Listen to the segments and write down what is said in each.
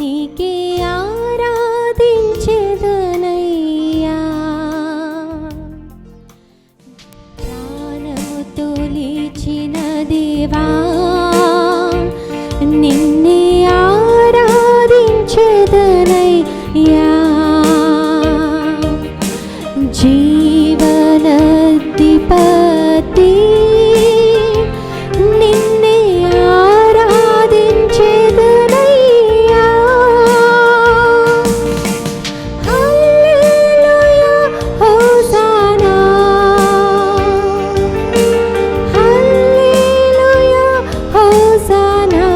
నీకే ఆరాధించెదనయ్యా. ప్రాణముతో లేచిన దేవా నిన్నే ఆరాధించెదనయ్యా. జీవనధిపతి నిన్నే ఆరాధించెదనయ్యా. Hallelujah hosanna, hallelujah hosanna,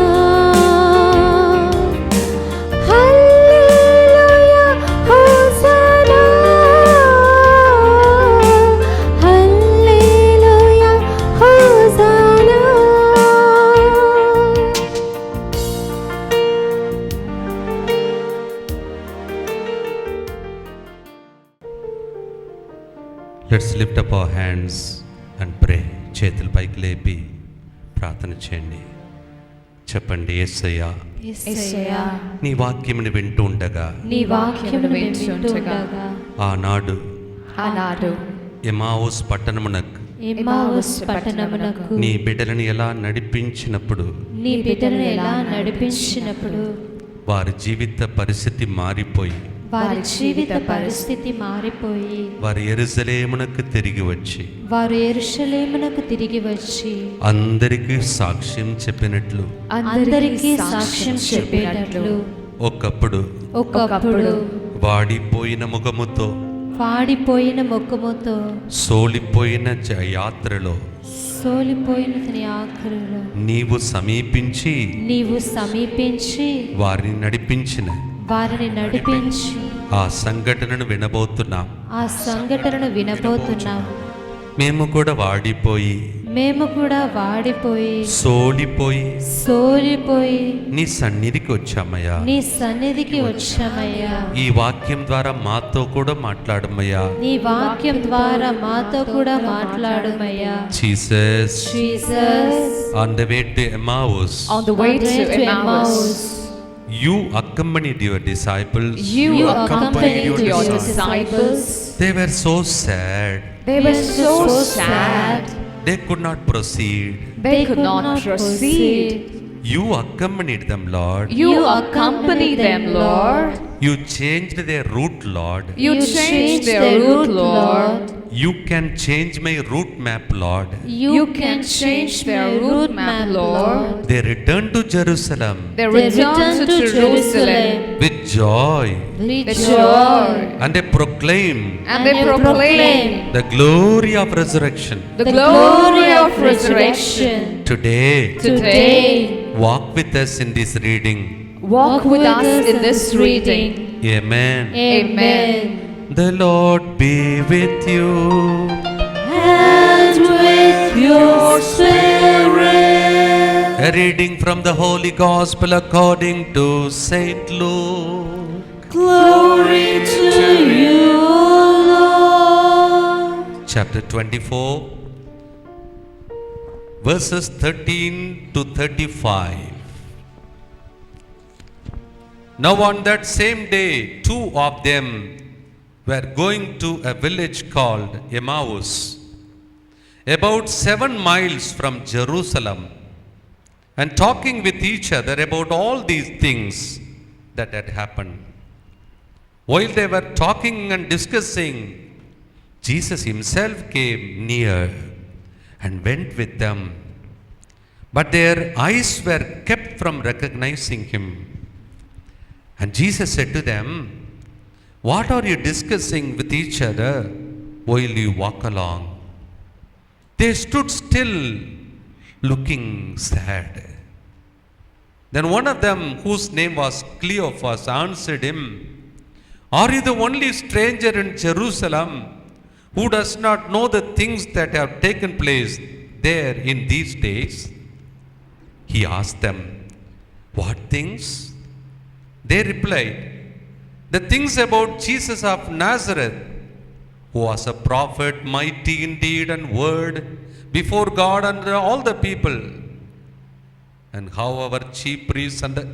hallelujah hosanna, hallelujah hosanna. Let's lift up our hands and pray. చేతులు పైకి లేపి ప్రార్థన చేయండి. చెప్పండి, యేసయ్యా యేసయ్యా, నీ వాక్యముని వింటూ ఉండగా నీ వాక్యమును వింటుండగా ఆనాడు ఆనాడు ఎమావుస్ పట్టణమునకు ఎమ్మావుస్ పట్టణమునకు నీ బిడ్డలను ఎలా నడిపించినప్పుడు నీ బిడ్డలను ఎలా నడిపించినప్పుడు వారి జీవిత పరిస్థితి మారిపోయి వారి జీవిత పరిస్థితి మారిపోయి వారి యెరూషలేమునకు తిరిగి వచ్చి వారు యెరూషలేమునకు తిరిగి వచ్చి అందరికీ సాక్ష్యం చెప్పినట్లు అందరికీ సాక్ష్యం చెప్పినట్లు ఒకప్పుడు ఒకప్పుడు వాడిపోయిన ముఖముతో పాడిపోయిన ముఖముతో సోలిపోయిన యాత్రలో సోలిపోయిన తన ఆఖరిలో నీవు సమీపించి నీవు సమీపించి వారిని నడిపించిన వారిని నడిపించి ఆ సంఘటనను వినబోతున్నాం. ఆ సంఘటనను వినబోతున్నాం. మేము కూడా వాడిపోయి మేము కూడా వాడిపోయి సోలిపోయి నీ సన్నిధికి వచ్చామయ్యా. నీ సన్నిధికి వచ్చామయ్యా. ఈ వాక్యం ద్వారా మాతో కూడా మాట్లాడమయ్యా. నీ వాక్యం ద్వారా మాతో కూడా మాట్లాడుమయ్యా. Jesus, Jesus, on the way to Emmaus, On the way to Emmaus, you accompanied your disciples. you accompanied your disciples. They were so sad. They were so sad. They could not proceed. They could not proceed. You accompanied them, Lord. You accompanied them, Lord. You changed their route, Lord. You changed their route, Lord. You can change my route map, Lord. You can change their route map, Lord. They returned to Jerusalem They returned to Jerusalem with joy, with joy, and they proclaim and they proclaim the glory of resurrection. the glory of resurrection. Today, Today, walk with us in this reading. walk with us in this reading. Amen. Amen. The Lord be with you. And with your spirit. A reading from the Holy Gospel according to Saint Luke. Glory to you, Lord. Chapter 24, verses 13 to 35. Now on that same day, two of them were going to a village called Emmaus, about 7 miles from Jerusalem, and talking with each other about all these things that had happened. While they were talking and discussing, Jesus himself came near and went with them, but their eyes were kept from recognizing him. And Jesus said to them, "What are you discussing with each other while you walk along?" They stood still, looking sad. Then one of them, whose name was Cleophas, answered him, "Are you the only stranger in Jerusalem who does not know the things that have taken place there in these days?" He asked them, "What things?" They replied, "The things about Jesus of Nazareth, who was a prophet, mighty in deed and word before God and all the people, and how our chief priests and the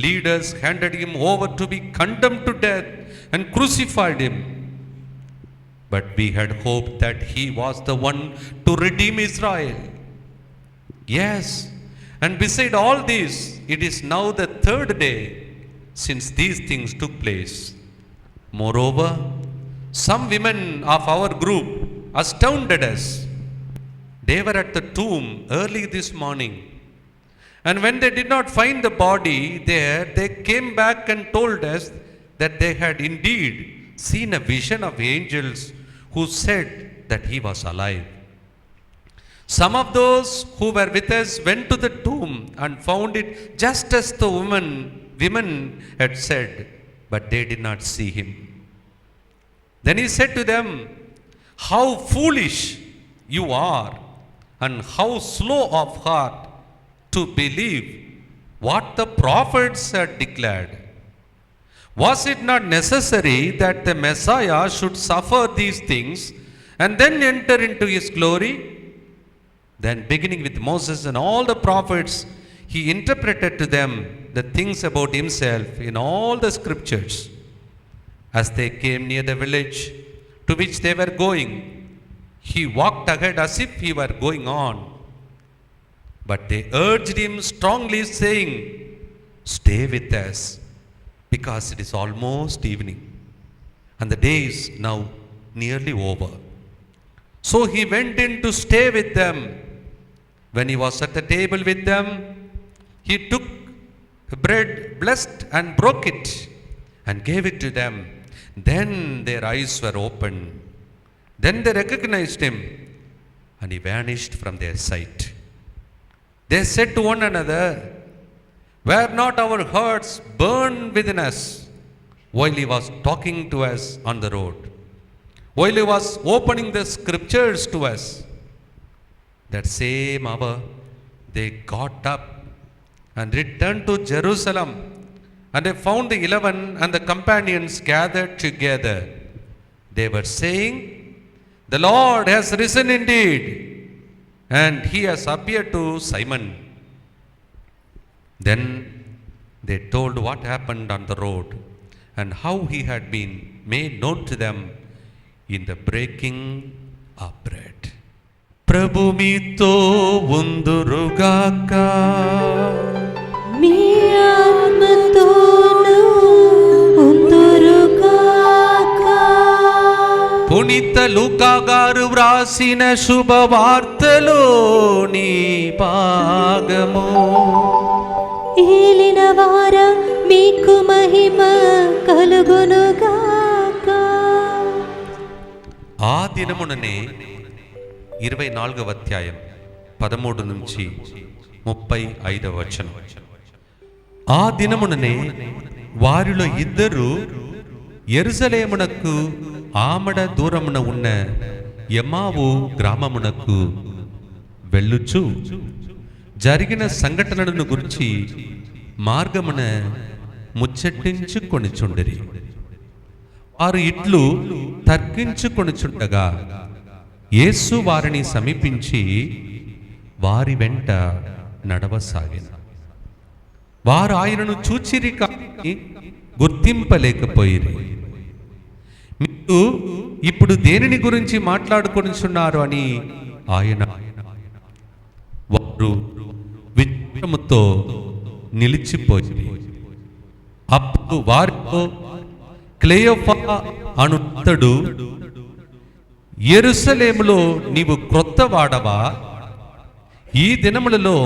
leaders handed him over to be condemned to death and crucified him. But we had hoped that he was the one to redeem Israel. Yes, and beside all this, it is now the third day since these things took place. Moreover, some women of our group astounded us. They were at the tomb early this morning, and when they did not find the body there, they came back and told us that they had indeed seen a vision of angels who said that he was alive. Some of those who were with us went to the tomb and found it just as the women had said, but they did not see him. Then he said to them, "How foolish you are, and how slow of heart to believe what the prophets had declared. Was it not necessary that the Messiah should suffer these things and then enter into his glory?" Then, beginning with Moses and all the prophets, he interpreted to them the things about himself in all the scriptures. As they came near the village to which they were going, he walked ahead as if he were going on. But they urged him strongly, saying, "Stay with us, because it is almost evening, and the day is now nearly over." So he went in to stay with them. When he was at the table with them, he took bread, blessed and broke it, and gave it to them. Then their eyes were opened. Then they recognized him, and he vanished from their sight. They said to one another, "Were not our hearts burned within us while he was talking to us on the road, while he was opening the scriptures to us?" That same hour they got up and returned to Jerusalem, and they found the 11 and the companions gathered together. They were saying, "The Lord has risen indeed, and he has appeared to Simon." Then they told what happened on the road and how he had been made known to them in the breaking of bread. ప్రభు మీతో ఉందురుగాక. మీ ఆత్మతోనూ ఉందురుగాక. పునీత లూకా గారు వ్రాసిన శుభవార్తలోని భాగము. ఏలిన వారా మీకు మహిమ కలుగునుగాక. ఆ దినముననే 24వ అధ్యాయం 13 నుంచి 35వ వచనం. ఆ దినముననే వారిలో ఇద్దరు యెరూషలేమునకు ఆమడ దూరమున ఉన్న ఎమ్మావు గ్రామమునకు వెళ్ళుచు జరిగిన సంఘటనలను గురించి మార్గమున ముచ్చటించుకొనిచుండిరి. వారు ఇట్లు తర్కించుకొనిచుండగా యేసు వారిని సమీపించి వారి వెంట నడవసాగిన. వారు ఆయనను చూచిరి కానీ గుర్తింపలేకపోయిరి. మీరు ఇప్పుడు దేనిని గురించి మాట్లాడుకొనిచున్నారు అని ఆయన వారు విచారముతో నిలిచిపోయి. అప్పుడు వారితో క్లెయోపా అను అతడు, యెరూషలేములో నీవు క్రొత్త వాడవా? ఈ దినములలో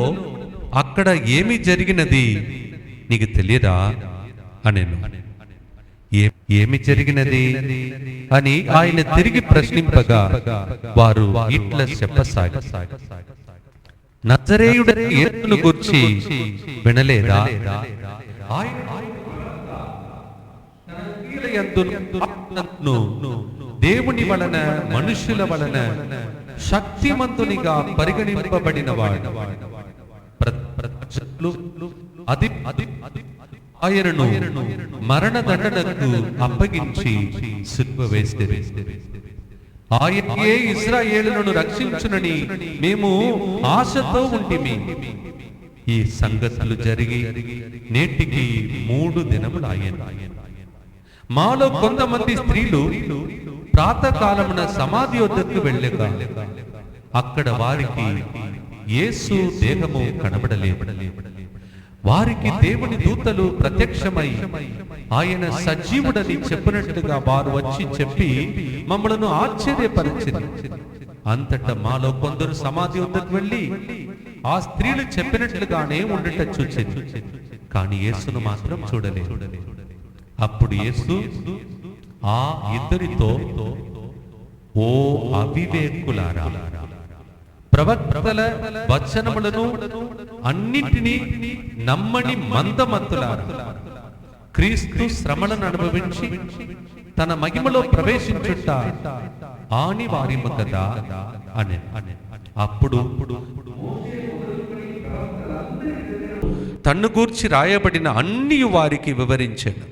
అక్కడ ఏమి జరిగినది నీకు తెలియదా అనెను. ఏమి జరిగినది అని ఆయన తిరిగి ప్రశ్నింపగా వారు ఇట్లా చెప్పసాగి, నజరేయుడైన యేసును గూర్చి వినలేదా? దేవుని వలన మనుషుల వలన శక్తిమంతునిగా పరిగణింపబడిన వాడు. ఆయనను మరణదండనకు అప్పగించి సిలువ వేసిరి. ఆయనే ఇశ్రాయేలులను రక్షించునని మేము ఆశతో ఉంటిమి. ఈ సంగతులు జరిగి నేటికి 3 దినములాయెను. మాలో కొంతమంది స్త్రీలు ప్రాతకాలమున సమాధి వద్దకు వెళ్ళగా అక్కడ వారికి యేసు దేహము కనబడలేదు. వారికి దేవుని దూతలు ప్రత్యక్షమై ఆయన సజీవుడని చెప్పినట్టుగా వారు వచ్చి చెప్పి మమ్మలను ఆశ్చర్యపరిచింది. అంతటా మాలో కొందరు సమాధి వద్దకు వెళ్ళి ఆ స్త్రీలు చెప్పినట్లుగానే ఉండట చూచింది, కానీ యేసును మాత్రం చూడలేదు. అప్పుడు యేసు ఆ ఇద్దరితో, ఓ అవివేకులారా, ప్రవక్తల వచనములను అన్నిటినీ నమ్మని మందమత్తులారా, క్రీస్తు శ్రమలను అనుభవించి తన మహిమలో ప్రవేశించుట అనివార్యము కదా అని. అప్పుడు తన్ను గూర్చి రాయబడిన అన్ని వారికి వివరించాడు.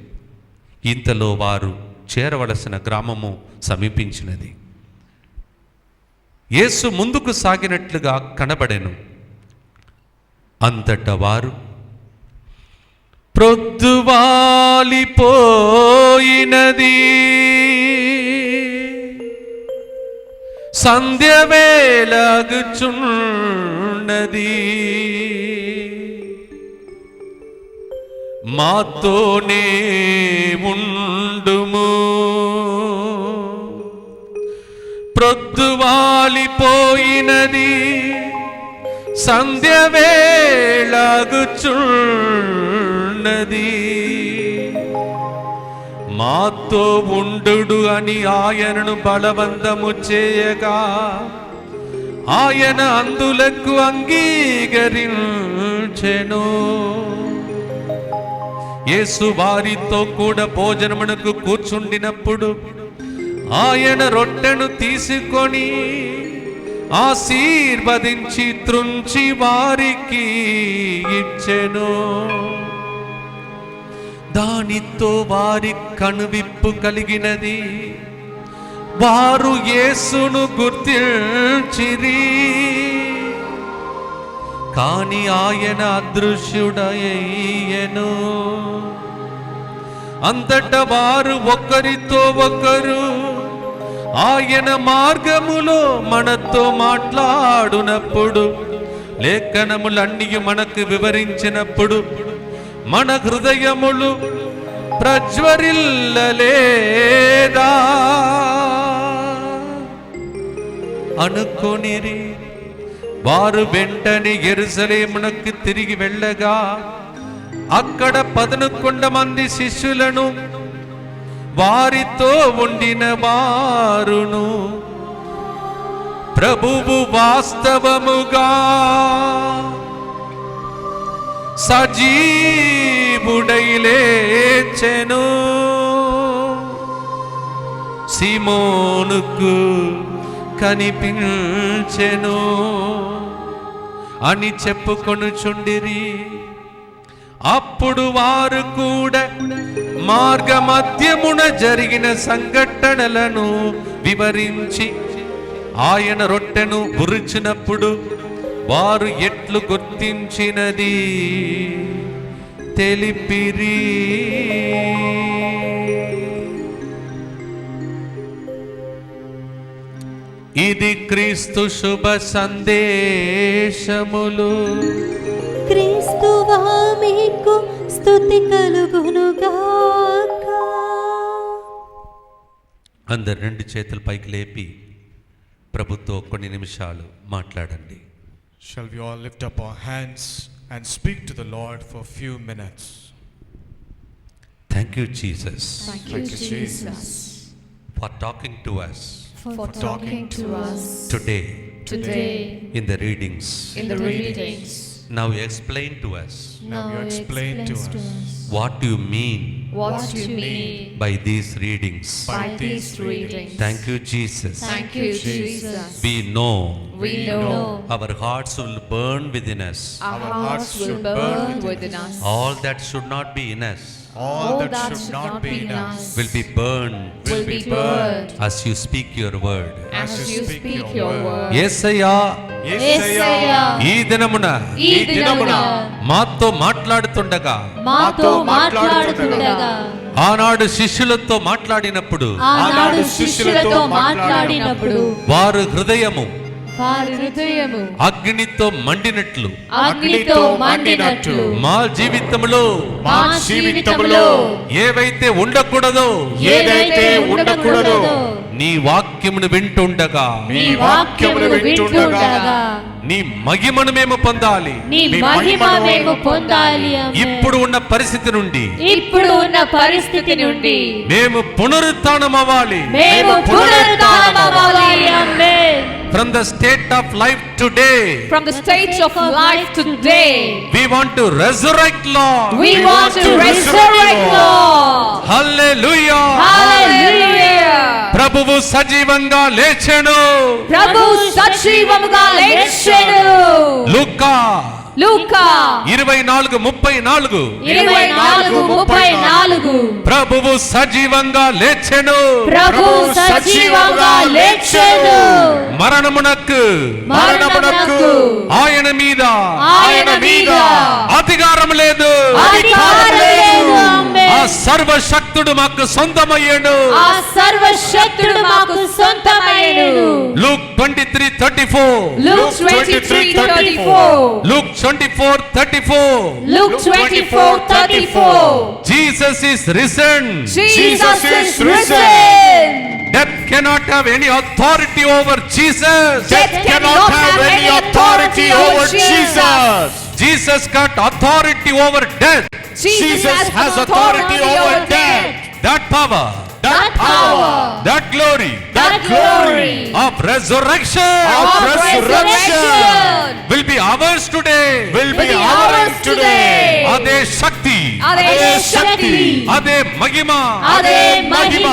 ఇంతలో వారు చేరవలసిన గ్రామము సమీపించినది. యేసు ముందుకు సాగినట్లుగా కనబడెను. అంతటా వారు, ప్రొద్దువాలిపోయినది, సంధ్య వేళగుచున్నది, మాతోనే ఉండుము, ప్రొద్దువాలిపోయినది, సంధ్య వేళగుచున్నది, మాతో ఉండు అని ఆయనను బలవంతము చేయగా ఆయన అందులకు అంగీకరించెను. యేసు వారితో కూడా భోజనమునకు కూర్చుండినప్పుడు ఆయన రొట్టెను తీసుకొని ఆశీర్వదించి త్రుంచి వారికి ఇచ్చెను. దానితో వారి కనువిప్పు కలిగినది. వారు యేసును గుర్తించిరి, కాని ఆయన అదృశ్యుడయ్యెను. అంతటా వారు ఒకరితో ఒకరు, ఆయన మార్గములో మనతో మాట్లాడునప్పుడు, లేఖనములన్నీ మనకు వివరించినప్పుడు మన హృదయములు ప్రజ్వరిల్లలేదా అనుకొనిరి. వారు వెంటనే యెరూషలేమునకు తిరిగి వెళ్ళగా అక్కడ 11 మంది శిష్యులను వారితో ఉండిన వారును, ప్రభువు వాస్తవముగా సజీవుడై లేచెను, సీమోనుకు కనిపించెను అని చెప్పుకొనుచుండిరి. అప్పుడు వారు కూడా మార్గ మధ్యమున జరిగిన సంఘటనలను వివరించి ఆయన రొట్టెను బురిచినప్పుడు వారు ఎట్లు గుర్తించినది తెలిపిరి. ఇది క్రీస్తు శుభ సందేశములు. క్రీస్తువా మీకు స్తుతి కలుగునుగాక. అందరు 2 చేతులు పైకి లేపి ప్రభుతో కొన్ని నిమిషాలు మాట్లాడండి. Shall we all lift up our hands and speak to the Lord for a few minutes? Thank you, Jesus, Thank you, Jesus, for talking to us for talking to us today today in the readings. in the readings. Now explain to us Now you explain to us what you mean What you mean by these readings. by these readings. Thank you, Jesus. Thank you, Jesus. We know We know our hearts will burn within us. our hearts will burn within us. All that should not be in us all that should not be in us will be burned will be burned as you speak your word. as you speak your word. యేసయ్యా యేసయ్యా ఈ దినమున ఈ దినమున మాతో మాట్లాడుతుండగా మాతో మాట్లాడుతుండగా ఆనాడు శిష్యులతో మాట్లాడినప్పుడు ఆనాడు శిష్యులతో మాట్లాడినప్పుడు వారు హృదయము వారి హృదయము అగ్నితో మండినట్లు అగ్నితో మండినట్లు మా జీవితంలో మా జీవితంలో ఏవైతే ఉండకూడదో ఏదైతే ఉండకూడదో నీ వాక్యమును వింటుండగా నీ వాక్యమును వింటుండగా నీ మహిమను మేము పొందాలి. నీ మహిమ మేము పొందాలి. ఆమేన్. ఇప్పుడు ఉన్న పరిస్థితి నుండి ఇప్పుడు ఉన్న పరిస్థితి నుండి మేము పునరుత్థానమవ్వాలి. మేము పునరుత్థానమవ్వాలి. ఆమేన్. From the state of life today, From the stage of life today, we want to resurrect, Lord. We want to resurrect, Lord. Hallelujah. Hallelujah. ప్రభువు సజీవంగా లేచెను. ప్రభు సజీవముగా లేచెను. లూకా లూకా 24:34 24:34 ప్రభువు సజీవంగా లేచెను. ప్రభు సజీవంగా లేచెను. మరణమునకు ఆయన మీద అధికారం లేదు. అధికారం లేదు. ఆమేన్. ఆ సర్వశక్తుడు మాకు సొంతమయ్యాడు. ఆ సర్వశక్తుడు మాకు సొంతమయ్యాడు. Luke 23:34 Luke 23:34 Luke 24:34 Luke 24:34 Jesus is risen. Jesus is risen. Death cannot have any authority over Jesus. Death cannot have any authority over Jesus. Jesus got authority over death. Jesus has authority over death. That power, That power, that glory that glory of resurrection of resurrection will be ours today. will be ours today. అదే శక్తి, అదే శక్తి, అదే మహిమ, అదే మహిమ,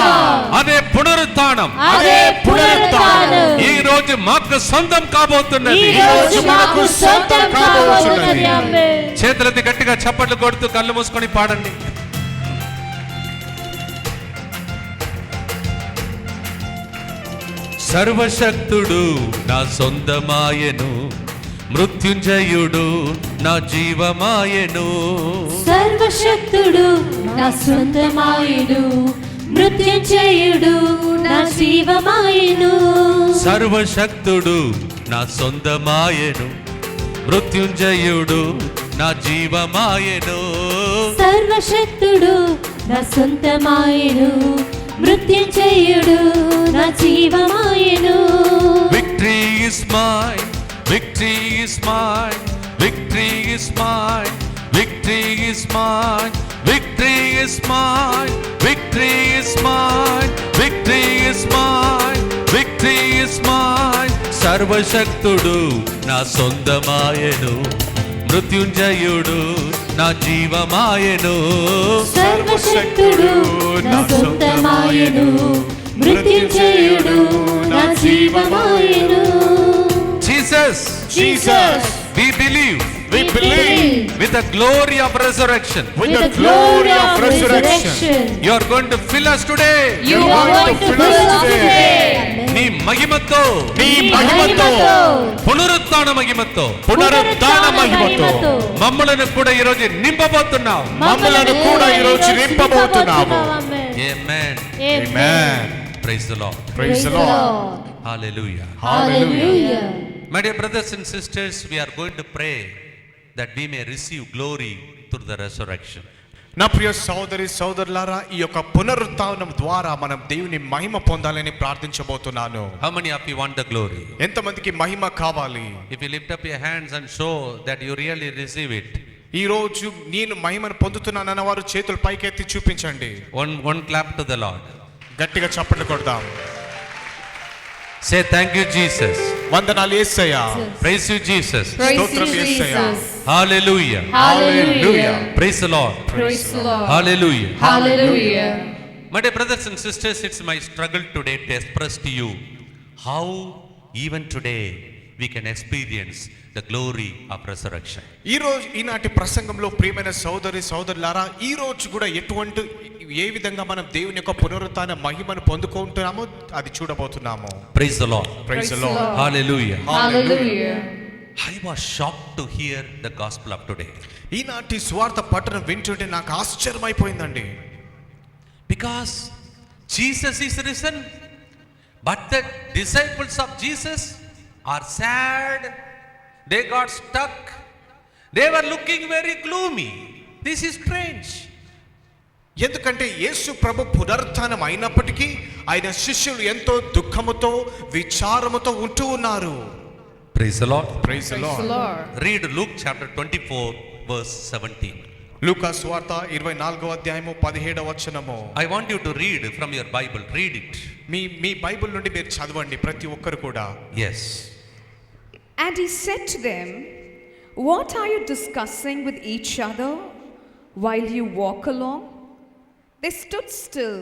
అదే పునరుత్థానం అదే పునరుత్థానం ఈ రోజు మాకు సొంతం కాబోతున్నది. ఈ రోజు మాకు సొంతం కాబోతున్నది. ఆమేన్. చేతులెత్తి గట్టిగా చప్పట్లు కొడుతూ కళ్ళు మూసుకొని పాడండి. సర్వశక్తుడు నా సొంతమాయెను, మృత్యుంజయుడు నా జీవమాయెను. సర్వశక్తుడు నా సొంతమాయను, మృత్యుంజయుడు నా జీవమాయను. సర్వశక్తుడు నా సొంతమాయెను, మృత్యుంజయుడు నా జీవమాయెను. సర్వశక్తుడు నా సొంతమాయను, మృత్యుంజయుడు నా జీవమాయను. Victory is mine, victory is mine, victory is mine, victory is mine, victory is mine, victory is mine, victory is mine, victory is mine. సర్వశక్తుడు నా సొంతమాయెను, మృత్యుంజయుడు నా జీవమాయెను. సర్వశక్తుడు నా సొంతమాయను, మృత్యుంజయుడు నా జీవమాయను. Jesus, we believe with the glory of resurrection. with the glory of resurrection. You are going to fill us today. You are going to fill us today. నీ మహిమతో, నీ మహిమతో, పునరుత్థాన మహిమతో, పునరుత్థాన మహిమతో మమ్మలను కూడా ఈ రోజు నింపబోతున్నావు. మమ్మలను కూడా ఈ రోజు నింపబోతున్నావు. Amen. Amen. Praise the Lord. Praise the Lord. Hallelujah. Hallelujah. My dear brothers and sisters, we are going to pray that we may receive glory through the resurrection. నా ప్రియ సోదరి సోదరులారా, ఈ యొక్క పునరుత్థానం ద్వారా మనం దేవుని మహిమ పొందాలని ప్రార్థించబోతున్నాను. How many of you want the glory? ఎంతమందికి మహిమ కావాలి? If you lift up your hands and show that you really receive it. ఈ రోజు నేను మహిమను పొందుతున్నానన్న వారు చేతులు పైకెత్తి చూపించండి. One clap to the Lord. గట్టిగా చప్పట్లు కొడదాం. Say thank you Jesus. వందనాలు యేసయ్యా. Praise you Jesus. praise you, స్తోత్రం యేసయ్యా. Jesus. Hallelujah. Hallelujah. Praise the Lord. Praise the Lord. Hallelujah. Hallelujah. My dear brothers and sisters, it's my struggle today to express to you how even today we can experience the glory of resurrection. ఈనాటి ప్రసంగంలో ప్రియమైన సోదరులారా, ఈ రోజు కూడా ఏ విధంగా మనం దేవుని యొక్క పునరుత్థాన మహిమను పొందుకుంటున్నామో అది చూడబోతున్నాము. Praise the Lord. Praise the Lord. Hallelujah. Hallelujah. I was shocked to hear the gospel of today. ఈనాటి స్వార్థ పట్టణం వింటుంటే నాకు ఆశ్చర్యమైపోయిందండి. Because Jesus is risen, but the disciples of Jesus are sad. They got stuck. They were looking very gloomy. This is strange. ఎందుకంటే యేసు ప్రభు పునరుత్థానం అయినప్పటికీ ఆయన శిష్యులు ఎంతో దుఃఖముతో విచారముతో ఉంటూ ఉన్నారు. Praise the Lord. Praise the Praise the Lord. Lord. Read Luke chapter 24 verse 17. లూకా సువార్త 24వ అధ్యాయము 17వ వచనము. I want you to read from your Bible. Read it. Me Bible నుండి మీరు చదవండి ప్రతి ఒక్కరు కూడా. Yes. And he said to them, "What are you discussing with each other while you walk along?" They stood still,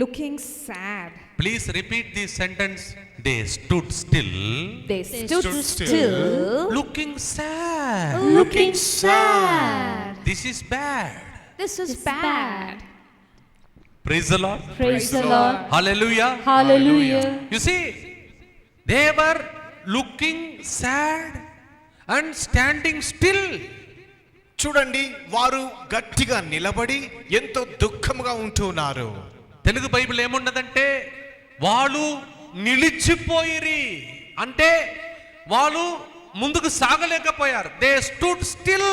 looking sad. Please repeat this sentence. They stood still, They stood stood still, looking sad. Looking sad. This is bad. This is bad. Praise the Lord. Praise the Lord. Hallelujah. Hallelujah. You see, they were looking sad and standing still. చూడండి, వారు గట్టిగా నిలబడి ఎంతో దుఃఖముగా ఉంటున్నారు. Telugu Bible ఏమున్నదంటే వాళ్ళు నిలిచిపోయిరి, అంటే వాళ్ళు ముందుకు సాగలేకపోయారు. They stood still.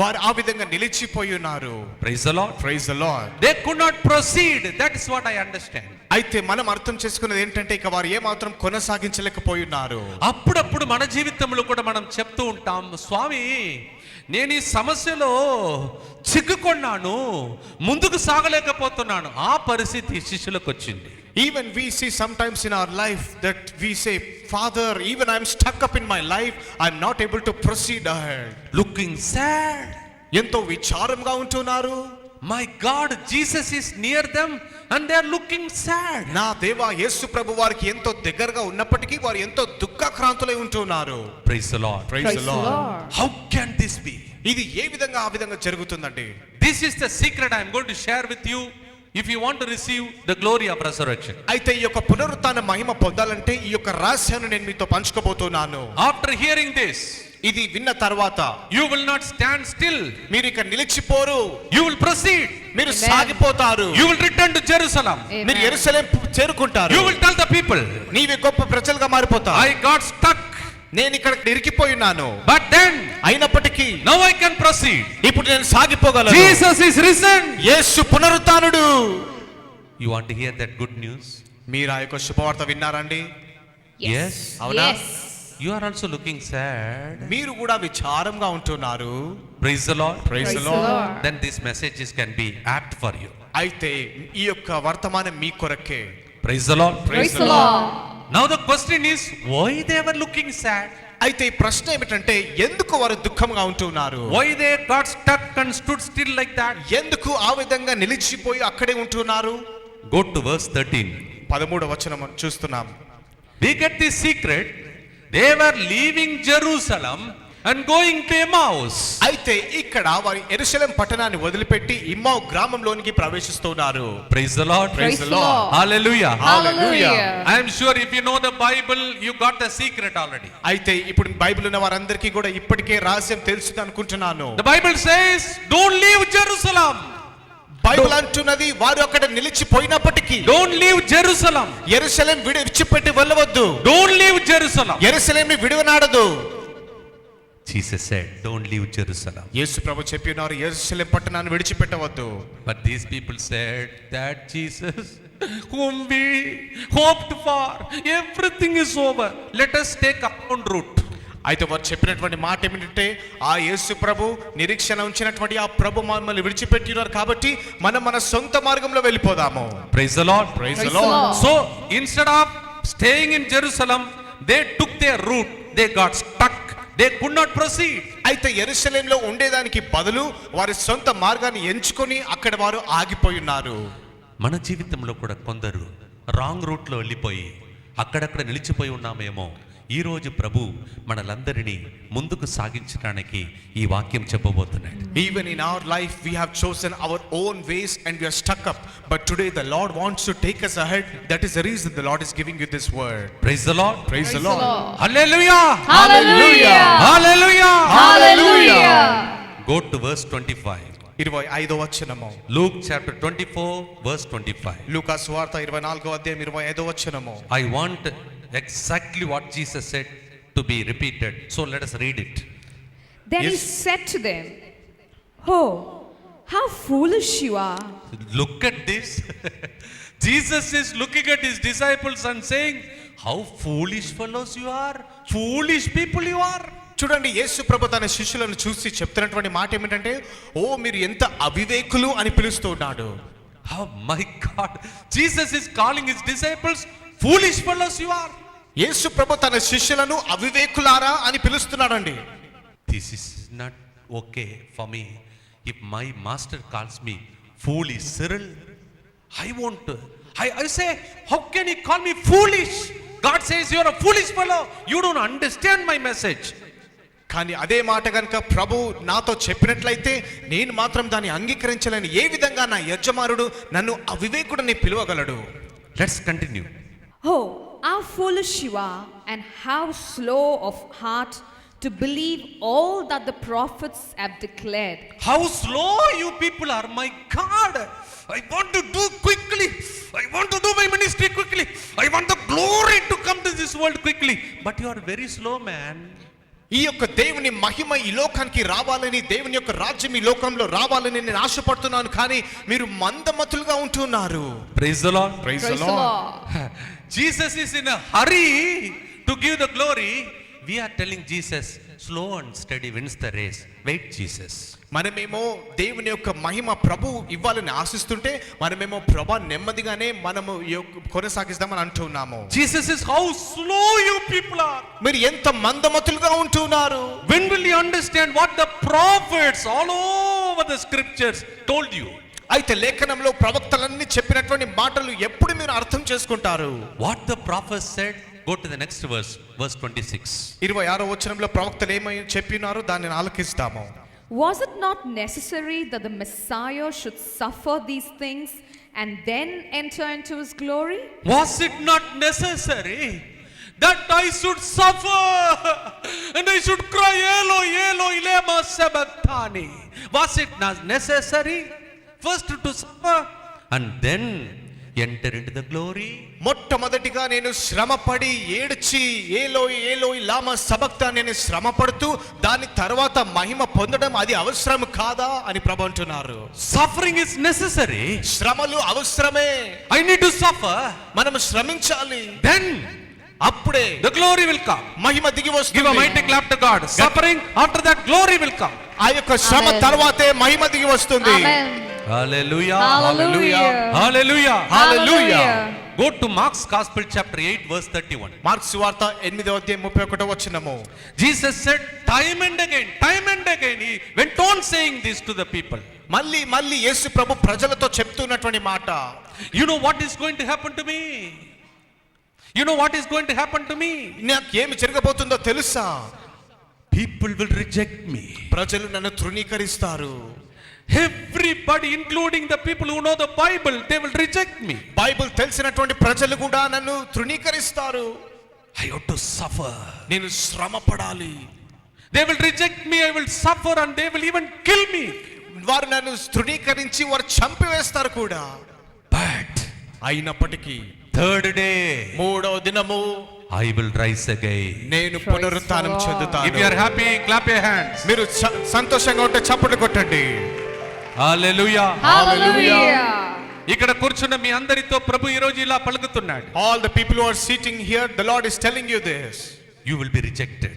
వారు ఆ విధంగా నిలిచిపోయి ఉన్నారు. Praise the Lord. Praise the Lord. They could not proceed. That is what I understand. అయితే మనం అర్థం చేసుకున్నది ఏంటంటే ఇక వారు ఏమాత్రం కొనసాగించలేకపోయి ఉన్నారు. అప్పుడప్పుడు మన జీవితంలో కూడా మనం చెప్తూ ఉంటాం, స్వామి నేను ఈ సమస్యలో చిక్కుకున్నాను, ముందుకు సాగలేకపోతున్నాను. ఆ పరిస్థితి శిష్యులకు వచ్చింది. Even we see sometimes in our life that we say, Father, even I'm stuck up in my life, I'm not able to proceed ahead. Looking sad. ఎంతో విచారంగా ఉంటున్నారు. My God, Jesus is near them and they are looking sad. నా దేవా యేసు ప్రభు వారికి ఎంతో దగ్గరగా ఉన్నప్పటికీ వారు ఎంతో దుఃఖాక్రాంతులై ఉంటున్నారు. Praise the Lord. Praise the Lord. How can this be? ఇది ఏ విధంగా ఆ విధంగా జరుగుతుందండి? This is the secret I am going to share with you if you want to receive the glory of resurrection. అయితే ఈ యొక్క పునరుత్థాన మహిమ పొందాలంటే ఈ యొక్క రహస్యాన్ని నేను మీతో పంచుకోబోతున్నాను. After hearing this, ఇది విన్న తర్వాత you will not stand still. మీరు ఇక నిలిచిపోరు. You will proceed. మీరు సాగిపోతారు. You will return to Jerusalem. మీరు యెరూషలేం చేరుకుంటారు. You will tell the people, నీవే గొప్ప ప్రజలుగా మారిపోతారు. I got stuck. నేను ఇక్కడ ఇరికిపోయినాను. But then, అయినప్పటికీ now I can proceed. ఇప్పుడు నేను సాగిపోగలను. Jesus is risen. Yesu పునరుత్థానుడు. You want to hear that good news? మీరు ఆ యొక్క శుభవార్త విన్నారండి? Yes. అవునా? You are also looking sad. మీరు కూడా విచారంగా ఉంటున్నారు. Praise the Lord. Praise the Praise the Lord. Lord. Then these messages can be apt for you. అయితే ఈ యొక్క వర్తమానం మీ కొరకే. Praise the Lord. Praise the Lord. Now the question is, why they were looking sad? అయితే ఈ ప్రశ్న ఏమిటంటే ఎందుకు వారు దుఃఖంగా ఉంటున్నారు? Why they got stuck and stood still like that? ఎందుకు ఆ విధంగా నిలిచిపోయి అక్కడే ఉంటున్నారు? Go to verse 13. 13వ వచనం చూస్తున్నాం. We get this secret. They were leaving Jerusalem and going to Emmaus. అయితే ఇక్కడ వారు యెరూషలేం పట్టణాన్ని వదిలిపెట్టి ఇమ్మావు గ్రామంలోనికి ప్రవేశిస్తున్నారు. Praise the Lord. Praise the Lord. Hallelujah. Hallelujah. I am sure if you know the Bible, you got the secret already. అయితే ఇప్పుడు Bible ఉన్న వారందరికీ కూడా ఇప్పటికే రహస్యం తెలుసు అనుకుంటున్నాను. The Bible says, don't leave Jerusalem. Bible అంటున్నది వారు అక్కడ నిలిచిపోయినప్పటికీ Don't leave Jerusalem. యెరూషలేం విడిచిపెట్టి వెళ్ళవద్దు. Don't leave Jerusalem. యెరూషలేంని విడవనాడదు. Jesus said, don't leave Jerusalem. యేసు ప్రభు చెప్పినారు యెరూషలేం పట్టణాన్ని విడిచిపెట్టవద్దు. But these people said that Jesus whom we hoped for, everything is over. Let us take our own route. అయితే వారు చెప్పినటువంటి మాట ఏమిటంటే ఆ యేసు ప్రభు నిరీక్షణ ఉంచినటువంటి ఆ ప్రభు మమ్మల్ని విడిచిపెట్టినారు కాబట్టి మనం మన సొంత మార్గంలో వెళ్ళిపోదాము. Praise the Lord. Praise the Praise the Lord. Lord. So instead of staying in Jerusalem, they took their route. They got stuck. They could not proceed. అయితే యెరూషలేంలో ఉండేదానికి బదులు వారి సొంత మార్గాన్ని ఎంచుకొని అక్కడ వారు ఆగిపోయి ఉన్నారు. మన జీవితంలో కూడా కొందరు రాంగ్ రూట్లో వెళ్ళిపోయి అక్కడక్కడ నిలిచిపోయి ఉన్నామేమో. ఈ రోజు ప్రభు మనలందరినీ ముందుకు సాగించడానికి ఈ వాక్యం చెప్పబోతున్నాడు. Even in our life we have chosen our own ways and we are stuck up, but today the Lord wants to take us ahead. That is the reason the Lord is giving you this word. Praise the Lord. Praise the Lord. Hallelujah. Hallelujah. Hallelujah. Hallelujah. Go to verse 25. 25వ వచనము. Luke chapter 24 verse 25. లూకా సువార్త 24వ అధ్యాయం 25వ వచనము. I want exactly what Jesus said to be repeated. So let us read it. Then he Yes. said to them, "Oh, how foolish you are." Look at this. Jesus is looking at his disciples and saying, how foolish fellows you are. Foolish people you are. చూడండి, యేసు ప్రభు తన శిష్యులను చూసి చెప్తున్నటువంటి మాట ఏమిటంటే, ఓ మీరు ఎంత అవివేకులు అని పిలుస్తూ ఉన్నాడు. Oh my God. Jesus is calling his disciples foolish fellows you are. యేసు ప్రభు తన శిష్యులను అవివేకులారా అని పిలుస్తున్నాడండి. This is not okay for me. If my master calls me foolish Cyril, I won't. I say, how can he call me foolish? God says you are a foolish fellow. You don't understand my message. కానీ అదే మాట కనుక ప్రభు నాతో చెప్పినట్లయితే నేను మాత్రం దాన్ని అంగీకరించలేని. ఏ విధంగా నా యజమానుడు నన్ను అవివేకుడని పిలవగలడు? Let's continue. Oh, how foolish you are, and how slow of heart to believe all that the prophets have declared. How slow you people are, my God. I want to do quickly. I want to do my ministry quickly. I want the glory to come to this world quickly. But you are very slow, man. ఈ యొక్క దేవుని మహిమ ఈ లోకానికి రావాలని, దేవుని యొక్క రాజ్యం ఈ లోకంలో రావాలని నేను ఆశపడుతున్నాను, కానీ మీరు మందమతులుగా ఉంటున్నారు. Praise the Lord. Praise the the Lord. Lord. Jesus is in a hurry to give the glory. We are telling Jesus, slow and steady wins the race. Wait, Jesus. మనమేమో దేవుని యొక్క మహిమ ప్రభు ఇవ్వాలని ఆశిస్తుంటే మనమేమో ప్రభా నెమ్మదిగానే మనము కొనసాగిస్తామని అంటున్నాము. Jesus is how slow you people are. మీరు ఎంత మందమతులుగా ఉంటున్నారు. When will you understand what the prophets all over the scriptures told you? అయితే లేఖనంలో ప్రవక్తలన్నీ చెప్పినటువంటి మాటలు ఎప్పుడు మీరు అర్థం చేసుకుంటారు? What the prophets said, go to the next verse, verse 26. 26వ వచనంలో ప్రవక్తలు ఏమై చెప్పినారో దానిని ఆలకిస్తాము. Was it not necessary that the Messiah should suffer these things and then enter into his glory? Was it not necessary that I should suffer and I should cry, Eloi, Eloi, lema sabachthani? Was it not necessary first to suffer and then enter into the glory? మొట్టమొదటిగా నేను శ్రమపడి ఏడ్చి ఏలోయి ఏలోయి లామా సబక్తా నేను శ్రమపడుతూ దాని తర్వాత మహిమ పొందడం అది అవసరం కాదా అని ప్రభు అంటున్నారు. Suffering is necessary. శ్రమలు అవసరమే. I need to suffer. మనం శ్రమించాలి. Then అప్పుడే the glory will come. మహిమ దిగి Give a వస్తుంది. mighty clap to God. Suffering, after that glory will come. ఆ యొక్క శ్రమ Amen. తర్వాతే మహిమ దిగి వస్తుంది. Amen. Hallelujah. Hallelujah. Hallelujah. Hallelujah. Go to Mark's Gospel chapter 8 verse 31. Mark సువార్త 8వ అధ్యాయం 31వ వచనము. Jesus said time and again he went on saying this to the people. మళ్ళీ మళ్ళీ యేసు ప్రభు ప్రజలతో చెప్తున్నటువంటి మాట. You know what is going to happen to me? You know what is going to happen to me? నాకు ఏమి జరగబోతుందో తెలుసా? People will reject me. ప్రజలు నన్ను తృణీకరిస్తారు. Everybody, including the people who know the Bible, they will reject me. Bible తెలిసినటువంటి ప్రజలు కూడా నన్ను తృణీకరిస్తారు. I have to suffer. నేను శ్రమ పడాలి. They will reject me, I will suffer, and they will even kill me. వారు నన్ను తృణీకరించి వారు చంపివేస్తారు కూడా. But అయినప్పటికీ third day, 3వ దినము I will rise again. నేను Praise పునరుత్థానం the Lord. చెందుతాను. If you are happy, clap your hands. మీరు సంతోషంగా ఉంటే చప్పట్లు కొట్టండి. Hallelujah. Hallelujah. ఇక్కడ కూర్చున్న మీ అందరితో ప్రభు ఈ రోజు ఇలా పలుకుతున్నాడు. All the people who are sitting here, the Lord is telling you this. You will be rejected.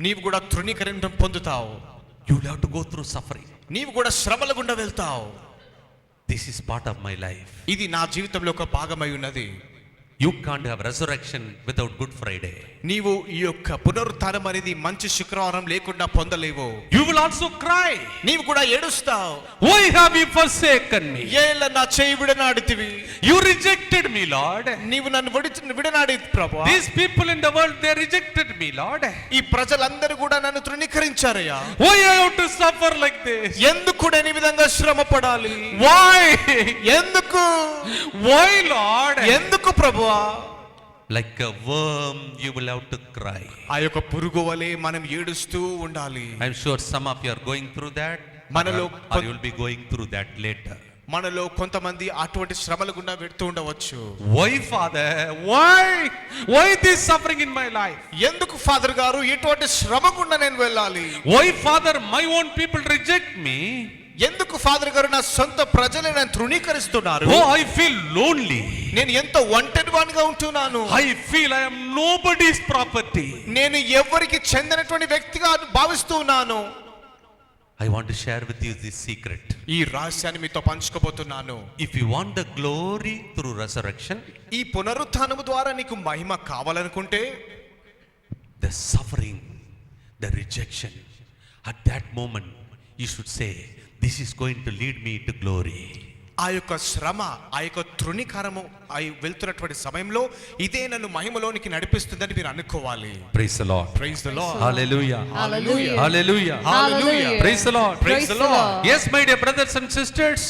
నీవు కూడా తృణీకరణ పొందుతావు. You will have to go through suffering. నీవు కూడా శ్రమల గుండా వెళ్తావు. This is part of my life. ఇది నా జీవితంలో ఒక భాగమై ఉన్నది. You can't have resurrection without Good Friday. నీవు ఈ యొక్క పునరుత్థానం అనేది మంచి శుక్రవారం లేకుండా పొందలేవు. You will also cry. నీవు కూడా ఏడుస్తావు. Why have you forsaken me? ఏల నా చేయి విడనాడితివి. You rejected me, Lord. నీవు నన్ను విడనాడి ప్రభువా. These people in the world, they rejected me, Lord. ఈ ప్రజలందరూ కూడా నన్ను తృణీకరించారయ్యా. Why I have to suffer like this? ఎందుకు నేను ఈ విధంగా శ్రమ పడాలి? Why? ఎందుకు? Why, Lord? ఎందుకు ప్రభువా? Like a worm, you will have to cry. ఆ యొక్క పురుగు వలె మనం ఏడుస్తూ ఉండాలి. I'm sure some of you are going through that. మనలో or you will be going through that later. మనలో కొంతమంది అటువంటి శ్రమల గుండా వెళ్తూ ఉండవచ్చు. Why, Father? Why this suffering in my life? ఎందుకు ఫాదర్ గారు ఇటువంటి శ్రమ గుండా నేను వెళ్ళాలి? Why, Father, my own people reject me? ఎందుకు ఫాదర్ గారు నా సొంత ప్రజలే నన్ను తృణీకరిస్తున్నారు? Oh, I feel lonely. నేను ఎంత ఒంటరివానిగా ఉంటున్నాను. I feel I am nobody's property. నేను ఎవరికి చెందినటువంటి వ్యక్తిగా భావిస్తున్నాను. I want to share with you this secret. ఈ రహస్యాన్ని మీతో పంచుకోబోతున్నాను. If you want the glory through resurrection, ఈ పునరుత్థానము ద్వారా నీకు మహిమ కావాలనుకుంటే, the suffering, the rejection, at that moment you should say, this is going to lead me to glory. ఆ యొక్క శ్రమ, ఆ యొక్క తృణీకారము అయి వెళ్తున్నటువంటి సమయంలో ఇదే నన్ను మహిమలోనికి నడిపిస్తుందని మీరు అనుకోవాలి. Praise the Lord. Praise the Lord. Hallelujah. Hallelujah. Hallelujah. Hallelujah. Praise the Lord. Praise the Lord. Yes, my dear brothers and sisters.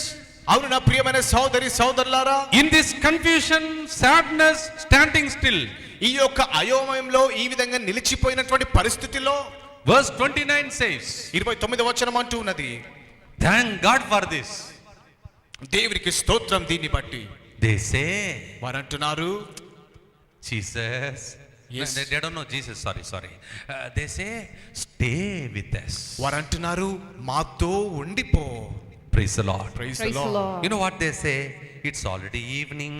అవును నా ప్రియమైన సోదరి సోదరులారా, In this confusion, sadness, standing still. ఈ యొక్క అయోమయంలో ఈ విధంగా నిలిచిపోయినటువంటి పరిస్థితిలో Verse 29 says, 29వ వచనం అంటూ ఉన్నది, thank God for this. దేవునికి స్తోత్రం దీన్ని బట్టి. They say, వారు అంటున్నారు, Jesus. Yes. They don't know Jesus, sorry. They say, stay with us. వారు అంటున్నారు, మాతో ఉండిపో. Praise the Lord. Praise Praise the the Lord. Lord. You know what they say? It's already evening.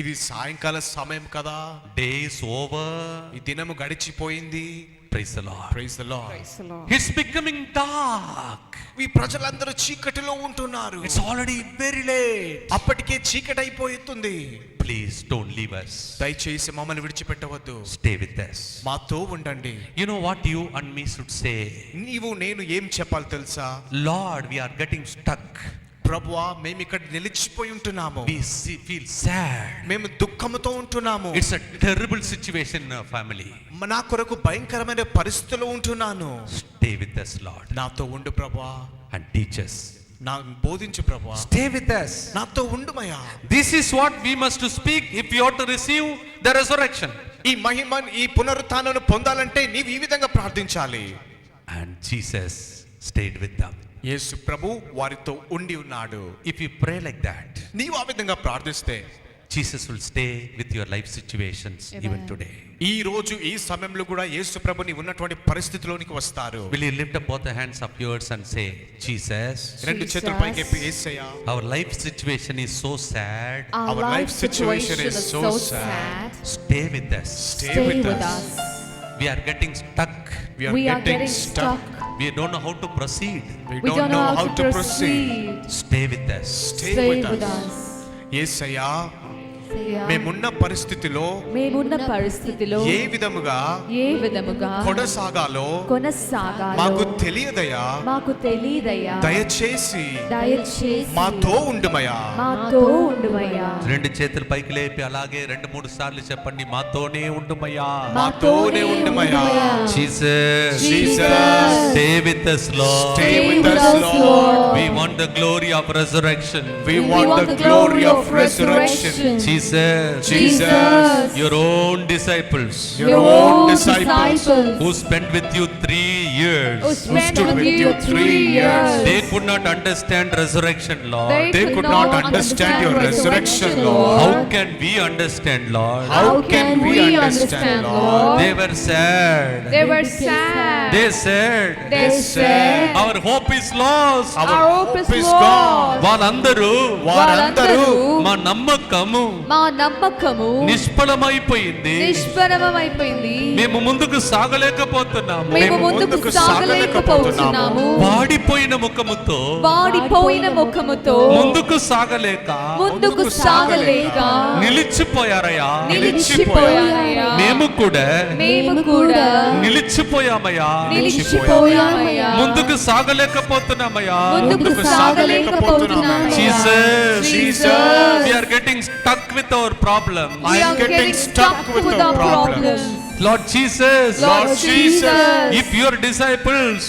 ఇది సాయంకాల సమయం కదా, Day is over. ఈ దినము గడిచిపోయింది. Praise the Lord. Praise the Lord. Praise the Lord. It's becoming dark. ఈ ప్రజలందరూ చీకటిలో ఉంటున్నారు. It's already very late. అప్పటికే చీకటి అయిపోతుంది. Please don't leave us. దయచేసి మమ్మల్ని విడిచిపెట్టవద్దు. Stay with us. మాతో ఉండండి. You know what you and me should say? నీవు నేను ఏం చెప్పాలి తెలుసా? Lord, we are getting stuck. ప్రభువా, మేము ఇక్కడ నిలిచిపోయి ఉంటున్నాము. We feel sad. మేము దుఃఖముతో ఉంటున్నాము. It's a terrible situation in our family. నా కొరకు భయంకరమైన పరిస్థితుల్లో ఉంటున్నాను. Stay with us, Lord, నాతో ఉండు ప్రభువా, and teach us. నాకు బోధించు ప్రభువా, Stay with us. నాతో ఉండుమయ్యా. This is what we must to speak if we ought to receive the resurrection. ఈ మహిమ, ఈ పునరుత్థానాన్ని పొందాలంటే నీవు ఈ విధంగా ప్రార్థించాలి. And Jesus stayed with them. యేసు ప్రభు వారితో ఉండి ఉన్నాడు. If you pray like that, నీవు ఆ విధంగా ప్రార్థిస్తే Jesus will stay with your life situations even today. ఈ రోజు ఈ సమయంలో కూడా యేసు ప్రభు నీ ఉన్నటువంటి పరిస్థితిలోనికి వస్తారు. Will you lift up both the hands of yours and say, Jesus, రెండు చేతులు పైకి ఎత్తి, యేసయ్యా, our life situation is so sad. Our life situation is so sad. Stay with us. Stay with us. We are getting stuck. We are getting stuck. We don't know how to proceed. We don't know how to proceed. Stay with us. Stay with us. యేసయ్యా, మేమున్న పరిస్థితిలో ఏ విధముగా కొనసాగాలో మాకు తెలియదయ్యా. దయచేసి మాతో ఉండుమయ్యా. రెండు చేతులు పైకి లేపి అలాగే 2-3 సార్లు చెప్పండి, మాతోనే ఉండుమయ్యా. మాతోనే ఉండుమయ్యా. Jesus, stay with us, Lord. Stay with us, Lord. We want the glory of resurrection. We want the glory of resurrection. Jesus, your own disciples, who spent with you 3 years, they could not understand resurrection, Lord. They could not understand your resurrection, Lord. How can we understand, Lord? How can we understand, Lord? They were sad. They said, our hope is lost. Our hope is gone. వారందరూ వారందరూ మా నమ్మకము మా నమ్మకము నిష్ఫలమైపోయింది. నిష్ఫలమైపోయింది. మేము ముందుకు సాగలేకపోతున్నాము. మేము ముందుకు సాగలేకపోతున్నాము. వాడిపోయిన ముఖముతో వాడిపోయిన ముఖముతో ముందుకు సాగలేక నిలిచిపోయారయ్యా. నిలిచిపోయారయ్యా. మేము కూడా నిలిచిపోయామయ్యా. ముందుకు సాగలేకపోతున్నామయ్యా. Jesus, we are getting stuck with our problem. I am getting stuck with the problem. Lord Jesus, Lord Jesus, if your disciples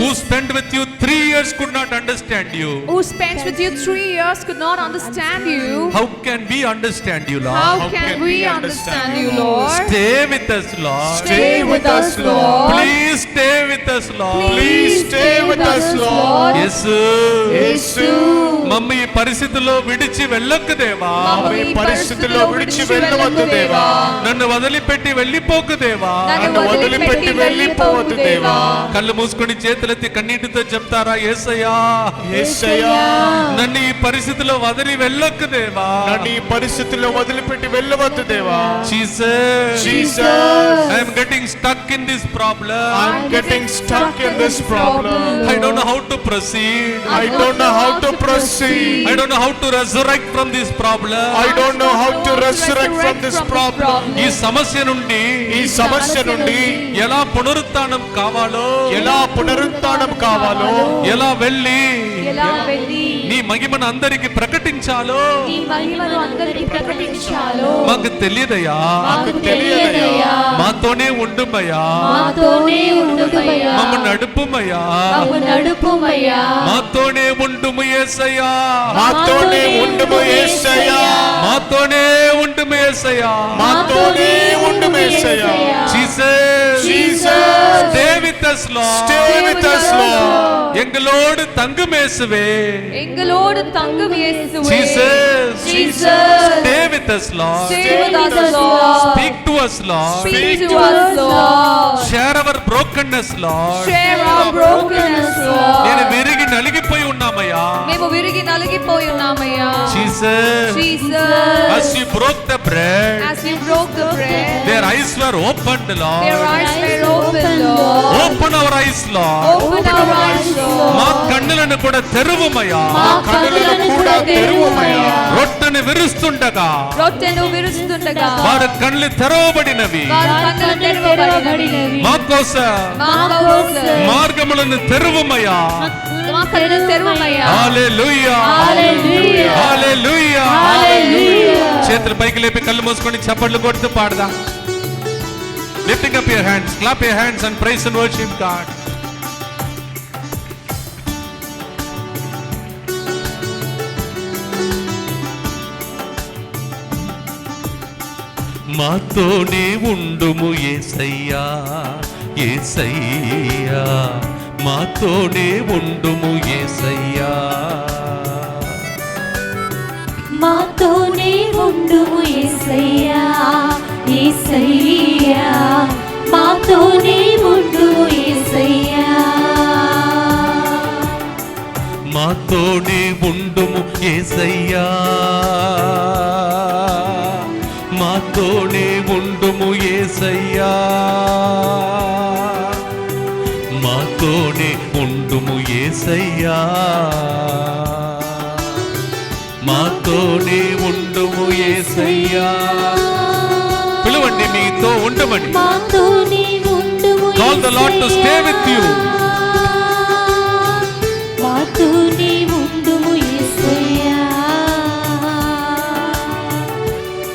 who spent with you 3 years could not understand you, who spent with you 3 years could not understand you, how can we understand you, Lord? how can we understand you, Lord? Stay with us, Lord. Stay with us, Lord. Please stay with us, Lord. Please stay with us, Lord. Yesu, mummy ఈ పరిస్థితుల్లో విడిచి వెళ్ళొద్దు దేవా. Mummy ఈ పరిస్థితుల్లో విడిచి వెళ్ళవద్దు దేవా. నన్ను వదిలిపెట్టి వెళ్ళిపోకు దేవా. నన్ను వదిలిపెట్టి వెళ్ళిపోవద్దు దేవా. కళ్ళు మూసుకొని చేతులెత్తి కన్నీటితో చెప్తారా, యేసయ్యా, యేసయ్యా, నన్ను ఈ పరిస్థితిలో వదిలి వెళ్ళొద్దు దేవా. నన్ను ఈ పరిస్థితుల్లో వదిలిపెట్టి వెళ్ళవద్దు దేవా. Jesus, I am getting stuck in this problem. I am getting stuck in this problem. I don't know how to proceed. I don't know how to proceed. I don't know how to resurrect from this problem. I don't know how to resurrect from this problem. ఈ సమస్య నుండి ఎలా పునరుత్థానం కావాలో, ఎలా వెళ్ళి నీ మహిమను అందరికి ప్రకటించాలో మాకు తెలియదయ్యా. మాతోనే ఉండుమయ్యా. మమ్మ నడుపుమయ్యా. మాతోనే ఉండుము యేసయ్యా. మాతోనే ఉండుము యేసయ్యా. మాతోనే ఉండుము యేసయ్యా. మాతోనే ఉండుము యేసయ్యా. Jesus, stay with us, Lord. Stay with us, Lord. எங்களோடு தங்கும் இயேசுவே. Jesus, stay with us, Lord. Speak to us, Lord. Share our brokenness, Lord. నేను విరిగి నలిగిపోయి ఉన్నామయ్యా. Jesus, as you broke the bread, their eyes were opened, Lord. Open our eyes, Lord. మా కన్నులను కూడా తెరువుమయ్యా. రొట్టెను విరుస్తుండగా వారి కళ్ళు తెరవబడినవి. మా కోసం మార్గములను తెరువుమయ్యా. హల్లెలూయా, హల్లెలూయా. చేతులు పైకి లేపి కళ్ళు మూసుకొని చప్పట్లు కొడుతూ పాడదా. Lifting up your hands, clap your hands and praise and worship God. మాతోనే ఉండుము యేసయ్యా, యేసయ్యా. మాతోనే ఉండుము యేసయ్యా. మాతోనే ఉండుము యేసయ్యా, యేసయ్యా. మాతోనే ఉండుము యేసయ్యా. మాతోనే ఉండుము యేసయ్యా. మాతోనే ఉండుము యేసయ్యా. మాతోనే ఉండుము యేసయ్యా. మాతోనే ఉండుము యేసయ్యా. పిలవండి, మీతో ఉండమని. మాతోనే ఉండుము యేసయ్యా. Call the Lord to stay with you. మాతోనే ఉండుము యేసయ్యా.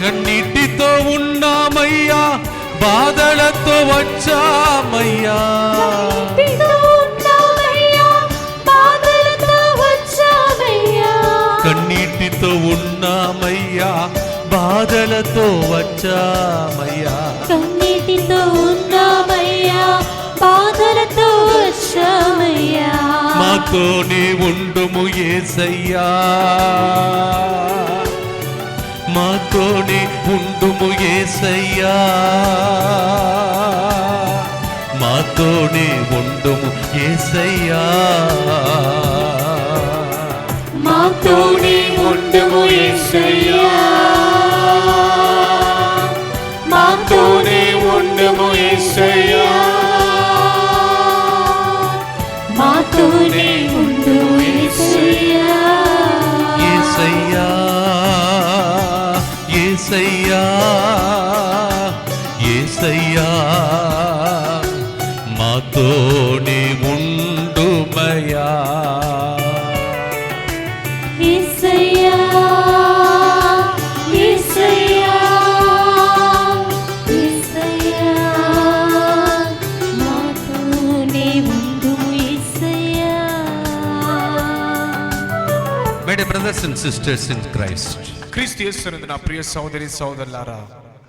కన్నీటితో ఉన్నామయ్యా, బాధలతో వచ్చామయ్యా. కన్నీటితో ఉన్నామయ్యా, బాధలతో వచ్చామయ్యా. కన్నీటితో ఉన్నామయ్యా, బాధలతో వచ్చామయ్యా. మాతోనే ఉండుము యేసయ్యా. మాతోనే ఉండుము యేసయ్యా. మాతోనే ఉండుము యేసయ్యా. మాతోనే ఉండుము యేసయ్యా మాతోనే ఉండుము యేసయ్యా మాతోనే ఉండు యేసయ్యా యేసయ్యా యేసయ్యా యేసయ్యా మాతోనే ఉండుమయ్యా యేసయ్యా యేసయ్యా యేసయ్యా మాతోనే ఉండు యేసయ్యా. My dear brothers and sisters in Christ, క్రీస్తు యేసునందు నా ప్రియ సహోదరి సహోదరులారా,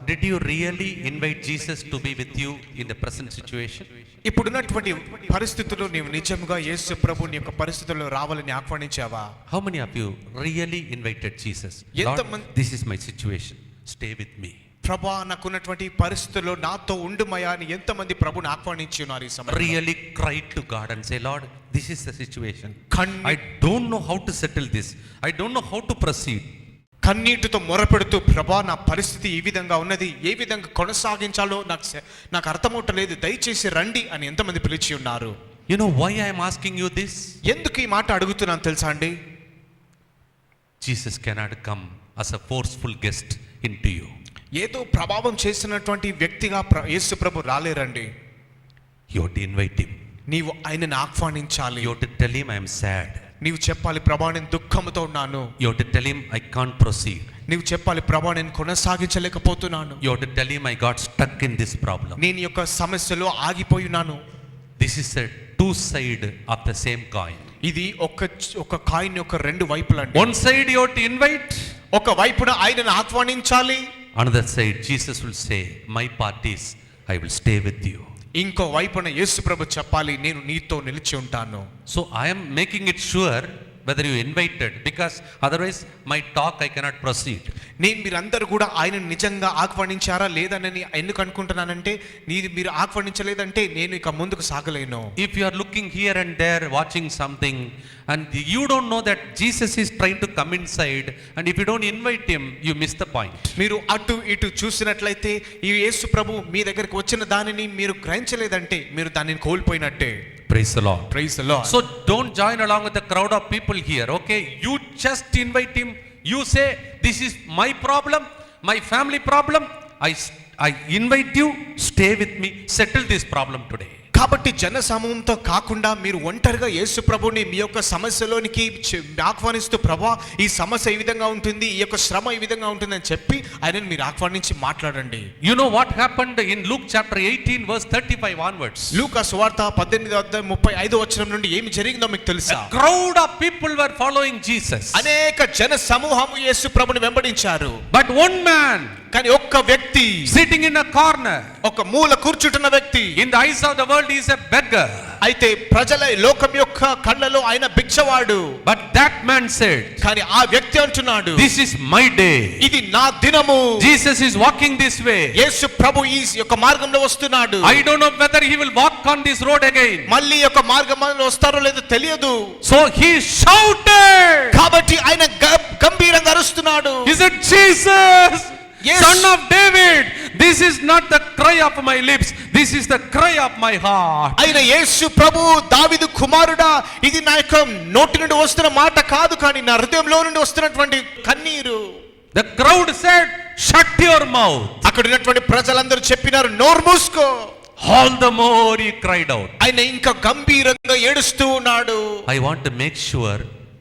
did you really invite Jesus to be with you in the present situation? ఇప్పుడున్నటువంటి పరిస్థితుల్లో నీవు నిజంగా యేసు ప్రభుని యొక్క పరిస్థితుల్లో రావాలని ఆహ్వానించావా? How many of you really invited Jesus? Lord, ఎంతమంది- this is my situation. Stay with me. ప్రభా నాకున్నటువంటి పరిస్థితుల్లో నాతో ఉండుమయ్యా అని ఎంతమంది ప్రభుని ఆహ్వానించి ఉన్నారు ఈ సమయంలో? Really cried to God and say, Lord, this is the situation. కన్- I don't know how to settle this. I don't know how to proceed. కన్నీటితో మొరపెడుతూ ప్రభా నా పరిస్థితి ఈ విధంగా ఉన్నది, ఏ విధంగా కొనసాగించాలో నాకు అర్థమవుటలేదు, దయచేసి రండి అని ఎంతమంది పిలిచి ఉన్నారు? You know why I am asking you this? ఎందుకు ఈ మాట అడుగుతున్నాను తెలుసా అండి? Jesus cannot come as a forceful guest into you. ఏదో ప్రభావం చేసినటువంటి వ్యక్తిగా యేసు ప్రభు రాలేరండి. You have to invite him. నీవు ఆయనను ఆహ్వానించాలి. You have to tell him I am sad. నీవు చెప్పాలి ప్రభా నేను దుఃఖంతో ఉన్నాను. You have to tell him I can't proceed. నీవు చెప్పాలి ప్రభా నేను కొనసాగించలేకపోతున్నాను. You have to tell him I got stuck in this problem. నేను యొక్క సమస్యలో ఆగిపోయినాను. This is a two side of the same coin. ఇది ఒక కాయిన్ యొక్క రెండు వైపులండి. One side you have to invite. ఒక వైపున ఆయనను ఆహ్వానించాలి. Another side Jesus will say, my part is I will stay with you. ఇంకో వైపున యేసు ప్రభు చెప్పాలి నేను నీతో నిలిచి ఉంటాను. So I am making it sure whether you invited, because otherwise my talk I cannot proceed. నేను మీరందరూ కూడా ఆయనను నిజంగా ఆహ్వానించారా లేదని ఎందుకు అనుకుంటున్నానంటే, మీరు ఆహ్వానించలేదంటే నేను ఇక ముందుకు సాగలేను. If you are looking here and there watching something and you don't know that Jesus is trying to come inside, and if you don't invite him you miss the point. మీరు అటు ఇటు చూసినట్లయితే ఈ యేసు ప్రభు మీ దగ్గరికి వచ్చిన దానిని మీరు గ్రహించలేదంటే మీరు దానిని కోల్పోయినట్టే. Praise the Lord. Praise the Lord. So don't join along with the crowd of people here, okay? You just invite him. You say, this is my problem, my family problem. I invite you, stay with me, settle this problem today. కాబట్టి జన సమూహంతో కాకుండా మీరు ఒంటరిగా యేసు ప్రభుని మీ యొక్క సమస్యలోనికి ఆహ్వానిస్తూ ప్రభా ఈ సమస్య ఈ విధంగా ఉంటుంది, ఈ యొక్క శ్రమ ఈ విధంగా ఉంటుంది అని చెప్పి ఆయనను మీరు ఆహ్వానించి మాట్లాడండి. You know what happened in Luke chapter 18 verse 35 onwards? లూకా సువార్త 18:35 నుండి ఏమి జరిగిందో మీకు తెలుసా? A crowd of people were following Jesus. అనేక జన సమూహము యేసు ప్రభుని వెంబడించారు. But one man కానీ ఒక్క వ్యక్తి sitting in a corner, ఒక మూల కూర్చుంటున్న వ్యక్తి, in the eyes of the world he is a beggar. అయితే ప్రజల లోకం యొక్క కళ్ళలో ఆయన భిక్షవాడు. But that man said, కానీ ఆ వ్యక్తి అంటున్నాడు, this is my day. ఇది నా దినము. Jesus is walking this way. యేసు ప్రభు ఈ యొక్క మార్గంలో వస్తున్నాడు. I don't know whether he will walk on this road again. మళ్ళీ యొక్క మార్గంలో వస్తారో లేదో తెలియదు. So he shouted, కాబట్టి ఆయన గంభీరంగా అరుస్తున్నాడు, is it Jesus, Yes. son of David? This is not the cry of my lips, this is the cry of my heart. ఆయన యేసు ప్రభు దావీదు కుమారుడా, ఇది నా యొక్క నోటి నుండి వస్తున్న మాట కాదు, కానీ నా హృదయంలో నుండి వస్తున్నటువంటి కన్నీరు. The crowd said, shut your mouth. అక్కడ ఉన్నటువంటి ప్రజలందరూ చెప్పినారు, నోరు మూసుకో. All the more he cried out. ఆయన ఇంకా గంభీరంగా ఏడుస్తూ ఉన్నాడు. I want to make sure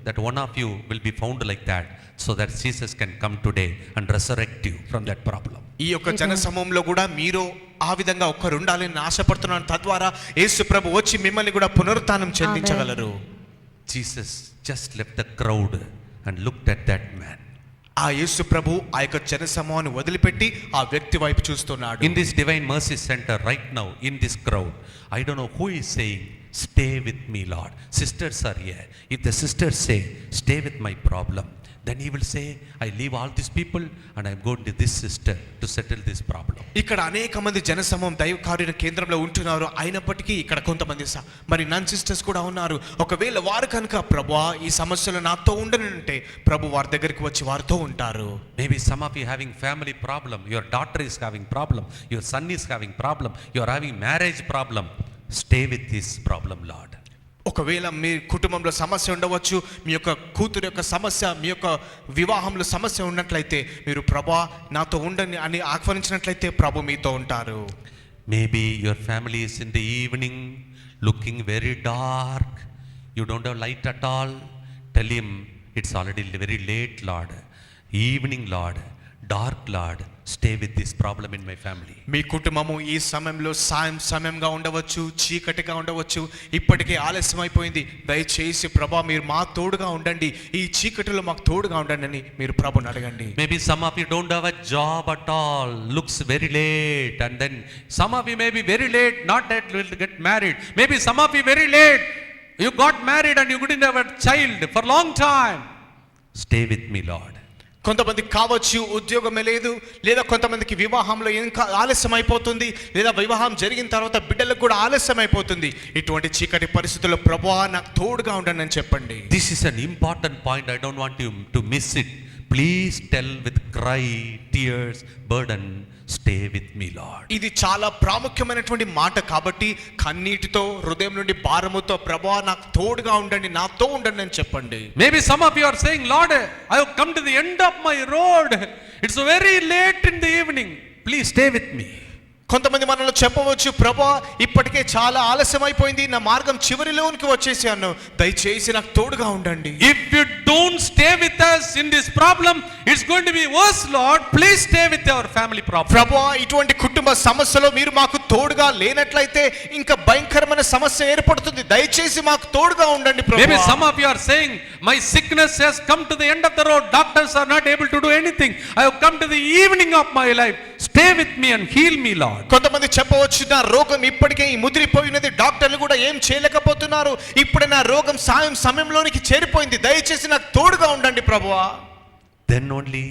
that one of you will be found like that, so that Jesus can come today and resurrect you from that problem. ఈ యొక్క జన సమూహంలో కూడా మీరు ఆ విధంగా ఒక్కరు ఉండాలని ఆశపడుతున్నాను. తద్వారా యేసు ప్రభు వచ్చి మిమ్మల్ని కూడా పునరుత్థానం చెందించగలరు. Jesus just left the crowd and looked at that man. ఆ యేసు ప్రభు ఆ యొక్క జన సమూహాన్ని వదిలిపెట్టి ఆ వ్యక్తి వైపు చూస్తున్నాడు. In this Divine Mercy Center right now, in this crowd, I don't know who is saying, stay with me, Lord. Sisters are here. If the sisters say, stay with my problem, then he will say, I leave all these people and I'm going to this sister to settle this problem. ఇక్కడ అనేక మంది జనసమూహం దైవ కార్య కేంద్రంలో ఉంటున్నారు. అయినప్పటికీ ఇక్కడ కొంతమంది మరి నన్ సిస్టర్స్ కూడా ఉన్నారు. ఒకవేళ వారు కనుక ప్రభువా ఈ సమస్యలు నాతో ఉండనంటే ప్రభు వారి దగ్గరికి వచ్చి వారితో ఉంటారు. Maybe some of you having family problem, your daughter is having problem, your son is having problem, you are having marriage problem. Stay with this problem, Lord. ఒకవేళ మీ కుటుంబంలో సమస్య ఉండవచ్చు, మీ యొక్క కూతురు యొక్క సమస్య, మీ యొక్క వివాహంలో సమస్య ఉన్నట్లయితే మీరు ప్రభా నాతో ఉండండి అని ఆహ్వానించినట్లయితే ప్రభు మీతో ఉంటారు. Maybe your family is in the evening looking very dark, you don't have light at all. Tell him it's already very late, Lord. Evening, Lord. Dark, Lord. Stay with this problem in my family. మీ కుటుంబము ఈ సమయంలో సమయంగా ఉండవచ్చు, చీకటిగా ఉండవచ్చు, ఇప్పటికే ఆలస్యం అయిపోయింది, దయచేసి ప్రభా మీరు మా తోడుగా ఉండండి, ఈ చీకటిలో మాకు తోడుగా ఉండండి అని మీరు ప్రభుని అడగండి. Maybe some of you don't have a job at all, looks very late, and then some of you may be very late, not that will get married. Maybe some of you very late, you got married and you couldn't have a child for a long time. Stay with me, Lord. కొంతమంది కావచ్చు ఉద్యోగమే లేదు, లేదా కొంతమందికి వివాహంలో ఇంకా ఆలస్యం అయిపోతుంది, లేదా వివాహం జరిగిన తర్వాత బిడ్డలకు కూడా ఆలస్యం అయిపోతుంది. ఇటువంటి చీకటి పరిస్థితుల్లో ప్రభువా నాకు తోడుగా ఉండండి అని చెప్పండి. This is an important point. I don't want you to miss it. Please tell with cry, tears, burden, stay with me, Lord. ఇది చాలా ప్రాముఖ్యమైనటువంటి మాట కాబట్టి కన్నీటితో హృదయం నుండి భారముతో ప్రభువా నాకు తోడుగా ఉండండి, నాతో ఉండండి అని చెప్పండి. Maybe some of you are saying, Lord, I have come to the end of my road. It's very late in the evening. Please stay with me. కొంతమంది మనలో చెప్పవచ్చు, ప్రభువా ఇప్పటికే చాలా ఆలస్యం అయిపోయింది, నా మార్గం చివరిలోనికి వచ్చేసాను, దయచేసి నాకు తోడుగా ఉండండి. If you don't stay with us in this problem, it's going to be worse, Lord. Please stay with our family problem. ప్రభువా ఇటువంటి కుటుంబ సమస్యలో మీరు మాకు తోడుగా లేనట్లయితే ఇంకా భయంకరమైన సమస్య ఏర్పడుతుంది, దయచేసి మాకు తోడుగా ఉండండి ప్రభువా. Maybe some of you are saying, my sickness has come to the end of the road. Doctors are not able to do anything. I have come to the evening of my life. Stay with me and heal me, Lord. కొంతమంది చెప్పవచ్చు, నా రోగం ఇప్పటికే ముదిరిపోయినది, డాక్టర్లు కూడా ఏం చేయలేకపోతున్నారు, ఇప్పుడే నా రోగం సమయంలోనికి చేరిపోయింది, దయచేసి నాకు తోడుగా ఉండండి ప్రభువా. Then only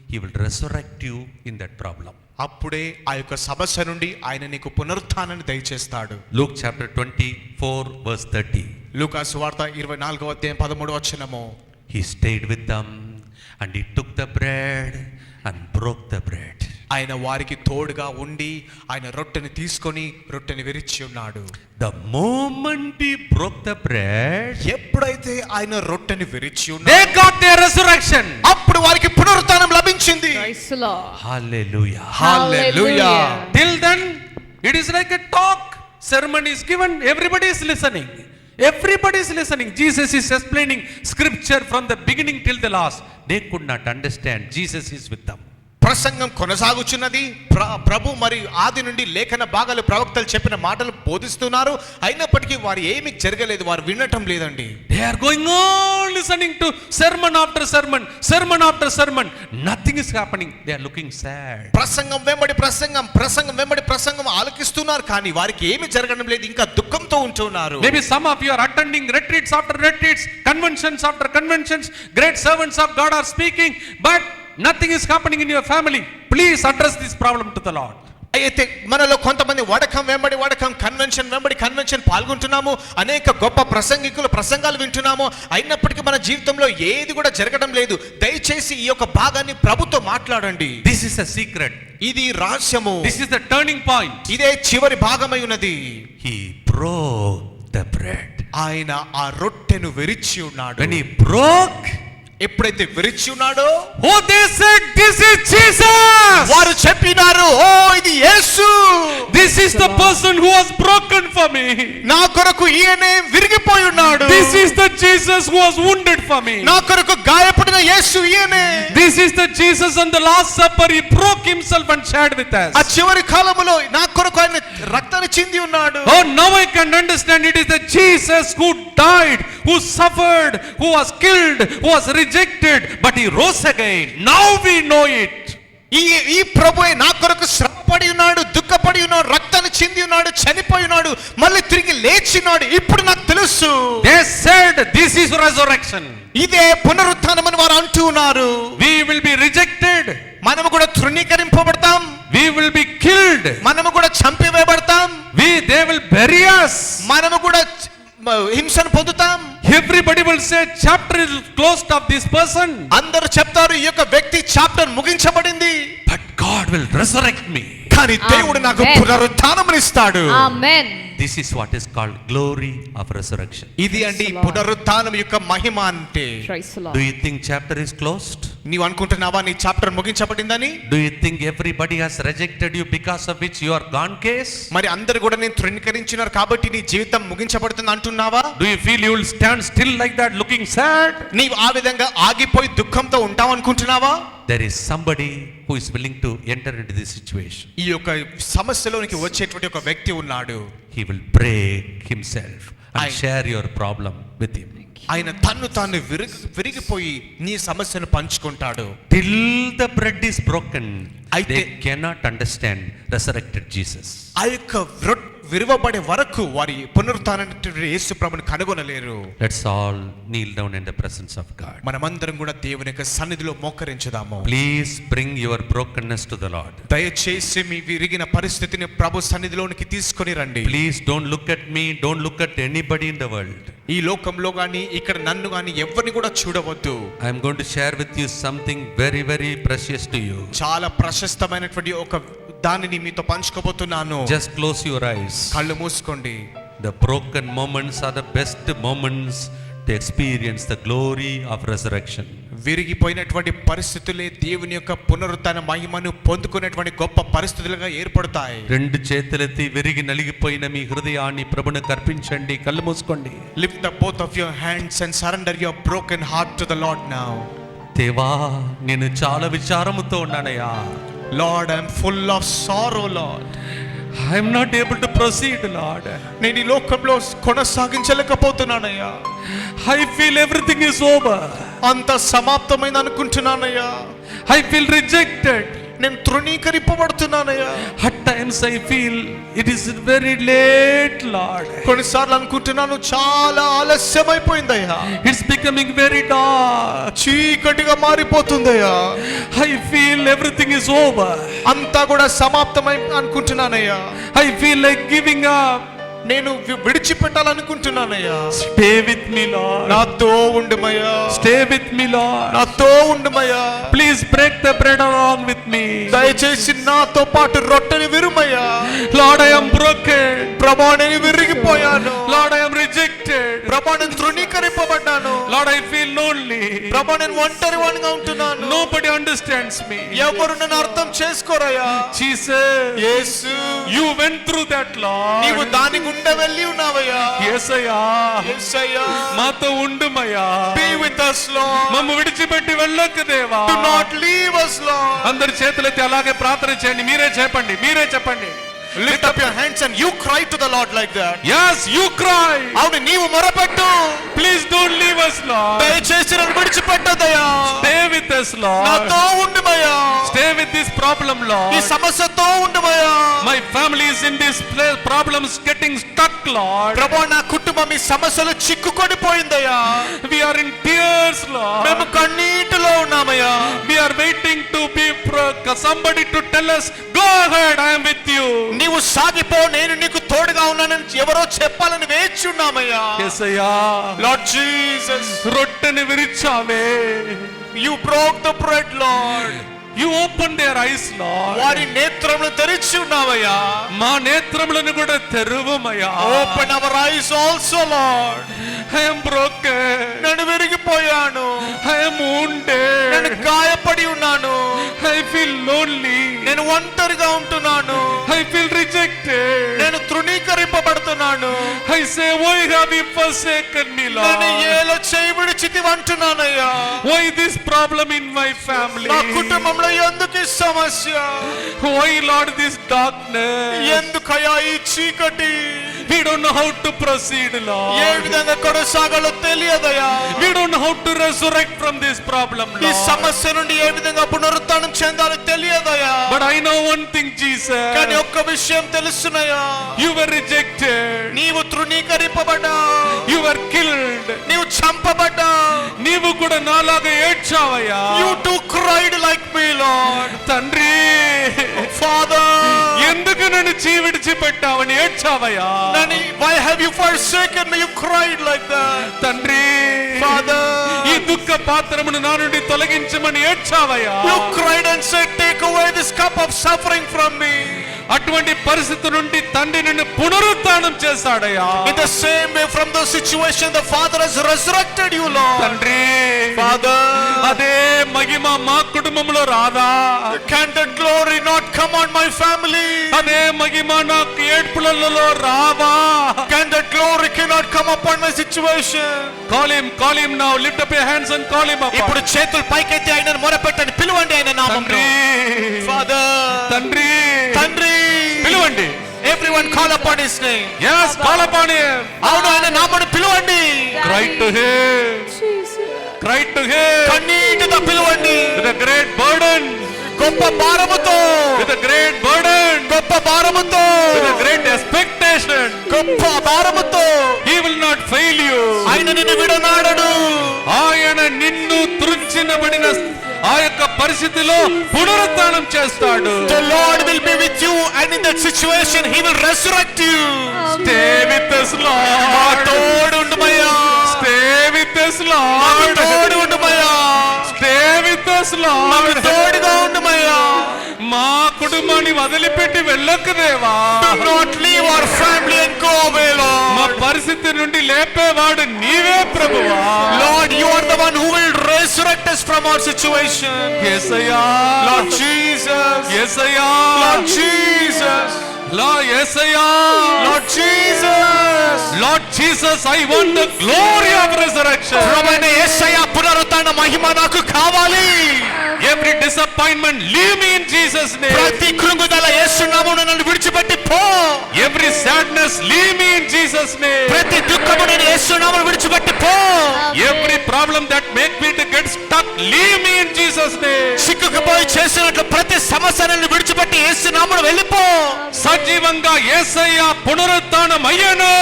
he will resurrect you in that problem. అప్పుడే ఆ యొక్క సమస్య నుండి ఆయన నీకు పునరుత్థానాన్ని దయచేస్తాడు. Luke chapter 24 verse 30. లూకా సువార్త 24వ అధ్యాయం 13వ వచనము. He stayed with them and he took the bread and broke the bread. ఆయన వారికి తోడుగా ఉండి ఆయన రొట్టెని తీసుకొని రొట్టెని విరిచి ఉన్నాడు. The moment he broke the bread, ఎప్పుడైతే ఆయన రొట్టెని విరిచి ఉన్నాడు, they got their resurrection. అప్పుడు వారికి పునరుత్థానం లభించింది. Praise the Lord. Hallelujah. Hallelujah. Till then it is like a talk. Sermon is given, everybody is listening. Everybody is listening. Jesus is explaining scripture from the beginning till the last. They could not understand. Jesus is with them. ప్రసంగం కొనసాగుచున్నది, ప్రభు మరి ఆది నుండి లేఖన భాగాలు ప్రవక్తలు చెప్పిన మాటలు బోధిస్తున్నారు, అయినప్పటికీ వారు ఏమీ జరగలేదు, వారు వినటం లేదండి. They are going on listening to sermon after sermon, sermon after sermon. Nothing is happening. They are looking sad. ప్రసంగం వెంబడి ప్రసంగం, ప్రసంగం వెంబడి ప్రసంగం ఆలకిస్తున్నారు, కానీ వారికి ఏమీ జరగడం లేదు, ఇంకా దుఃఖంతో ఉంటున్నారు. Maybe some of you are attending retreats after retreats, conventions after conventions. Great servants of God are speaking, but nothing is happening in your family. Please address this problem to the Lord. అయితే మనలో కొంతమంది వడకం వెంబడి వడకం, convention వెంబడి convention పాల్గొంటున్నాము, అనేక గొప్ప ప్రసంగికుల ప్రసంగాలు వింటున్నాము, అయినప్పటికీ మన జీవితంలో ఏది కూడా జరగడం లేదు. దయచేసి ఈ యొక్క భాగాన్ని ప్రభుతో మాట్లాడండి. This is a secret. ఇది రహస్యము. This is the turning point. ఇదే చివరి భాగమై ఉన్నది. He broke the bread. ఆయన ఆ రొట్టెను విరిచి ఉన్నాడు. When he broke, ఎప్పుడైతే విరిచి ఉన్నాడో, oh, they said, this is Jesus. వారు చెప్పినారు, ఓ ఇది యేసు, This is the person who was broken for me. నా కొరకు ఈయనే విరిగిపోయి ఉన్నాడు. This is the Jesus who was wounded for me. నా కొరకు గాయపడిన యేసు ఈయనే. This is the Jesus on the last supper. He broke himself and shared with us. ఆ చివరి కాలములో నా కొరకు ఆయన రక్తాన్ని చింది ఉన్నాడు. Oh, now I can understand. It is the Jesus who died, who suffered, who was killed, who was rejected, but he rose again. Now we know it. ఈ ప్రభువే నా కొరకు శ్రమ దుఃఖపడి ఉన్నాడు, రక్తాన్ని చింది ఉన్నాడు, చనిపోయి ఉన్నాడు, మళ్ళీ తిరిగి లేచినాడు. ఇప్పుడు నాకు తెలుసు. They said this is resurrection. ఇదే పునరుత్థానం అని వారు అంటూ ఉన్నారు. We will be rejected. మనము కూడా తృణీకరింపబడతాం, We will be killed. మనము కూడా చంపివేయబడతాం, They will bury us. మనము కూడా హింసను పొందుతాం. Everybody will say chapter is closed of this person. అందరూ చెప్తారు ఈ యొక్క వ్యక్తి chapter ముగించబడింది. But God will resurrect me. కానీ దేవుడు నాకు Amen. పునరుత్థానమునిస్తాడు. Amen. This is what is called glory of resurrection. ఇది అండి పునరుత్థానం యొక్క మహిమ అంటే. Praise the Lord. Do you think chapter is closed? నీవు అనుకుంటున్నావా నీ chapter ముగించబడిందని? Do you think everybody has rejected you because of which you are gone case? మరి అందరు కూడా నేను తృణీకరించినారు కాబట్టి నీ జీవితం ముగించబడుతుంది అంటున్నావా? Do you feel you will stand still like that looking sad? నీవు ఆ విధంగా ఆగిపోయి దుఃఖంతో ఉంటావు అనుకుంటున్నావా? There is somebody who is willing to enter into this situation. ఈ యొక్క సమస్యలోనికి వచ్చేటువంటి ఒక వ్యక్తి ఉన్నాడు. He will break himself and share your problem with him. ఆయన తన్ను తాను విరిగిపోయి నీ సమస్యను పంచుకుంటాడు. Till the bread is broken, అయితే they cannot understand resurrected Jesus. ఆ యొక్క విరవబడే వరకు వారి పునరుత్థానమైనటువంటి యేసు ప్రభువుని కనుగొనలేరు. Let's all kneel down in the presence of God. మనమందరం కూడా దేవుని యొక్క సన్నిధిలో మోకరించుదాము. Please bring your brokenness to the Lord. దయచేసి మీ విరిగిన పరిస్థితిని ప్రభు సన్నిధిలోనికి తీసుకొని రండి. Please don't look at me, don't look at anybody in the world. ఈ లోకంలో గాని ఇక్కడ నన్ను గాని ఎవరిని కూడా చూడవద్దు. I am going to share with you something very, very precious to you. చాలా ప్రశస్తమైనటువంటి ఒక దానిని మీతో పంచుకోబోతున్నాను. Just close your eyes. కళ్ళు మూసుకోండి. The broken moments are the best moments to experience the glory of resurrection. విరిగిపోయినటువంటి పరిస్థితులే దేవుని యొక్క పునరుత్థాన మహిమను పొందుకునేటువంటి గొప్ప పరిస్థితులుగా ఏర్పడతాయి. రెండు చేతులెత్తి విరిగి నలిగిపోయిన మీ హృదయాన్ని ప్రభువునికి అర్పించండి. కళ్ళు మూసుకోండి. Lift up both of your hands and surrender your broken heart to the Lord now. దేవా, నేను చాలా విచారముతో ఉన్నానయ్యా. Lord, I am full of sorrow, Lord. I am not able to proceed, Lord. నేను ఈ లోకంలో కొనసాగించలేకపోతున్నానయ్యా. I feel everything is over. అంత సమాప్తమైంది అనుకుంటున్నానయ్యా. I feel rejected. నేను తృణీకరింపబడుతున్నానయ్యా. At times I feel it is very late, Lord. కొన్నిసార్లు అనుకుంటున్నాను చాలా ఆలస్యమైపోయిందయ్యా. It's becoming very dark. చీకటిగా మారిపోతుందయ్యా. I feel everything is over. అంతా కూడా సమాప్తమై అనుకుంటున్నానయ్యా. I feel like giving up. నేను విడిచిపెట్టాలనుకుంటున్నానయ్యా. Stay with me, Lord. నాతో ఉండుమయ్యా. Stay with me, Lord. నాతో ఉండుమయ్యా. Please break the bread along with me. దయచేసి నాతో పాటు రొట్టెని విరుమయ్యా. Lord, I am broken. ప్రభా, నేను విరిగిపోయాను. Lord, I am rejected. ప్రభా, నేను తృణీకరింపబడ్డాను. Lord, I feel lonely. ప్రభా, నేను ఒంటరివానిగా ఉంటున్నాను. Nobody understands me. ఎవరు నన్ను అర్థం చేసుకోరయ్యా. Jesus, Yesu, you went through that, నీవు Lord. దాని గుండా వెళ్ళి ఉన్నావయ్యా. యేసయ్యా, యేసయ్యా, మాతో ఉండుమయ్యా. be with us, Lord. మమ్ము విడిచిపెట్టి వెళ్ళొద్దు దేవా. Do not leave us, Lord. అందరి చేతులెత్తి అలాగే ప్రార్థన చేయండి. మీరే చెప్పండి. Lift up your hands and you cry to the Lord like that. Yes, you cry. అవును, నీవు మొరపెట్టు. Please don't leave us, Lord. దయచేసి నన్ను విడిచిపెట్టదయ్యా. Stay with us, Lord. నాతో ఉండుమయ్యా. Stay with this problem, ఈ Lord. సమస్యతో ఉండుమయ్యా. My family is in this problems getting stuck, Lord. ప్రభా, నా కుటుంబం ఈ సమస్యలు చిక్కుకొని పోయిందయ్యా. We are in tears, Lord. మేము కన్నీటిలో ఉన్నామయ్యా. We are waiting to be somebody to tell us, go ahead, I am with you. నీవు సాగిపో, నేను నీకు తోడుగా ఉన్నానని ఎవరో చెప్పాలని వేచి ఉన్నామయ్యా. యేసయ్యా, Lord Jesus, రొట్టెని విరిచావే. you broke the bread, Lord. You opened their eyes, Lord. వారి నేత్రములు తెరిచి ఉన్నావయ్యా. మా నేత్రములను కూడా తెరువమయ్యా. Open our eyes also, Lord. I am broken. నేను విరిగిపోయాను. I am wounded. నేను గాయపడి ఉన్నాను. I feel lonely. నేను ఒంటరిగా ఉంటున్నాను. I feel rejected. నేను తృణీకరింపబడుతున్నాను. I say, why have you forsaken me, నేను Lord? ఏలో చేయి విడిచితివి అంటున్నానయ్యా. Why this problem in my family? నా కుటుంబంలో ఎందుకు ఈ సమస్య? Why, Lord, this darkness? ఎందుకయ్యా ఈ చీకటి? We don't know how to proceed, A Lord. విధంగా కొనసాగాలో తెలియదయ్యా. We don't know how to resurrect from this problem, ఈ Lord. సమస్య నుండి ఏ విధంగా పునరుత్థానం చెందాలో తెలియదయ్యా. But I know one thing, Jesus. కానీ ఒక్క విషయం తెలుసునయ్యా. You were rejected. నీవు తృణీకరింపబడ్డావు. You were killed. నీవు చంపబడ్డావు. నీవు కూడా నాలాగా ఏడ్చావయ్యా. You too cried like me, Lord. తండ్రి, Father, ఎందుకు నన్ను విడిచిపెట్టావని ఏడ్చావయ్యా. Nani, why have you forsaken me? You cried like that. తండ్రి, Father, ఈ దుఃఖ పాత్రమును నా నుండి తొలగించమని ఏడ్చావయ్యా. you cried and said, take away this cup of suffering from me. అటువంటి పరిస్థితి నుండి తండ్రి నిన్ను పునరుత్థానం చేశాడయ్యా. In the same way, from the situation, the Father has resurrected you, Lord. తండ్రి, Father, అదే మహిమ మా కుటుంబంలో రాదా? can that glory not come on my family? అదే మహిమ నాకు ఏడ్పులలో రావా? Can that glory cannot come upon my situation? Call him now. Lift up your hands and call him up. ఇప్పుడు చేతులు పైకెత్తి ఆయనను మొరపెట్టండి, పిలువండి ఆయన నామములో. తండ్రి, Father, తండ్రి, తండ్రి, పిలువండి. everyone call upon his name. Yes, call upon him. అవును, ఆయన నామమును పిలువండి. Cry to him. Cry to him. కన్నీటితో పిలువండి. With a great burden. గొప్ప భారముతో. With a great burden. గొప్ప భారముతో. With a great expectation. గొప్ప భారముతో. He will not fail you. ఆయన నిన్ను విడనాడడు. ఆయన నిన్ను త్రుంచినబడిన ఆ యొక్క పరిస్థితిలో పునరుత్థానం చేస్తాడు. The Lord will be with you, and in that situation he will resurrect you. Stay with us, మా Lord. తోడు ఉండుమయ్యా. Stay with us, మాకు Lord. తోడు ఉండుమయ్యా. Stay with us, మాకు Lord. తోడుగా ఉండుమయ్యా. మా కుటుంబాన్ని వదిలిపెట్టి వెళ్ళకు దేవా. Do not leave our family and go away, మా Lord. పరిస్థితి నుండి లేపేవాడు నీవే ప్రభువా. Lord, you are the one who will resurrect us from our situation. Yesayya, Lord Jesus. Yesayya, Lord Jesus. Yesayya, Lord Jesus. Lord Jesus, I want the glory of resurrection. ప్రభువైన యేసయ్య పునరుత్థాన మహిమ నాకు కావాలి. Every disappointment, leave me in Jesus' name. ప్రతి కృంగుదల యేసు నామమున నన్ను విడిచిపెట్టి పో. Every sadness, leave me in Jesus' name. ప్రతి దుఃఖమును యేసు నామమున విడిచిపెట్టి పో. Every problem that make me to get stuck, leave me in Jesus' name. సిక్కుకుపోయి చేసినట్లు ప్రతి సమస్యలను విడిచిపెట్టి యేసు నామమున వెళ్ళిపో. సజీవంగా యేసయ్య పునరుత్థానం అయ్యను.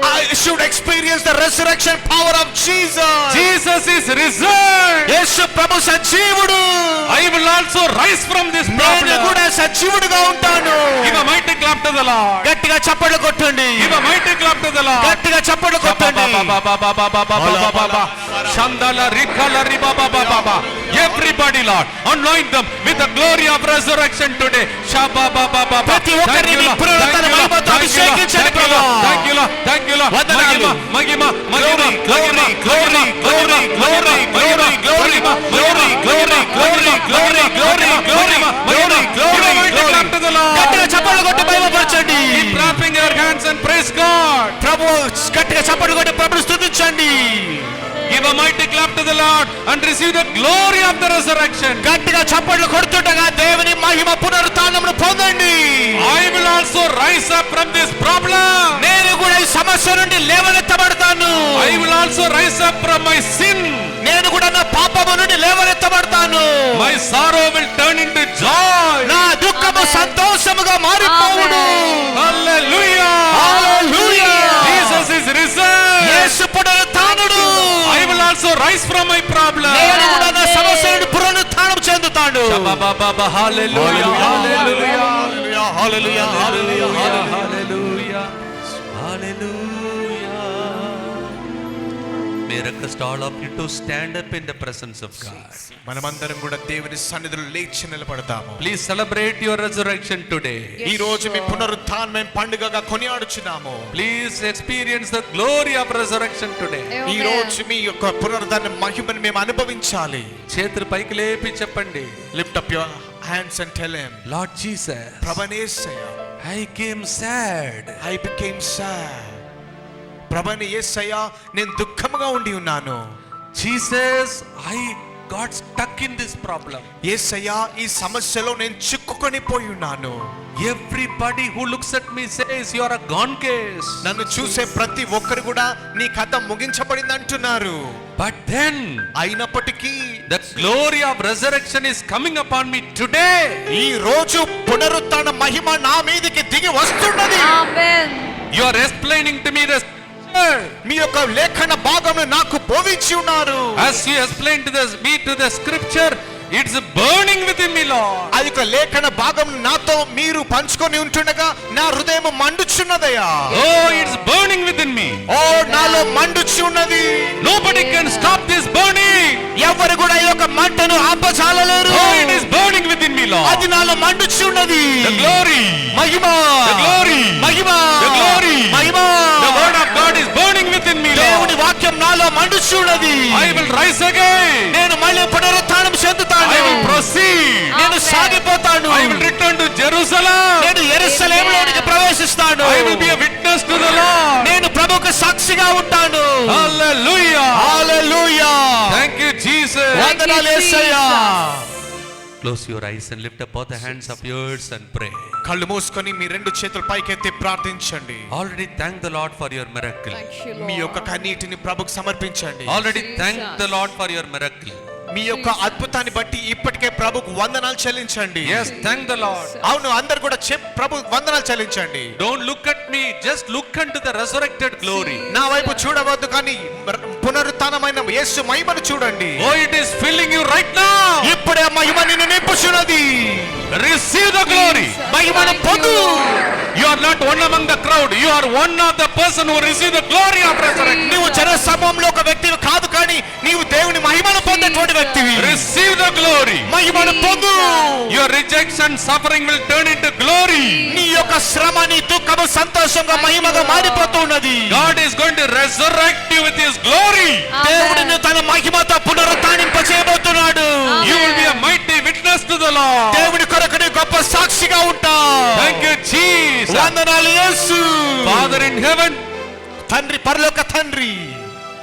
I should experience the resurrection power of Jesus. Jesus is risen. యేసు ప్రభు సజీవుడు. I will also rise from this నేను problem. కూడా సజీవుడుగా ఉంటాను. Give a mighty clap to the Lord. గట్టిగా చప్పట్లు కొట్టండి. Give a mighty clap to the Lord. గట్టిగా చప్పట్లు కొట్టండి. Shandala rikala riba baba baba. Everybody, Lord, anoint them with the glory of resurrection today. Shaba baba baba. ప్రతి ఒక్కరిని పునరుత్థాన మహిమతో అభిషేకించండి ప్రభువా. Thank you, Lord. Thank you, Lord. వందనాలు. మహిమ, Glory, glory, glory, glory, glory, glory, glory, glory, glory, glory, glory, glory, glory, glory, glory. గట్టిగా చప్పట్లు కొట్టి మహిమపరచండి. Keep clapping your hands and praise God. ప్రభు గట్టిగా చప్పట్లు కొట్టి ప్రభుని స్తుతించండి. Give a mighty clap to the Lord and receive the glory of the resurrection. గట్టిగా చప్పట్లు కొడుతుండగా దేవుని మహిమ పునరుత్థానమును పొందండి. I will also rise up from this problem. నేను కూడా ఈ సమస్య నుండి లేవనెత్తబడతాను. I will also rise up from my sin. నేను కూడా నా పాపము నుండి లేవనెత్తబడతాను. My sorrow will turn into joy. నా దుఃఖము సంతోషముగా మారిపోవును. Hallelujah. Hallelujah. Jesus is risen. Yesu పునరుత్థానుడు. I will also rise from my problem. నేను కూడా నా సమస్య నుండి పునరుత్థానం చెందుతాను. Hallelujah. Hallelujah. Hallelujah. Hallelujah. Hallelujah. Hallelujah. Hallelujah. May I request all of you to stand up in the presence of God. మనమందరం కూడా దేవుని సన్నిధిలో లేచి నిలబడతాము. Please celebrate your resurrection today. ఈ రోజు మీ పునరుత్థానం మేము పండుగగా కొనియాడుచున్నాము. Please experience the glory of resurrection today. ఈ రోజు మీ యొక్క పునరుత్థాన మహిమను మేము అనుభవించాలి. చేతులు పైకి లేపి చెప్పండి. Lift up your hands and tell him, Lord Jesus, ప్రభునేసయ్య, I came sad. I became sad. ప్రభుని యేసయ్య, నేను దుఃఖముగా ఉండి ఉన్నాను. Jesus, I got stuck in this problem. యేసయ్యా ఈ సమస్యలో నేను చిక్కుకొని పోయి ఉన్నాను. Everybody who looks at me says you are a gone case. నన్ను చూసే ప్రతి ఒక్కరు కూడా నీ కథ ముగించబడింది అంటున్నారు. But then అయినప్పటికీ the glory of resurrection is coming upon me today. ఈ రోజు పునరుత్థాన మహిమ నా మీదకి దిగి వస్తున్నది. Amen. You are explaining to me the మీ యొక్క లేఖన భాగమును నాకు బోధించి ఉన్నారు. as you explained to the scripture, it's burning within me, Lord. అది ఒక లేఖన భాగం నాతో మీరు పంచుకొని ఉంటుండగా నా హృదయం మండుచున్నదయ్యా. Oh, it's burning within me. ఓ నాలో మండుచున్నది. Nobody can stop this burning. ఎవరు కూడా ఈ యొక్క మంటను ఆపజాలలేరు. Oh, it is burning within me, Lord. అది నాలో మండుచున్నది. The glory, Mahima, the glory, Mahima, the glory, Mahima. the word of God is burning within me, దేవుని Lord. వాక్యం నాలో మండుచున్నది. I will rise again. నేను మళ్ళీ పునరుత్థానం చెందుతాను. I will proceed. నేను సాగిపోతాను. I will return to Jerusalem. నేను యెరూషలేములోనికి ప్రవేశిస్తాను. I will be a witness to the Lord. నేను ప్రభువుకు సాక్షిగా ఉంటాను. Hallelujah. Hallelujah. Thank you, Jesus. వందనాలు యేసయ్యా. Close your eyes and lift up both the hands of yours and pray. కళ్ళు మూసుకొని మీ రెండు చేతులు పైకెత్తి ప్రార్థించండి. Already thank the Lord for your miracle. Thank you, me Lord. యొక్క కన్నీటిని ప్రభుకు సమర్పించండి. Already thank the Lord for your miracle. మీ యొక్క అద్భుతాన్ని బట్టి ఇప్పటికే ప్రభుకు వందనాలు చెల్లించండి. Yes, thank the Lord. అవును, అందరు కూడా ప్రభుకు వందనాలు చెల్లించండి. Don't look at me, just look unto the resurrected glory. నా వైపు చూడవద్దు, కానీ పునరుత్థానమైన యేసు మహిమను చూడండి. Oh, it is filling you right now. ఇప్పుడే మహిమ నిన్ను నింపుచున్నది. Receive the glory. మహిమను పొందు. You are not one among the crowd. You are one of the person who receive the glory of resurrection. నీవు జన సమూహంలో ఒక వ్యక్తివి కాదు, కానీ నీవు దేవుని మహిమను పొందేటువంటి వ్యక్తివి. Receive the glory. మహిమను పొందు. Your rejection, suffering will turn into glory. నీ యొక్క శ్రమ, నీ దుఃఖము సంతోషంగా మహిమగా మారిపోతున్నది. God is going to resurrect you with His glory. దేవుడిని తన మహిమతో పునరుత్థానింపచేయబోతున్నాడు. You will be a mighty witness to the Lord. దేవుని కొరకు నీ గొప్ప సాక్షిగా ఉంటావు. Thank you, Jesus. వందనాలు యేసు. Father in heaven, తండ్రి, పరలోక తండ్రి,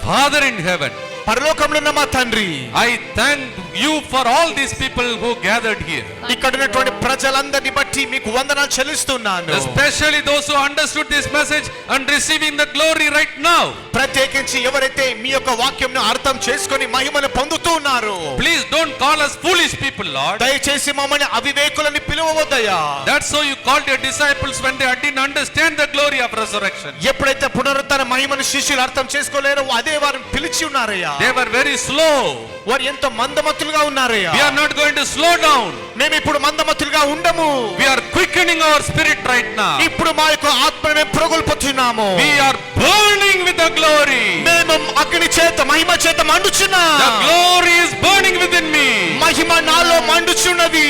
Father in heaven, పరలోకంలో ఉన్న మా తండ్రి, I thank you for all these people who gathered here. ఇక్కడ ఉన్నటువంటి ప్రజలందరిని బట్టి మీకు వందనాలు చెల్లిస్తున్నాను. Especially those who understood this message and receiving the glory right now. ప్రత్యేకించి ఎవరైతే మీ యొక్క వాక్యంను అర్థం చేసుకొని మహిమను పొందుతూ ఉన్నారు, Please don't call us foolish people, Lord. దయచేసి మమ్మల్ని అవివేకులని పిలువవద్దయ్యా. That's how you called your disciples when they didn't understand the glory of resurrection. ఎప్పుడైతే పునరుత్థాన మహిమను శిష్యులు అర్థం చేసుకోలేరో అదే వారిని పిలిచి ఉన్నారయ్యా. They were very slow. వారు ఎంతో మందమతులుగా ఉన్నారయ్యా. We are not going to slow down. మేము ఇప్పుడు మందమతులుగా ఉండము. We are quickening our spirit right now. ఇప్పుడు మా యొక్క ఆత్మను మేము ప్రగల్పుచున్నాము. We are burning with the glory. మేము అగ్ని చేత, మహిమ చేత మండుచున్నాం. The glory is burning within me. మహిమ నాలో మండుచున్నది.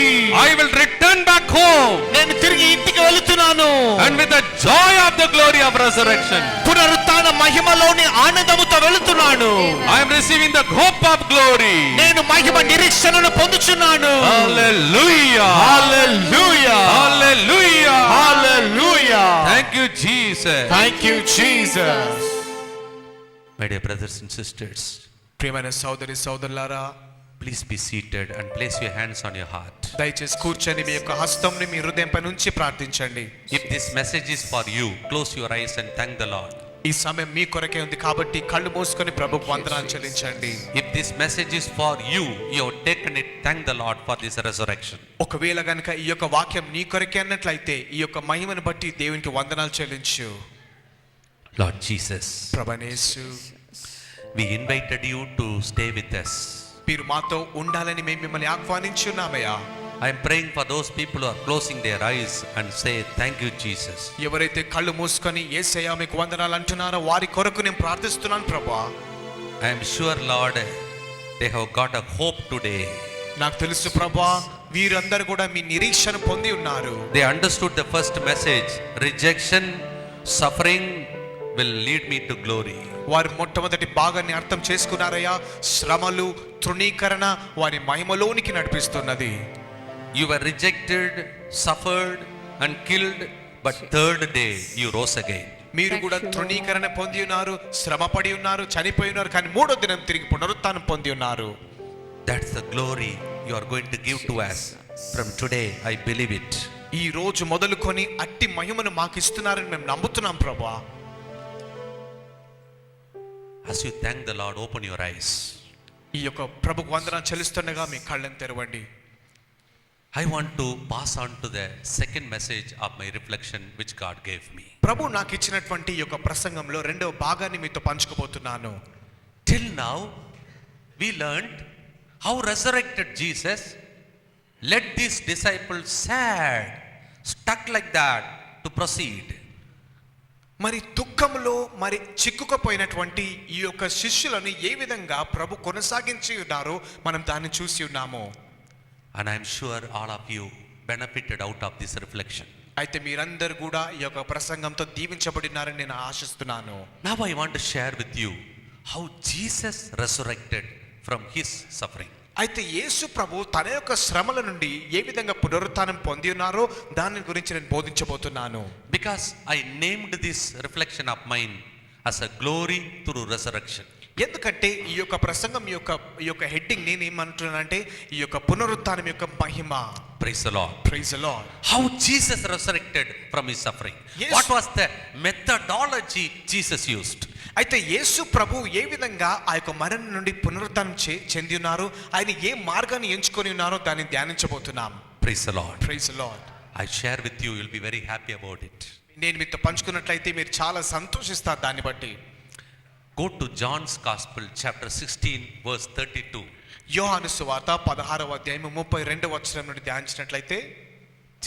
I will return back home. నేను తిరిగి ఇంటికి వెళుతున్నాను. And with the joy of the glory of resurrection. పునరుత్థాన మహిమలోని ఆనందముతో వెళుతున్నాను. I am receiving the hope of glory. నేను మహిమ నిరీక్షణను పొందుచున్నాను. Hallelujah. Hallelujah. Hallelujah. Hallelujah. Thank you, Jesus. Thank you Jesus. My dear brothers and sisters, ప్రియమైన సోదరి సోదరులారా, please be seated and place your hands on your heart. దయచేసి కూర్చొని మీ యొక్క హస్తంని మీ హృదయంపై నుంచి ప్రార్థించండి. If this message is for you, close your eyes and thank the Lord. ఈ సమయం మీ కొరకే ఉంది కాబట్టి కళ్ళు మూసుకొని ప్రభుకు వందనాలు చెల్లించండి. If this message is for you, you have taken it, thank the Lord for this resurrection. ఒకవేళ గనుక ఈ యొక్క వాక్యం నీ కొరకే అన్నట్లయితే ఈ యొక్క మహిమను బట్టి దేవునికి వందనాలు చెల్లించు. Lord Jesus, ప్రభునేసు, we invited you to stay with us. మీరు మాతో ఉండాలని మేము మిమ్మల్ని ఆహ్వానించున్నామయ్యా. I am praying for those people who are closing their eyes and say thank you, Jesus. ఎవరైతే కళ్ళు మూసుకొని యేసయ్యా మీకు వందనాలు అంటున్నారో వారి కొరకు నేను ప్రార్థిస్తున్నాను ప్రభువా. I am sure, Lord, they have got a hope today. నాకు తెలుసు ప్రభువా, వీరందరూ కూడా మీ నిరీక్షణ పొంది ఉన్నారు. They understood the first message. Rejection, suffering will lead me to glory. వారు మొట్టమొదటి భాగాన్ని అర్థం చేసుకున్నారయ్యా. శ్రమలు, తృణీకరణ వారి మహిమలోనికి నడిపిస్తున్నది. You were rejected, suffered and killed, but third day you rose again. మీరు కూడా తృణీకరణ పొంది ఉన్నారు, శ్రమ పడి ఉన్నారు, చనిపోయి ఉన్నారు, కానీ మూడో దినం తిరిగి పునరుత్థానం పొంది ఉన్నారు. That's the glory you are going to give to us. From today, I believe it. ఈ రోజు మొదలుకొని అట్టి మహిమను మాకు ఇస్తున్నారని మేము నమ్ముతున్నాం ప్రభా. As you thank the Lord, open your eyes. ఈ యొక్క ప్రభుకు వందనం చెల్లిస్తుండగా మీ కళ్ళని తెరవండి. I want to pass on to the second message of my reflection which God gave me. ప్రభు నాకు ఇచ్చినటువంటి ఈ యొక్క ప్రసంగంలో రెండవ భాగాన్ని మీతో పంచుకోబోతున్నాను. Till now, we learned how resurrected Jesus led these disciples sad, stuck like that to proceed. మరి దుఃఖంలో మరి చిక్కుకుపోయినటువంటి ఈ యొక్క శిష్యులను ఏ విధంగా ప్రభు కొనసాగించి ఉన్నారో మనం దాన్ని చూసి ఉన్నాము. And I am sure all of you benefited out of this reflection. అయితే మీరందరూ కూడా ఈ యొక్క ప్రసంగంతో దీవించబడినారని నేను ఆశిస్తున్నాను. Now I want to share with you how Jesus resurrected from his suffering. అయితే యేసు ప్రభు తన యొక్క శ్రమల నుండి ఏ విధంగా పునరుత్థానం పొంది ఉన్నారో దాని గురించి నేను బోధించబోతున్నాను. Because I named this reflection of mine as a glory through resurrection. ఎందుకంటే ఈ యొక్క ప్రసంగం ఈ యొక్క హెడ్డింగ్ నేను ఏమంటున్నానంటే ఈ యొక్క పునరుత్థానం యొక్క మహిమ. Praise the Lord. Praise the Lord. How Jesus resurrected from his suffering. Yes. What was the methodology Jesus used? అయితే యేసు ప్రభు ఏ విధంగా ఆ యొక్క మరణం నుండి పునరుత్థానం చెంది ఉన్నారు, ఆయన ఏ మార్గాన్ని ఎంచుకొని ఉన్నారో దాన్ని ధ్యానించబోతున్నాం. Praise the Lord. Praise the Lord. I share with you, you'll be very happy about it. నేను మీతో పంచుకున్నట్లయితే మీరు చాలా సంతోషిస్తారు దాన్ని బట్టి. Go to John's Gospel chapter 16 verse 32. యోహాను సువార్త 16వ అధ్యాయం 32వ వచనం నుండి ధ్యానించినట్లయితే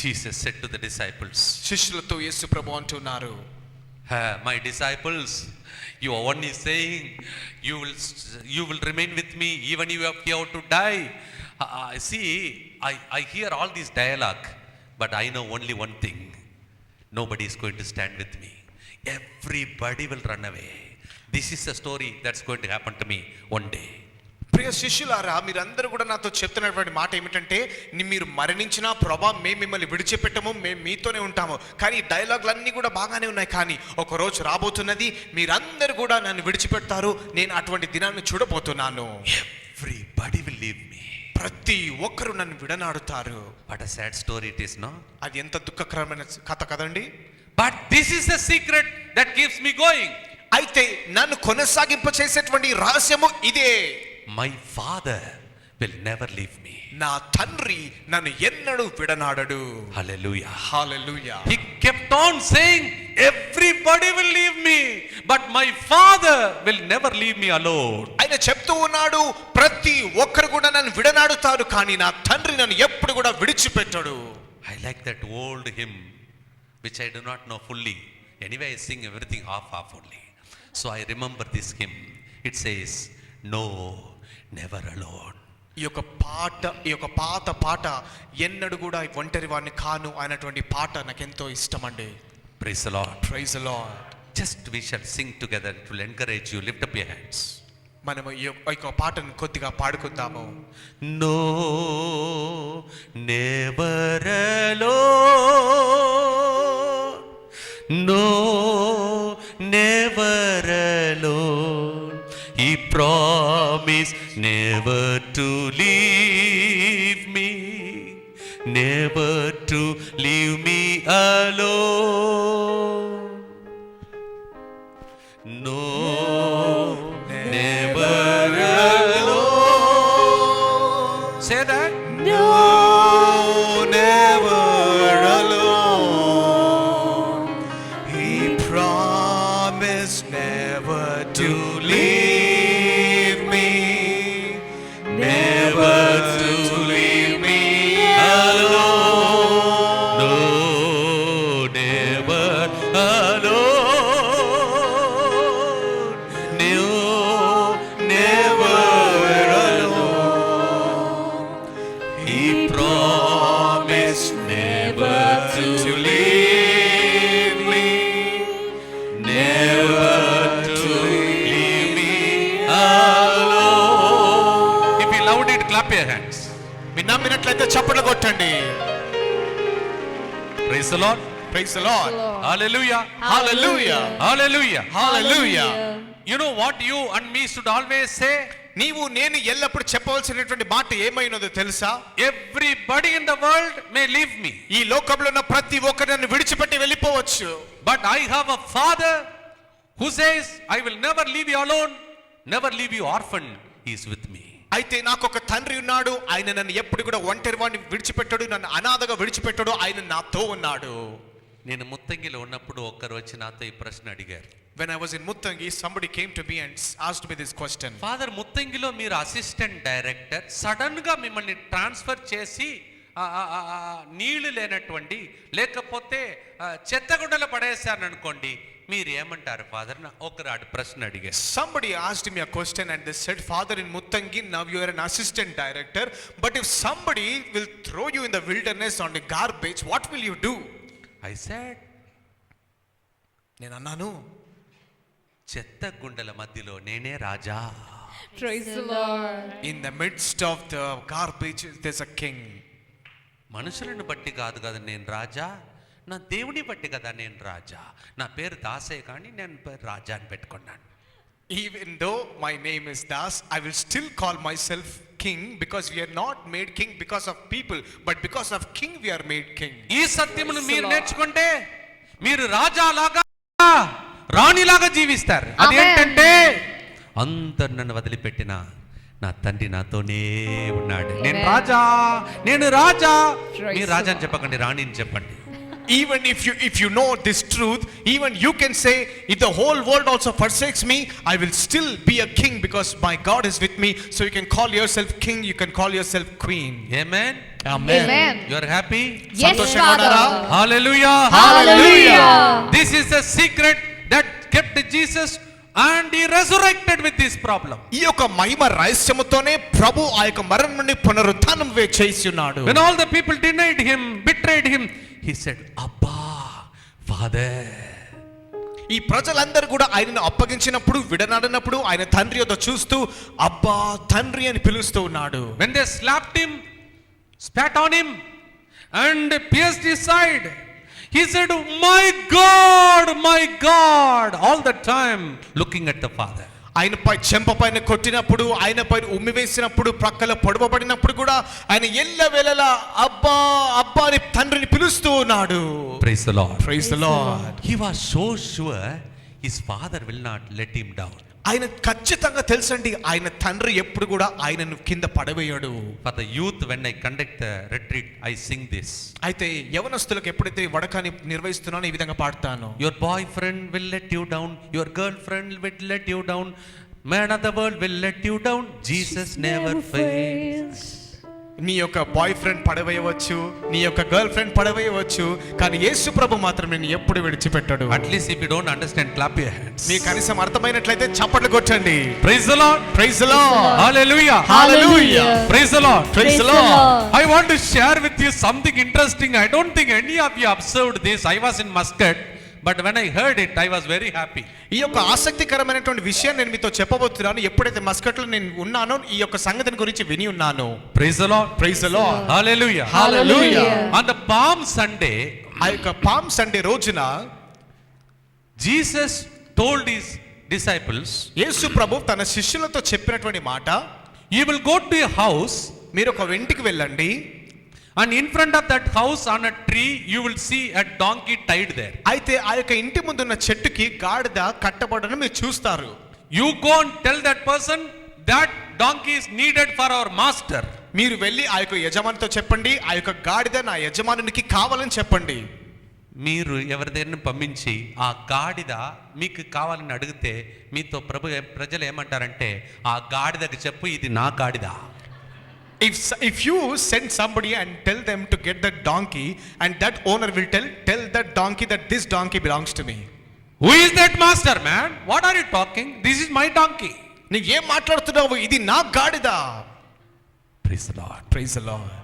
Jesus said to the disciples, శిష్యులతో యేసు ప్రభు అంటున్నారు, my disciples, you are only saying you will remain with me even if you have to die. See, I hear all this dialogue, but I know only one thing. Nobody is going to stand with me. Everybody will run away. This is a story that's going to happen to me one day. ప్రియ శిష్యులారా, మీరందరూ కూడా నాతో చెప్తున్నటువంటి మాట ఏమిటంటే, మీరు మరణించినా ప్రభా మేము మిమ్మల్ని విడిచిపెట్టము, మేము మీతోనే ఉంటాము. కానీ డైలాగులన్నీ కూడా బాగానే ఉన్నాయి, కానీ ఒక రోజు రాబోతున్నది మీరందరూ కూడా నన్ను విడిచిపెడతారు, నేను అటువంటి దినాన్ని చూడబోతున్నాను. Everybody will leave me. ప్రతి ఒక్కరు నన్ను విడనాడుతారు. What a sad story it is, no? అది ఎంత దుఃఖకరమైన కథ కదండి. But this is the secret that keeps me going. అయితే నన్ను కొనసాగింప చేసేటువంటి రహస్యము ఇదే. My Father will never leave me. నా తండ్రి నన్ను ఎన్నడూ విడనాడడు. Hallelujah. Hallelujah. He kept on saying, everybody will leave me, but my Father will never leave me alone. ఆయన చెప్తూ ఉన్నాడు, ప్రతి ఒక్కరు కూడా నన్ను విడనాడుతారు, కానీ నా తండ్రి నన్ను ఎప్పుడు కూడా విడిచిపెట్టడు. I like that old hymn, which I do not know fully. Anyway, I sing everything half only. So I remember this hymn. It says, no, never alone. ఈ యొక్క పాత పాట ఎన్నడూ కూడా ఒంటరి వాడిని కాను అనేటువంటి పాట నాకు ఎంతో ఇష్టం అండి. Praise the Lord. Praise the Lord. Just we shall sing together. It will encourage you. Lift up your hands. మనము ఈ యొక్క పాటను కొద్దిగా పాడుకుందాము. No, never alone. No, never alone. He promised never to leave me, never to leave me alone. No, never alone. Say that. No, never alone. He promised never to leave me, never to leave me alone. No, never alone. No, Never alone. He promised never to leave me, never to leave me alone. If you loved it, clap your hands. మీరు నమ్మినట్లయితే చప్పట్లు కొట్టండి. Praise the Lord. Praise the Lord. Hallelujah. Hallelujah. Hallelujah. Hallelujah. You know what you and me should always say? నీవు నేను ఎల్లప్పుడు చెప్పవలసినటువంటి మాట ఏమైనదో తెలుసా? Everybody in the world may leave me, ఈ లోకంలో ఉన్న ప్రతి ఒక్కరు నన్ను విడిచిపెట్టి వెళ్ళిపోవచ్చు. but I have a Father who says, I will never leave you alone, never leave you orphan. He is with me. అయితే నాకు ఒక తండ్రి ఉన్నాడు, ఆయన నన్ను ఎప్పుడు కూడా ఒంటరివాడిని విడిచిపెట్టాడు, నన్ను అనాథగా విడిచిపెట్టాడు, ఆయన నాతో ఉన్నాడు. నేను ముత్తంగిలో ఉన్నప్పుడు ఒక్కరు వచ్చి నాతో ఈ ప్రశ్న అడిగారు. When I was in Muttangi, somebody came to me and asked me this question. Father, ముత్తంగిలో మీరు అసిస్టెంట్ డైరెక్టర్, సడన్ గా మిమ్మల్ని ట్రాన్స్ఫర్ చేసి నీళ్లు లేనటువంటి లేకపోతే చెత్తగుడ్డలు పడేశారు అనుకోండి, మీరు ఏమంటారు ఫాదర్? ఒకరు ప్రశ్న అడిగారు. Somebody asked me a question and they said, Father, in Muttangi now you are an assistant director, but if somebody will throw you in the wilderness on the garbage, what will you do? I said, నేను అన్నాను, చెత్త గుండెల మధ్యలో నేనే రాజా. Praise the Lord. in the midst of the garbage there's a king. మనుషులను బట్టి కాదు కదా నేను రాజా, నా దేవుని బట్టి కదా నేను రాజా. నా పేరు దాసే కానీ నేను పేరు రాజా అని పెట్టుకున్నాను. Even though my name is Das, I will still call myself king, because we are not made king because of people, but because of king we are made king. ఈ సత్యమును మీరు నేర్చుకుంటే మీరు రాజాలాగా రాణిలాగా జీవిస్తారు. అదేంటంటే అందరు నన్ను వదిలిపెట్టిన నా తండ్రి నాతోనే ఉన్నాడు. నేను రాజా, నేను రాజా. మీరు రాజా అని చెప్పకండి, రాణిని చెప్పండి. Even if you know this truth, even you can say, if the whole world also forsakes me, I will still be a king because my God is with me. So you can call yourself king, you can call yourself queen. Amen. Amen. You are happy? Yes, Father. Hallelujah. Hallelujah. This is the secret that kept Jesus and he resurrected with this problem. ఈ యొక్క మహిమ రహస్యముతోనే ప్రభు ఆ యొక్క మరణం నుండి పునరుత్థానం చేసి ఉన్నాడు. When all the people denied him, betrayed him, he said, Abba, Father. ఈ ప్రజలందరూ కూడా ఆయనను అప్పగించినప్పుడు, విడనాడినప్పుడు ఆయన తండ్రి యొద్ద చూస్తూ అబ్బా తండ్రి అని పిలుస్తూ ఉన్నాడు. When they slapped him, spat on him and pierced his side, he said, my God, all the time looking at the Father. ఆయనపై చెంప పైన కొట్టినప్పుడు, ఆయనపై ఉమ్మి వేసినప్పుడు, ప్రక్కల పొడవబడినప్పుడు కూడా ఆయన ఎల్లవేళలా అబ్బా అబ్బా అని తండ్రిని పిలుస్తూ ఉన్నాడు. Praise the Lord. Praise the Lord. He was so sure his father will not let him down. ఆయన ఖచ్చితంగా తెలుసండి, ఆయన తండ్రి ఎప్పుడు కూడా ఆయనను కింద పడవేయడు. For the youth, when I conduct the retreat, I sing this. అయితే యవనస్తులకు ఎప్పుడైతే వడకాన్ని నిర్వహిస్తున్నానో ఈ విధంగా పాడతాను. Your boyfriend will let you down, your girlfriend will let you down, man of the world will let you down, Jesus never fails. నీ యొక్క boy friend పడవేయవచ్చు, నీ యొక్క girl friend పడవేయవచ్చు, కానీ యేసు ప్రభు మాత్రం నేను ఎప్పుడు విడిచిపెట్టాడు. At least if you don't understand, clap your hands. మీ కనీసం అర్థమైనట్లయితే చప్పట్లు కొట్టండి. Praise the Lord. Praise the Lord. Hallelujah. Hallelujah. Praise the Lord. Praise the Lord. I want to share with you something interesting. I don't think any of you observed this. I was in Muscat, but when I heard it, I was very happy. ఈ యొక్క ఆసక్తికరమైనటువంటి విషయం నేను మీతో చెప్పబోతున్నాను. ఎప్పుడైతే మస్కట్లో నేను ఉన్నానో ఈ యొక్క సంగతిని గురించి విని ఉన్నాను. Praise the Lord. Praise the Lord. Hallelujah. Hallelujah. On the Palm Sunday, ఆ యొక్క పామ్ సండే రోజున Jesus told his disciples, యేసు ప్రభు తన శిష్యులతో చెప్పినటువంటి మాట, you will go to a house, మీరు ఒక ఇంటికి వెళ్ళండి, and in front of that house on a tree you will see a donkey tied there. అయితే ఆ యొక్క ఇంటి ముందున్న చెట్టుకి గాడిద కట్టబడను మీరు చూస్తారు. You go and tell that person that donkey is needed for our master. మీరు వెళ్ళి ఆ యొక్క యజమానితో చెప్పండి, ఆ యొక్క గాడిద నా యజమానునికి కావాలని చెప్పండి. మీరు ఎవరిదైనా పంపించి ఆ గాడిద మీకు కావాలని అడిగితే మీతో ప్రజలు ఏమంటారంటే, ఆ గాడిదకి చెప్పు ఇది నా గాడిద. If you send somebody and tell them to get that donkey, and that owner will tell that donkey that this donkey belongs to me. Who is that master, man? What are you talking? This is my donkey. నీ ఏం మాట్లాడుతున్నావు? ఇది నా గాడిద. Praise the Lord. Praise the Lord.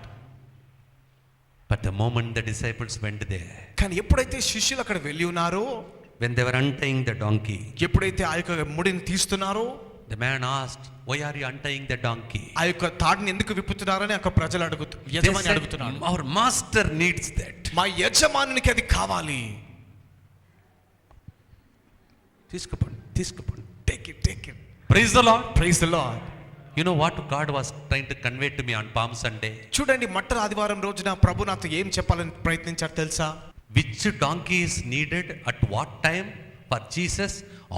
But the moment the disciples went there, కానీ ఎప్పుడైతే శిష్యులు అక్కడ వెళ్ళి ఉన్నారో, when they were untying the donkey, ఎప్పుడైతే ఆ యొక్క ముడిని తీస్తున్నారో, the man asked, why are you untying the donkey? ఆ యొక్క తాడుని ఎందుకు విప్పుతున్నారని ఆ ప్రజలు యజమాని అడుగుతున్నాడు. Our master needs that. మా యజమానునికి అది కావాలి. తీసుకోండి. Take it. Praise the Lord. Praise the Lord. You know what God was trying to convey to me on Palm Sunday? చూడండి, మట్టర్ ఆదివారం రోజున ప్రభు నాతో ఏం చెప్పాలని ప్రయత్నించారు తెలుసా? Which donkey is needed at what time for Jesus?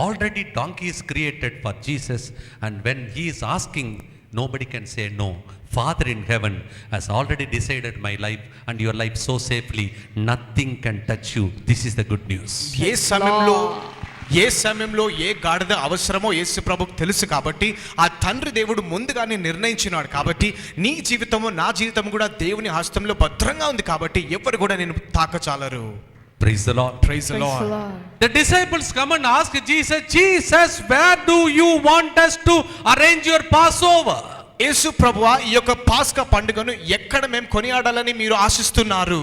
Already donkey is created for Jesus, and when he is asking, nobody can say no. Father in heaven has already decided my life and your life so safely, nothing can touch you. This is the good news. ఏ సమయంలో ఏ గాడిద అవసరమో యేసు ప్రభుకు తెలుసు కాబట్టి ఆ తండ్రి దేవుడు ముందుగానే నిర్ణయించినాడు. కాబట్టి నీ జీవితము నా జీవితం కూడా దేవుని హస్తంలో భద్రంగా ఉంది కాబట్టి ఎవరు కూడా నేను తాకచాలరు. Praise the Lord. Praise the Lord. The disciples come and ask Jesus, Jesus, where do you want us to arrange your Passover? యేసు ప్రభువా, ఈ యొక్క పాస్కా పండుగను ఎక్కడ మేము కొనియాడాలని మీరు ఆశిస్తున్నారు?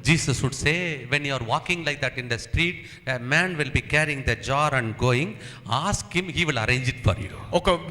Jesus would say, when you are walking like that in the street, a man will be carrying the jar and going. Ask him, he will arrange it for you.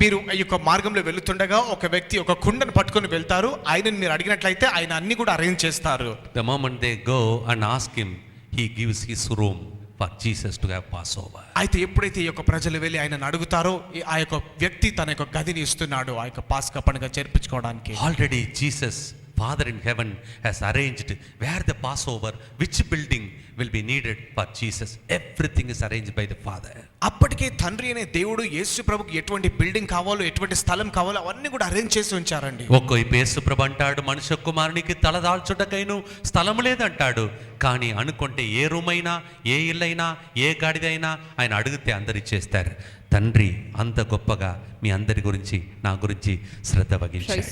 మీరు ఈ యొక్క మార్గంలో వెళ్తుండగా ఒక వ్యక్తి ఒక కుండను పట్టుకొని వెళ్తారు. ఆయనని మీరు అడిగినట్లయితే ఆయన అన్ని కూడా అరేంజ్ చేస్తారు. The moment they go and ask him, he gives his room for Jesus to have Passover. అయితే ఎప్పుడైతే ఈ యొక్క ప్రజలు వెళ్ళి ఆయనను అడుగుతారో ఆ యొక్క వ్యక్తి తన యొక్క గదిని ఇస్తున్నాడు ఆ యొక్క పాస్కా పండుగ జరిపించుకోవడానికి. Already Jesus, Father in heaven, has arranged where the Passover, which building will be needed for Jesus. Everything is arranged by the Father. అప్పటికే తండ్రి అనే దేవుడు యేసు ప్రభుకి ఎటువంటి బిల్డింగ్ కావాలో ఎటువంటి స్థలం కావాలో అవన్నీ కూడా అరేంజ్ చేసి ఉంచారండి. ఒక్కోవైపు యేసు ప్రభు అంటాడు, మనుష్య కుమారునికి తలదాల్చుటకైను స్థలము లేదంటాడు. కానీ అనుకుంటే ఏ రూమ్ అయినా, ఏ ఇల్లైనా, ఏ గాడిదైనా ఆయన అడిగితే అందరు ఇచ్చేస్తారు. తండ్రి అంత గొప్పగా మీ అందరి గురించి నా గురించి శ్రద్ధ వహించాడు.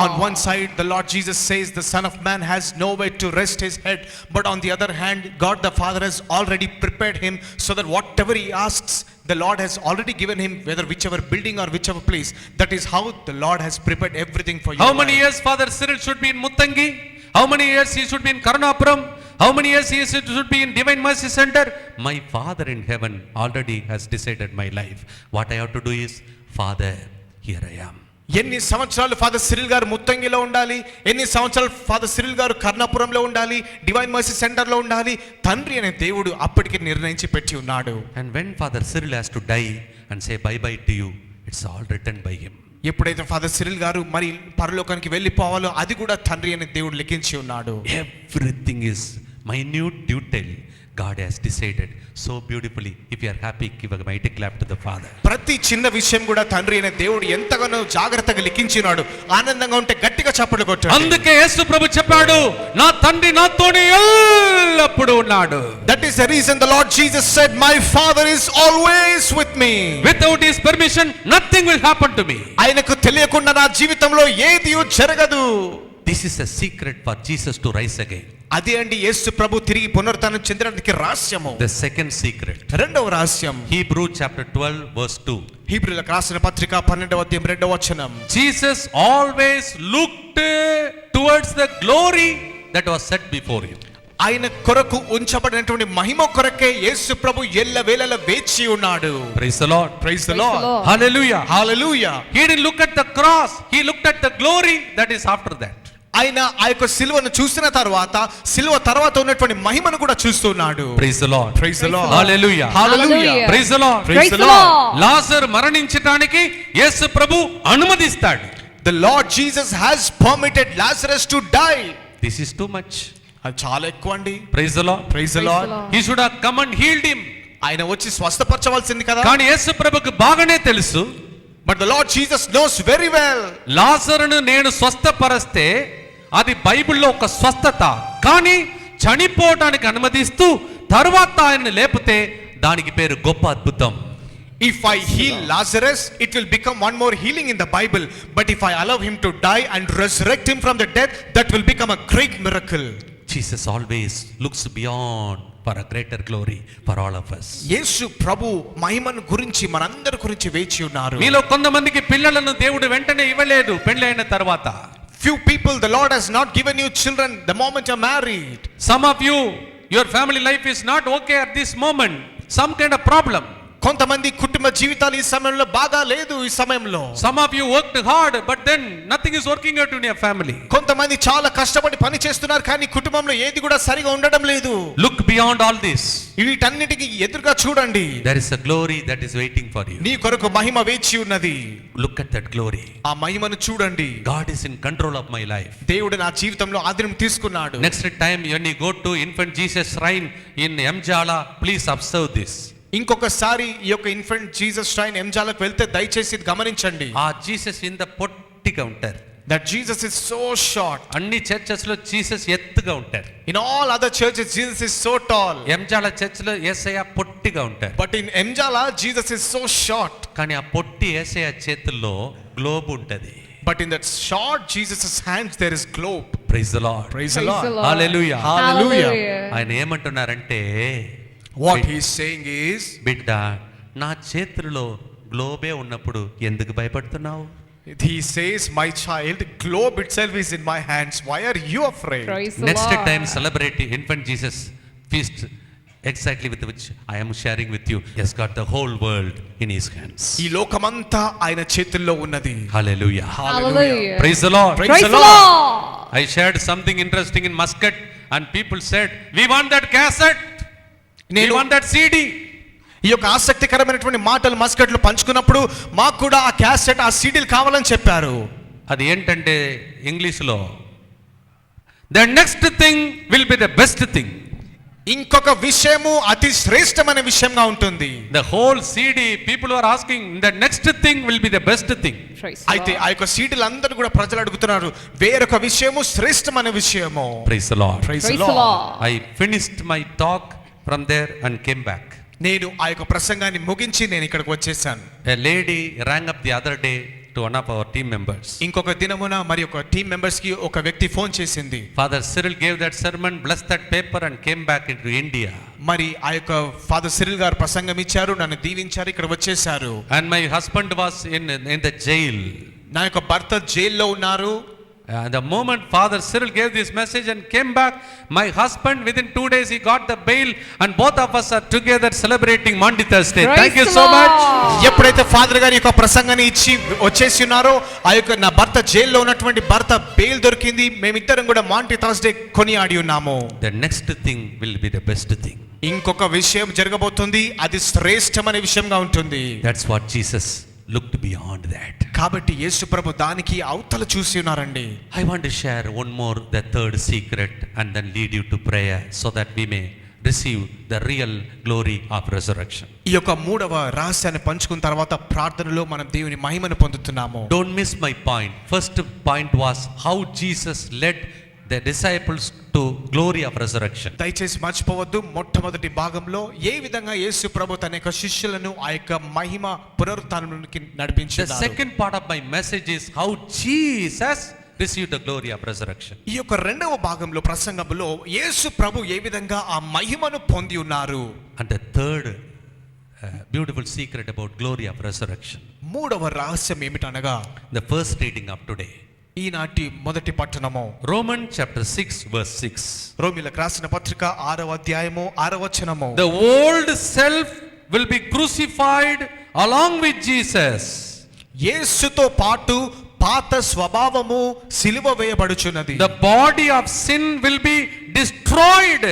On one side the Lord Jesus says the Son of Man has nowhere to rest his head, but on the other hand God the Father has already prepared him so that whatever he asks the Lord has already given him, whether whichever building or whichever place. That is how the Lord has prepared everything for you. How many years Father Cyril should be in Muttangi? How many years he should be in Karunapuram? How many years he should be in Divine Mercy Center? My Father in heaven already has decided my life. What I have to do is, Father, here I am. ఎన్ని సంవత్సరాలు father Cyril గారు ముత్తంగిలో ఉండాలి, ఎన్ని సంవత్సరాలు father Cyril గారు కర్ణాపురంలో ఉండాలి, divine mercy సెంటర్లో ఉండాలి, తండ్రి అనే దేవుడు అప్పటికే నిర్ణయించి పెట్టి ఉన్నాడు. And when Father Cyril has to die and say bye bye to you, it's all written by him. ఎప్పుడైతే ఫాదర్ సిరిల్ గారు మరి పరలోకానికి వెళ్ళిపోవాలో అది కూడా తండ్రి అనే దేవుడు లిఖించి ఉన్నాడు. Everything is minute detail God has decided so beautifully. If you are happy, give a mighty clap to the Father. ప్రతి చిన్న విషయం కూడా తండ్రి అనే దేవుడు ఎంతగానో జాగ్రత్తగా లిఖించినాడు. ఆనందంగా ఉంటే గట్టిగా చప్పట్లు కొట్టండి. అందుకే యేసు ప్రభు చెప్పాడు, నా తండ్రి నాతోనే ఎల్లప్పుడూ ఉన్నాడు. That is the reason the Lord Jesus said, my Father is always with me. Without his permission, nothing will happen to me. ఆయనకు తెలియకుండా నా జీవితంలో ఏది జరగదు. This is a secret for Jesus to rise again. అదే అండి యేసు ప్రభు తిరిగి పునరుత్థానం చెందడానికి రహస్యము. The second secret, రెండవ రహస్యం, Hebrew chapter 12 verse 2. హీబ్రూలకు రాసిన పత్రిక 12వ అధ్యాయం 2వ వచనం. Jesus always looked towards the glory that was set before him. ఆయన కొరకు ఉంచబడినటువంటి మహిమ కొరకే యేసు ప్రభు ఎల్లవేళలా వేచి ఉన్నాడు. Praise the Lord. Praise the Lord. Hallelujah. Hallelujah. He didn't look at the cross, he looked at the glory that is after that. ఆయన ఆ యొక్క సిలువను చూసిన తర్వాత సిలువ తర్వాత ఉన్నటువంటి మహిమను కూడా చూస్తున్నాడు. Praise the Lord. Praise the Lord. Hallelujah. Hallelujah. Praise the Lord. Praise the Lord. Lazarus మరణించడానికి Yesu Prabhu అనుమతిస్తాడు. The Lord Jesus has permitted Lazarus to die. This is too much. అది చాలా ఎక్కువ అండి. Praise the Lord. Praise the Lord. He should have come and healed him. ఆయన వచ్చి స్వస్థపరచవలసింది కదా. కానీ యేసు ప్రభుకు బాగానే తెలుసు, But the Lord Jesus knows very well. లాజరును నేను స్వస్థపరిస్తే అది బైబిల్లో ఒక స్వస్థత, కానీ చనిపోవడానికి అనుమతిస్తూ తర్వాత ఆయన్ని లేపితే దానికి పేరు గొప్ప అద్భుతం. If I heal Lazarus, it will become one more healing in the Bible. But if I allow him to die and resurrect him from the death, that will become a great miracle. Jesus always looks beyond for a greater glory for all of us. యేసు ప్రభు మహిమను గురించి మనందరి గురించి వేచి ఉన్నారు. మీలో కొంతమందికి పిల్లలను దేవుడు వెంటనే ఇవ్వలేదు పెళ్ళైన తర్వాత. Few people the Lord has not given you children the moment you're married. Some of you, your family life is not okay at this moment. Some kind of problem. కొంతమంది కుటుంబ జీవితాలు ఈ సమయంలో బాగా లేదు. ఈ సమయంలో Some of you worked hard, but then nothing is working out in your family. కొంతమంది చాలా కష్టపడి పని చేస్తున్నారు, కానీ కుటుంబంలో ఏది కూడా సరిగా ఉండడం లేదు. Look beyond all this. వీటన్నిటికీ ఎదురుగా చూడండి. There is a glory that is waiting for you. నీ కొరకు మహిమ వేచి ఉన్నది. Look at that glory. ఆ మహిమను చూడండి. God is in control of my life. దేవుడు నా జీవితంలో ఆధీనం తీసుకున్నాడు. Next time when you go to Infant Jesus Shrine in Mjala, please observe this. ఇంకొకసారి ఈ యొక్క ఇన్ఫెంట్ జీసస్ ష్రైన్ ఎంజాలకు వెళ్తే దయచేసి ఇది గమనించండి. ఆ జీసస్ ఇంత పొట్టిగా ఉంటారు. That Jesus is so short. అన్ని చర్చెస్ లో జీసస్ ఎత్తుగా ఉంటారు. In all other churches Jesus is so tall. ఎంజాల church లో యేసయ్య పొట్టిగా ఉంటారు. But in Emjala Jesus is so short. కానీ ఆ పొట్టి యేసయ్య చేతుల్లో గ్లోబ్ ఉంటది. But in that short Jesus' hands there is globe. Praise the Lord. Praise the Praise Lord. the Lord. Hallelujah. Hallelujah. ఆయన ఏమంటున్నారంటే, What he is saying is, బిడ్డ నా చేతుల్లో గ్లోబే ఉన్నప్పుడు ఎందుకు భయపడుతున్నావు? he says, my child, globe itself is in my hands. Why are you afraid? Praise the Next Lord. time celebrate Infant Jesus feast exactly with which I am sharing with you. He has got the whole world in his hands. ఈ లోకమంతా ఆయన చేతుల్లో ఉన్నది. Hallelujah. Hallelujah. Praise the Lord. Praise Praise the the Lord. Lord. I shared something interesting in Muscat and people said, we want that cassette. We want that CD. ఈ యొక్క ఆసక్తికరమైనటువంటి మాటలు మస్కట్లో పంచుకున్నప్పుడు మాకు కూడా ఆ క్యాసెట్, ఆ సీడీలు కావాలని చెప్పారు. అది ఏంటంటే ఇంగ్లీష్లో the next thing will be the best thing. ఇంకొక విషయము అతి శ్రేష్టమైన విషయంగా ఉంటుంది. The whole CD people were asking, the next thing will be the best thing. Praise the అయితే Lord. ఆ యొక్క సీడీలు అందరూ కూడా ప్రజలు అడుగుతున్నారు, వేరొక విషయము శ్రేష్టమైన విషయము. Praise the Lord. Praise Praise the the Lord. Lord. I finished my talk from there and came back. నేను ఆ యొక్క ప్రసంగాన్ని ముగించి నేను ఇక్కడికి వచ్చేసాను. A lady rang up the other day to one of our team members. ఇంకొక దినమున మరి ఒక టీం మెంబర్స్ కి ఒక వ్యక్తి ఫోన్ చేసింది. Father Cyril gave that sermon, blessed that paper and came back into India. మరి ఆ యొక్క ఫాదర్ సిరిల్ గారు ప్రసంగం ఇచ్చారు, నన్ను దీవించారు, ఇక్కడ వచ్చేసారు. And my husband was in the jail. నా యొక్క భర్త జైల్లో ఉన్నారు. The moment Father Cyril gave this message and came back, my husband within 2 days he got the bail and both of us are together celebrating Maundy Thursday. Praise Thank you the so much. Lord. ఎప్పుడైతే father గారి యొక్క ప్రసంగాన్ని ఇచ్చి వచ్చేసి ఉన్నారో, ఆ యొక్క నా భర్త జైల్లో ఉన్నటువంటి భర్త బెయిల్ దొరికింది, మేమిద్దరం కూడా మాంటీ థర్స్డే కొనియాడి ఉన్నాము. The next thing will be the best thing. ఇంకొక విషయం జరగబోతుంది, అది శ్రేష్టమైన విషయంగా ఉంటుంది. That's what Jesus looked beyond that. కాబట్టి యేసు ప్రభు దానికి అవతల చూసి ఉన్నారండి. I want to share one more, the third secret, and then lead you to prayer so that we may receive the real glory of resurrection. ఈ యొక్క మూడవ రహస్యాన్ని పంచుకున్న తర్వాత ప్రార్థనలో మనం దేవుని మహిమను పొందుతున్నాము. Don't miss my point. First point was how Jesus led the disciples to glory of resurrection. దయచేసి మర్చిపోవద్దు, మొట్టమొదటి భాగంలో ఏ విధంగా యేసు ప్రభు తన యొక్క శిష్యులను ఆ యొక్క మహిమ పునరుత్థానానికి The నడిపించారు. second part of my message is how Jesus received the glory of resurrection. ఈ యొక్క రెండవ భాగంలో ప్రసంగంలో యేసు ప్రభు ఏ విధంగా ఆ మహిమను పొంది ఉన్నారు. And the third beautiful secret about glory of resurrection. మూడవ రహస్యం ఏమిటనగా The first reading of today. ఈనాటి మొదటి పట్టణము Romans chapter 6 verse 6. రోమీయులకు రాసిన పత్రిక 6వ అధ్యాయము 6వ వచనము. The old self will be crucified along with Jesus. యేసుతో పాటు పాత స్వభావము సిలువ వేయబడుచున్నది. The body of sin will be destroyed.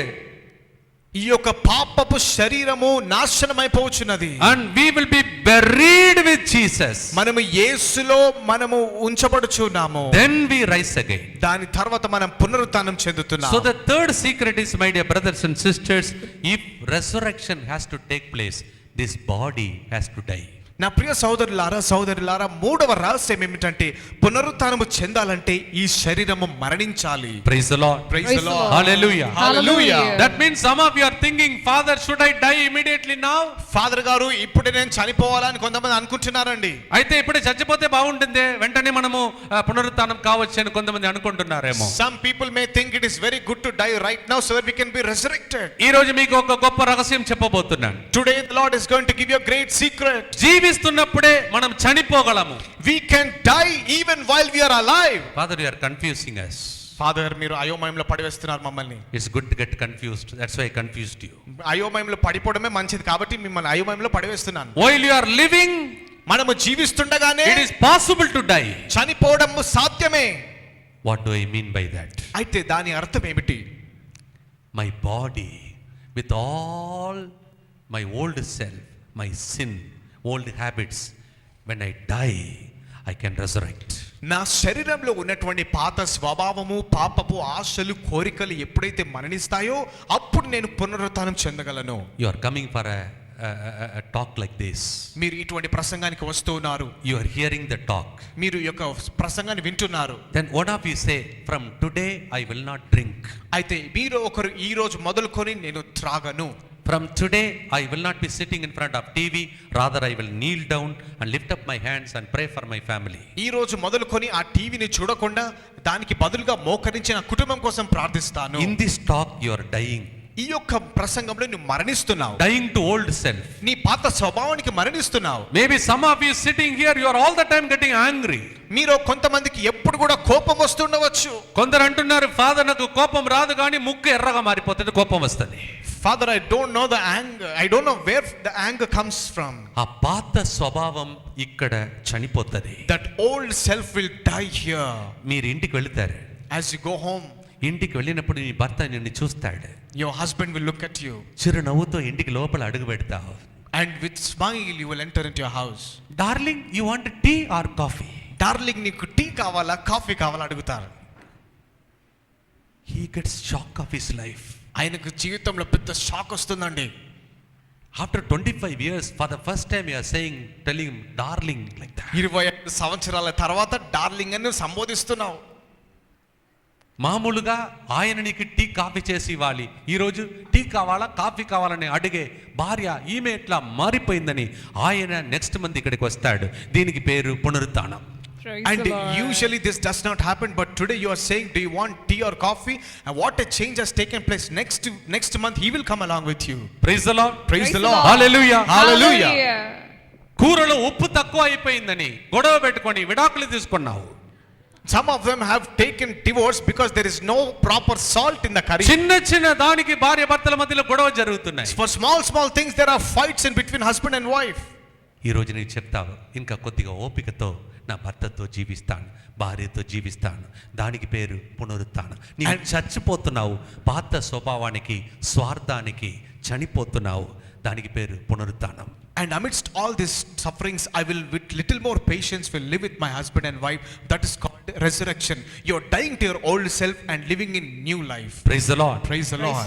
ఈ యొక్క పాపపు శరీరము నాశనమైపోవచ్చున్నది. And we will be buried with Jesus. మనము యేసులో మనము ఉంచబడుచున్నాము. Then we rise again. దాని తర్వాత మనం పునరుత్థానం చెందుతున్నాము. So the third secret is, my dear brothers and sisters, if resurrection has to take place, this body has to die. నా ప్రియ సహోదరులారా మూడవ రహస్యం ఏమిటంటే పునరుత్థానము చెందాలంటే ఈ శరీరము మరణించాలి. Praise the Lord. Praise the the Lord. Lord. Hallelujah. Hallelujah. That means some of you are thinking, Father, should I die immediately now? Father గారు ఇప్పుడే నేను చనిపోవాలని కొంతమంది అనుకుంటున్నారండి. అయితే ఇప్పుడే చచ్చిపోతే బాగుంటుంది, వెంటనే మనము పునరుత్థానం కావచ్చు అని కొంతమంది అనుకుంటున్నారేమో. Some people may think it is very good to die right now so that we can be resurrected. ఈ రోజు మీకు ఒక గొప్ప రహస్యం చెప్పబోతున్నాను. Today the Lord is going to give you a great secret. జీవిస్తున్నప్పుడే మనం చనిపోగలము. We can die even while we are alive. Father, you are confusing us. Father మీరు అయోమయంలో పడివేస్తున్నారు మమ్మల్ని. It's good to get confused. That's why I confused you. అయోమయంలో పడిపోవడమే మంచిది కాబట్టి మిమ్మల్ని అయోమయంలో పడివేస్తున్నాను. While you are living, మనము జీవిస్తుండగానే it is possible to die. చనిపోవడం సాధ్యమే. What do I mean by that? అయితే దాని అర్థం ఏమిటి? My body with all my old self, my sin, old habits, when I die, I can resurrect. నా శరీరంలో ఉన్నటువంటి పాత స్వభావము, పాపపు ఆశలు, కోరికలు ఎప్పుడైతే మరణిస్తాయో అప్పుడు నేను పునరుత్థానం చెందగలను. You are coming for a talk like this. మీరు ఇటువంటి ప్రసంగానికి వస్తూ ఉన్నారు. You are hearing the talk. మీరు ఈ యొక్క ప్రసంగాన్ని వింటున్నారు. Then one of you say, from today I will not drink. అయితే మీరు ఒకరు ఈ రోజు మొదలుకొని నేను త్రాగను. From today I will not be sitting in front of TV, rather I will kneel down and lift up my hands and pray for my family. ఈ రోజు మొదలుకొని ఆ టీవీని చూడకుండా దానికి బదులుగా మోకరించి నా కుటుంబం కోసం ప్రార్థిస్తాను. In this talk you are dying. ఈ యొక్క ప్రసంగంలో నువ్వు మరణిస్తున్నావు. Dying to old self. నీ పాత స్వభావానికి మరణిస్తున్నావు. Maybe some of you sitting here, you are all the time getting angry. మీరు కొంతమందికి ఎప్పుడు కూడా కోపం వస్తుండవచ్చు. కొందరు అంటున్నారు, ఫాదర్ నాకు కోపం రాదు కానీ ముక్కు ఎర్రగా మారిపోతుంది, కోపం వస్తుంది. Father, I don't know the anger. I don't know where the anger comes from. ఆ పాత స్వభావం ఇక్కడ చనిపోతుంది. That old self will die here. మీరు ఇంటికి వెళ్తారు. As you go home, ఇంటికి వెళ్ళినప్పుడు నీ భర్త నిన్ను చూస్తాడు. your husband will look at you. చిరునవ్వుతో ఇంటికి లోపల అడుగు పెడతావు. And with smile you will enter into your house. Darling, you want tea or coffee? Darling నీకు టీ కావాలా కాఫీ కావాలా అడుగుతారు. He gets shock of his life. ఆయనకు జీవితంలో పెద్ద షాక్ వస్తుందండి. After 25 years, for the first time you are telling him darling like that. 25 సంవత్సరాల తర్వాత డార్లింగ్ అని సంబోధిస్తున్నావు. మామూలుగా ఆయన నీకు టీ కాఫీ చేసి ఇవ్వాలి. ఈరోజు టీ కావాలా కాఫీ కావాలని అడిగే భార్య ఈమె ఎట్లా మారిపోయిందని ఆయన నెక్స్ట్ మంత్ ఇక్కడికి వస్తాడు. దీనికి పేరు పునరుత్థానం. And usually this does not happen, but today you are saying, do you want tea or coffee? And what a change has taken place. Next month he will come along with you. Praise the Lord. Praise the Lord. Hallelujah. Hallelujah. కూరలో ఉప్పు తక్కువ అయిపోయిందని గొడవ పెట్టుకొని విడాకులు తీసుకున్నావు. Some of them have taken divorce because there is no proper salt in the curry. చిన్న చిన్న దానికి భార్య భర్తల మధ్యలో గొడవ జరుగుతున్నాయి. For small things there are fights in between husband and wife. ఈ రోజు నీకు చెప్తావు, ఇంకా కొద్దిగా ఓపికతో నా భర్తతో జీవిస్తాను, భార్యతో జీవిస్తాను. దానికి పేరు పునరుత్థానం. నీవు చచ్చిపోతున్నావు, పాత స్వభావానికి, స్వార్థానికి చనిపోతున్నావు. దానికి పేరు పునరుత్థానం. And amidst all these sufferings, I will with little more patience will live with my husband and wife. That is called resurrection. You are dying to your old self and living in new life. Praise the Lord. Praise the Lord.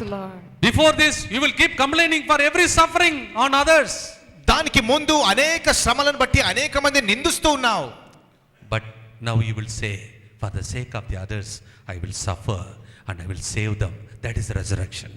Before this, you will keep complaining for every suffering on others. దానికి ముందు అనేక శ్రమలను బట్టి అనేక మంది నిందిస్తూ ఉన్నావు. But now you will say, for the sake of the others, I will suffer and I will save them. That is resurrection.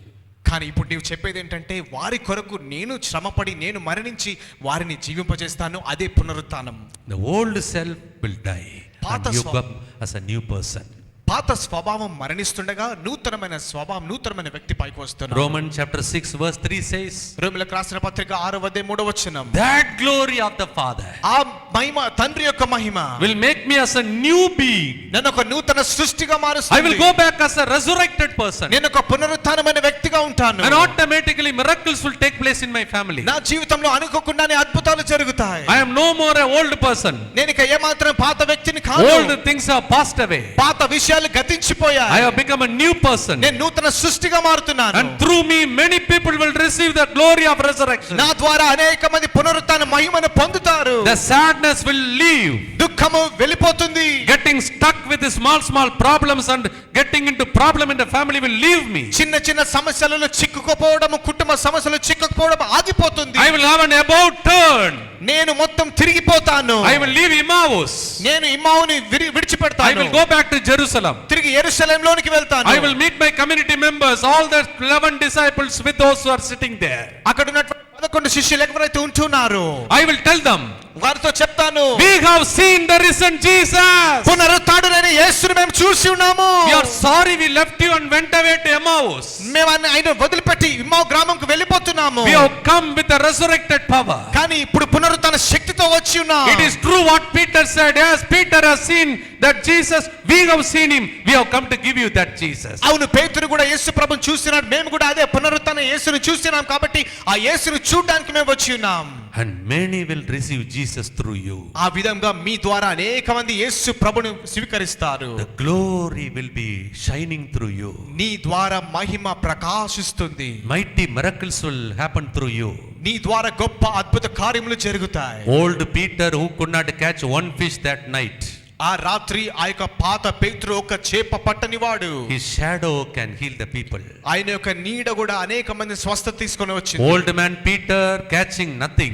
కానీ ఇప్పుడు నీవు చెప్పేది ఏంటంటే వారి కొరకు నేను శ్రమపడి నేను మరణించి వారిని జీవింపజేస్తాను. అదే పునరుత్థానం. The old self will die and you come as a new person. పాత స్వభావం మరణిస్తుండగా నూతనమైన స్వభావం, నూతనమైన వ్యక్తి పైకి వస్తున్నాడు. Romans chapter 6 verse 3 says, రోమీయులకు రాసిన పత్రిక 6:3 that glory of the Father ఆ మహిమ, తండ్రి యొక్క మహిమ will make me as a new being. నన్ను ఒక నూతన సృష్టిగా I మారుస్తుంది. will go back as a resurrected person. నేను ఒక పునరుత్థానమైన వ్యక్తిగా ఉంటాను. And automatically miracles will take place in my family. నా జీవితంలో అనుకోకుండానే అద్భుతాలు జరుగుతాయి. I am no more a old person. నేను ఇక ఏమాత్రం పాత వ్యక్తిని కాదు. Old things are passed away. పాత విషయాలు గతించిపోయాయి. I have become a new person. నేను నూతన సృష్టిగా మారుతున్నాను. And through me many people will receive the glory of resurrection. నా ద్వారా అనేక మంది పునరుత్థాన మహిమను పొందుతారు. The sadness will leave. దుఃఖము వెళ్ళిపోతుంది. Getting stuck with the small problems and getting into problem in the family will leave me. చిన్న చిన్న సమస్యలలో చిక్కుకుపోవడం, కుటుంబ సమస్యలు చిక్కుకుపోవడం ఆగిపోతుంది. I will have an about turn. నేను మొత్తం తిరిగిపోతాను. I will leave Emmaus. నేను ఇమ్మావుని విడిచిపెడతాను. I will go back to Jerusalem. తిరిగి యెరూషలేములోనికి వెళ్తాను. I will meet my community members, all the 11 disciples with those who are sitting there. అక్కడ ఉన్నటువంటి 11 శిష్యులు ఎవరైతే ఉంటున్నారో I will tell them, వారితో చెప్తాను, we have seen the risen Jesus. పునరుత్థానుడైన యేసుని మేము చూసి ఉన్నాము. We are sorry we left you and went away to Emmaus. మేము ఆయన వదిలిపెట్టి ఇమ్మావు గ్రామంకు వెళ్ళిపోతున్నాము. ఉన్నాము. We have come with a resurrected power. కానీ ఇప్పుడు పునరుత్థాన శక్తితో వచ్చి ఉన్నాం. It is true what Peter said. As Peter has seen that Jesus, we have seen him. We have come to give you that Jesus. అవును, పేతురు కూడా యేసు ప్రభుని చూస్తున్నాడు. మేము కూడా అదే పునరుత్థాన యేసుని చూస్తున్నాం కాబట్టి ఆ యేసుని చూడడానికి మేము వచ్చి ఉన్నాం. And many will receive Jesus through you. ఆ విధంగా మీ ద్వారా అనేక మంది యేసు ప్రభుని స్వీకరిస్తారు. The glory will be shining through you. నీ ద్వారా మహిమ ప్రకాశిస్తుంది. Mighty miracles will happen through you. నీ ద్వారా గొప్ప అద్భుత కార్యములు జరుగుతాయి. Old Peter who could not catch one fish that night, ఆ రాత్రి ఆ యొక్క పాత పేతురు ఒక చేప పట్టనివాడు. his shadow can heal the people. ఆయన యొక్క నీడ కూడా అనేక మంది స్వస్థత తీసుకొని వచ్చింది. Old man Peter catching nothing,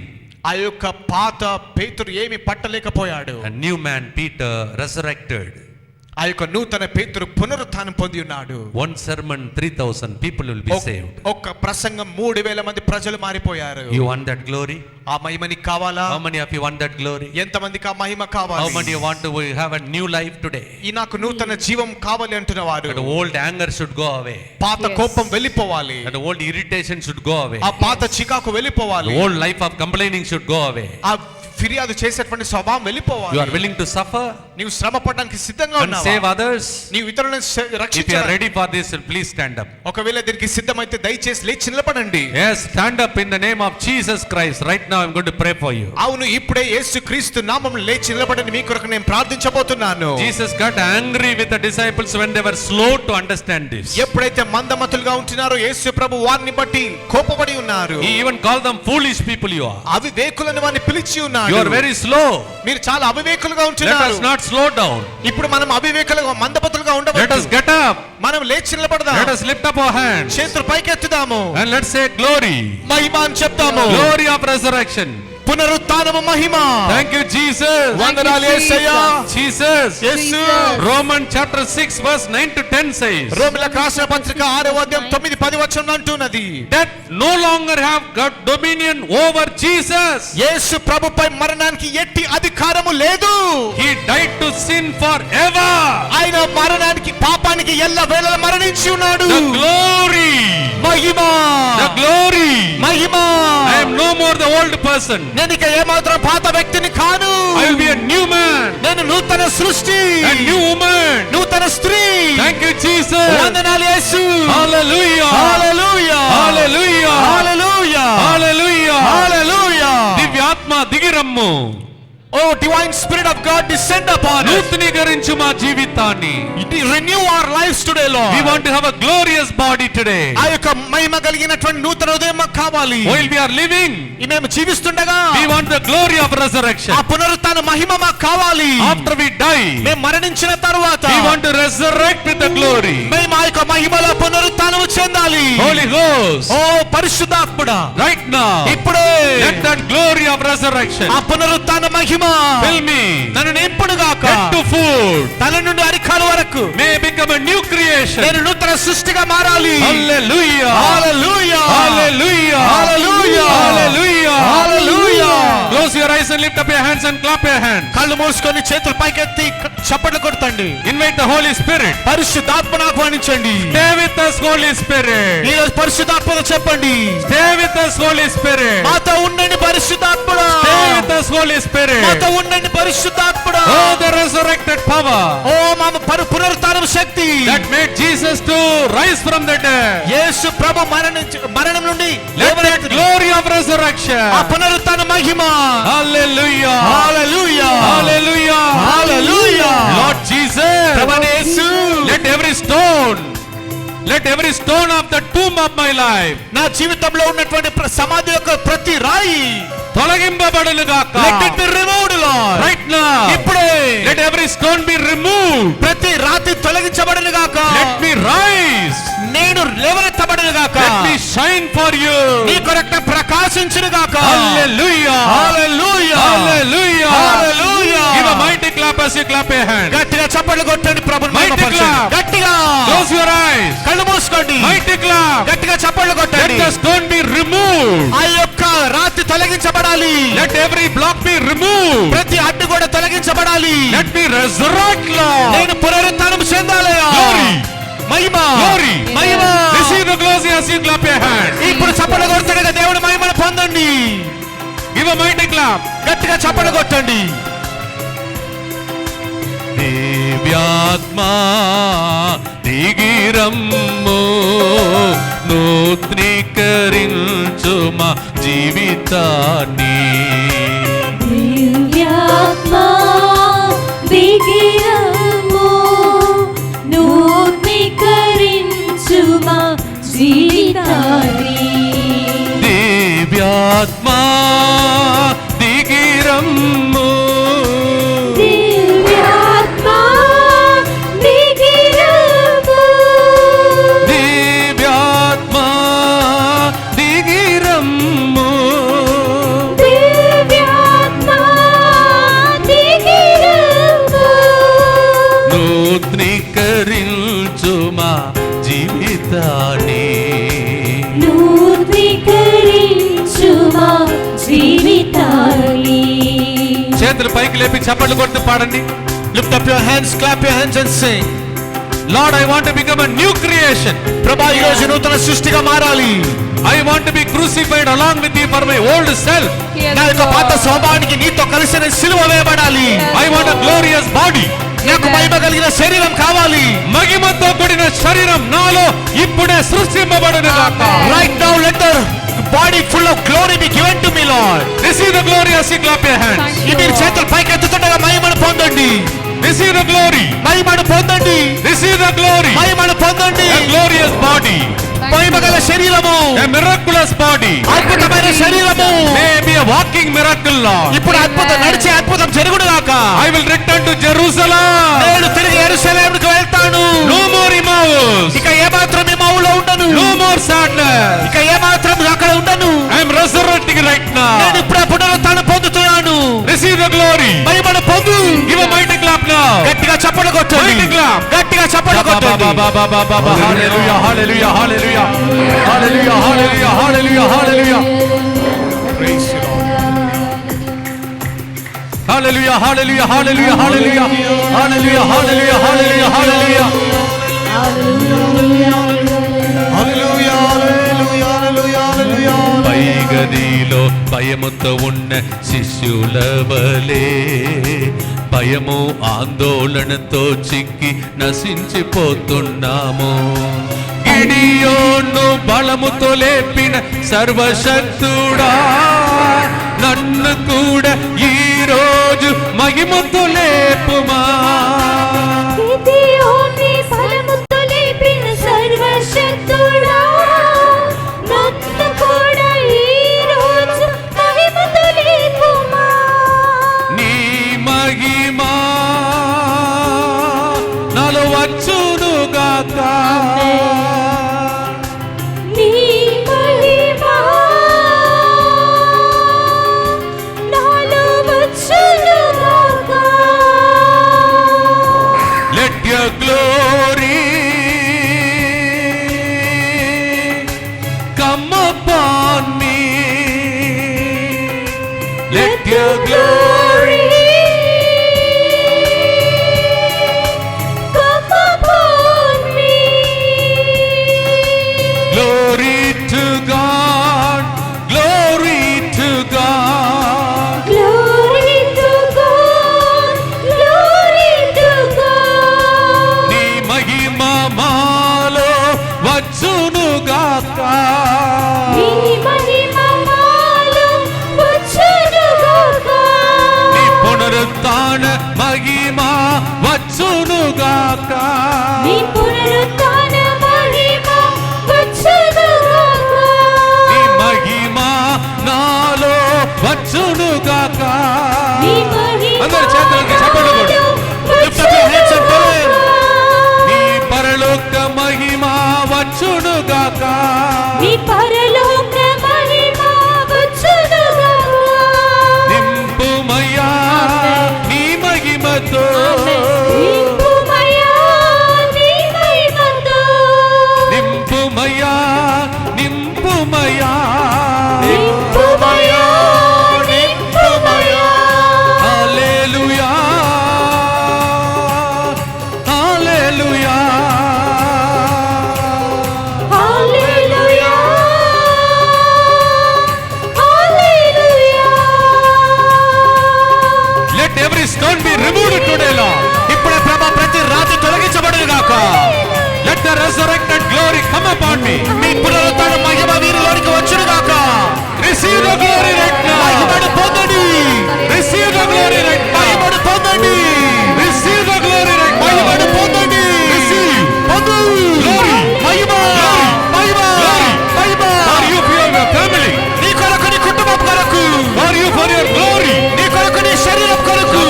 ఆ యొక్క పాత పేతురు ఏమి పట్టలేకపోయాడు. and new man Peter resurrected. ఆ యొక్క నూతన పేతురు పునరుత్థానం పొంది ఉన్నాడు. One sermon 3,000 people will be saved. ఒక్క ప్రసంగం 3,000 మంది ప్రజలు మారిపోయారు. You want that glory? ఆ మహిమ నీకు కావాలా? How many of you want that glory? ఎంతమందికి ఆ మహిమ కావాలి? How many want to have a new life today? ఈ నాకు నూతన జీవం కావాలి అంటున్న వారు. That old anger should go away. పాత కోపం వెళ్ళిపోవాలి. That old irritation should go away. ఆ పాత చికాకు వెళ్ళిపోవాలి. The old life of complaining should go away. ఆ ఫిర్యాదు చేసేటువంటి స్వభావం వెళ్ళిపోవాలి. You are willing to suffer నీవు శ్రమ పడడానికి సిద్ధంగా and ఉన్నావా? save others? నీవు ఇతరులను If you are రక్షించాలి. ready for this, please stand up. ఒకవేళ దీనికి సిద్ధమైతే దయచేసి లేచి నిలబడండి. Yes, stand up in the name of Jesus Christ. Right now I'm going to pray for you. అవును, ఇప్పుడే యేసుక్రీస్తు నామములో లేచి నిలబడండి. మీ కొరకు నేను ప్రార్థించబోతున్నాను. Jesus got angry with the disciples when they were slow to understand this. ఎప్పుడైతే మందమతులుగా ఉంటున్నారో యేసు ప్రభు వారిని బట్టి కోపపడి ఉన్నారు. He even called them foolish people you are. అవివేకులను వారిని పిలిచి ఉన్నాడు. You are very slow. మీరు చాలా అవివేకులుగా Let ఉంటున్నారు. us not slow down. ఇప్పుడు మనం అవివేకులుగా మందమతులుగా Let us ఉండవద్దు. get up. మనం లేచి నిలబడదాం. Let us lift up our hands చేతులు పైకెత్తుదాము. and let's say glory. మహిమ అని చెప్తాము. Glory of resurrection. పునరుత్థానము Mahima. Thank you Jesus. వందనాలు యేసయ్యా. Jesus. Yesu. Romans chapter 6 verse 9 to 10 says, రోమీయులకు రాసిన పత్రిక 6వ అధ్యాయం 9-10 వచనం అంటున్నది. that no longer have got dominion over Jesus. యేసు ప్రభుపై మరణానికి ఎట్టి అధికారము లేదు. He died to sin forever. ఆయన మరణానికి పాపానికి ఎల్లవేళలా మరణించి ఉన్నాడు. The glory. Mahima. The glory. Mahima. I am no more the old person. నేను ఇక ఏమాత్రం పాత వ్యక్తిని కాను. I will be a new man. నేను నూతన సృష్టి. A new woman. నూతన స్త్రీ. Thank you Jesus. వందనాలు యేసు. Hallelujah. హల్లెలూయా. Hallelujah. హల్లెలూయా. Hallelujah. హల్లెలూయా. దివ్యాత్మ దిగిరమ్ము. Oh, divine spirit of God, descend upon us. నూతనీకరించు మా జీవితాన్ని. Renew our lives today, Lord. We want to have a glorious body today. ఆ యొక్క మహిమ కలిగినటువంటి నూతన హృదయం మాకు కావాలి. While we are living, మేము జీవిస్తుండగా we want the glory of resurrection. ఆ పునరుత్థాన మహిమ మాకు కావాలి. After we die, మేము మరణించిన తరువాత we want to resurrect with the glory. మేము ఆ యొక్క మహిమలో పునరుత్థానము చెందాలి. Holy Ghost, ఓ పరిశుద్ధాత్ముడా, right now, ఇప్పుడే let that glory of resurrection ఆ పునరుత్థాన మహిమ fill me. నన్ను నింపును గాక. Head to foot, తల నుండి అరికాలు వరకు may I become a new creation. నేను నూతన సృష్టిగా మారాలి. Hallelujah. Hallelujah. Hallelujah. Hallelujah. Hallelujah. Hallelujah. Close your eyes and lift up your hands and clap your hands. కళ్ళు మూసుకొని చేతులు పైకెత్తి చప్పట్లు కొట్టండి. Invite the Holy Spirit. పరిశుద్ధాత్మను ఆహ్వానించండి. Stay with us, Holy Spirit. ఈ రోజు పరిశుద్ధాత్మను చెప్పండి. Stay with us, Holy Spirit. మాతో ఉండండి పరిశుద్ధాత్ముడా. Stay with us, Holy Spirit. మాతో ఉండండి పరిశుద్ధాత్ముడా. Oh, the resurrected power ఓ మా పునరుత్థానం శక్తి that made Jesus to rise from the dead. యేసు ప్రభు మరణం నుండి Let that glory of resurrection. ఆ పునరుత్థాన మహిమ. Hallelujah. హల్లెలూయా. Hallelujah. హల్లెలూయా. Lord Jesus, ప్రభువైన యేసు, let every stone of the tomb of my life నా జీవితంలో ఉన్నటువంటి సమాధి యొక్క ప్రతి రాయి తొలగింపబడును గాక. let it be removed, Lord. Right now, ఇప్పుడే let every stone be removed. ప్రతి రాతి తొలగించబడును గాక. Let me rise. నేను లేవనెత్తబడును గాక. Let me shine for you. నీ కొరకు ప్రకాశించును గాక. Hallelujah. Hallelujah. Hallelujah. Hallelujah. Give a mighty clap as you clap your hands. గట్టిగా చప్పట్లు కొట్టండి ప్రభువుని Mighty మహిమపరచండి. clap. గట్టిగా Close your eyes. కళ్ళు మూసుకోండి. Mighty clap. గట్టిగా చప్పట్లు Let కొట్టండి. the stone be removed. ఆ యొక్క రాతి తొలగించబడాలి. Let every block be removed. ప్రతి అడ్డు కూడా తొలగించబడాలి. Let me resurrect, Lord. నేను పునరుత్థానం చెందాలి. Glory. Mahima. Glory. Mahima. Receive the glory as you clap your hands. ఇప్పుడు చప్పట్లు కొడుతుండగా దేవుడు క్లాప్. గట్టిగా చప్పట్లు కొట్టండి. దివ్యాత్మా దిగిరమ్ము నూతనీకరించు మా జీవితాన్ని. దివ్యాత్మా దిగిరమ్ము నూతనీకరించు మా జీవితాన్ని. దివ్యాత్మా దిగిరమ్ము దివ్యాత్మా దిగిరమ్ము దివ్యాత్మా దిగిరమ్ము దివ్యాత్మా దిగిరమ్ము నూతనీకరించు మా జీవితాన్ని. నూతనీకరించు మా జీవితాన్ని. చేతులు పైకి లేపి చప్పట్లు కొడుతూ పాడండి. Lift up your hands, clap your hands and sing. Lord, I want to become a new creation. ప్రభా ఈ రోజు నూతన సృష్టిగా మారాలి. I want to be crucified along with thee for my old self. Yes, నా యొక్క పాత Lord. స్వభావానికి నీతో కలిసి నేను సిలువ వేయబడాలి. I want a glorious body. నాకు మహిమ కలిగిన శరీరం కావాలి. మహిమతో కూడిన శరీరం నాలో ఇప్పుడే సృష్టింపబడును గాక. Right now let the body full of glory be given to me, Lord. Receive the glory as you clap your hands. Thank ఈ you, మీరు Lord. చేతులు పైకి ఎత్తుతుండగా మహిమను పొందండి. Receive the glory. మహిమను పొందండి. Receive the glory. మహిమను పొందండి. A glorious body. Thank Mahima you, గల Lord. శరీరము. A miraculous body. అద్భుతమైన శరీరము. May be a walking miracle, Lord. ఇప్పుడు అద్భుతం నడిచే అద్భుతం జరుగును గాక. I will return to Jerusalem. నేను తిరిగి యెరూషలేముకు వెళ్తాను. No more Emmaus. ఇక ఏమాత్రం ఈ మౌలో ఉండను. No more sadness. ఇక ఏమాత్రం అక్కడ ఉండను. I am resurrecting right now. నేను ఇప్పుడే పునరుత్థానం పొందుతున్నాను. Receive the glory. మహిమను పొందు. Give a mighty clap now. గట్టిగా చప్పట్లు కొట్టండి. Mighty clap. గట్టిగా చప్పట్లు కొట్టండి. Hallelujah, hallelujah, hallelujah. Hallelujah, hallelujah, hallelujah, hallelujah. Praise you, Lord. Hallelujah, hallelujah, hallelujah, hallelujah. Hallelujah, hallelujah, hallelujah, hallelujah. Hallelujah, hallelujah, hallelujah, hallelujah. పైగదిలో భయముతో ఉన్న శిష్యుల వలె భయము ఆందోళనతో చిక్కి నశించిపోతున్నాము. గిడియోను బలముతో లేపిన సర్వశక్తుడా నన్ను కూడా ఈ రోజు మహిమతో లేపుమా. గిదియోని బలముతో లేపిన సర్వశక్తుడా నన్ను కూడా ఈ రోజు మహిమతో లేపుమా. నీ మహిమా నాలో వచ్చునుగాక. నీ మహిమా నాలో వచ్చునుగాక. Let your glory come upon me. Let your glory come upon me. glory to God, glory to God. Glory to God, glory to God. నీ మహిమ మాలో వచ్చునుగాక. నీ మహిమ మాలో వచ్చునుగాక. నీ పునరుత్థాన మహిమ వచ్చునుగాక. నీ పునరుత్థాన మహిమ వచ్చునుగాక. నీ మహిమ నాలో వచ్చునుగాక. నీ మహిమ అందరూ చేతులకి చప్పట్లు కొడు. Lift up your hands and pray. నీ పరలోక మహిమ వచ్చునుగాక. నీ resurrected glory come upon me. మీ పునరుత్థాన మహిమ వీరిలోనికి వచ్చును గాక. Receive the glory right now. మహిమను పొందండి. Receive the glory right now. మహిమను పొందండి. Receive the glory right now. మహిమను పొందండి. Receive. పొందు. Glory. Mahima. Mahima. Mahima. For you, for your family. నీ కొరకు, నీ కుటుంబం కొరకు. For you, for your glory. నీ కొరకు, నీ శరీరం కొరకు.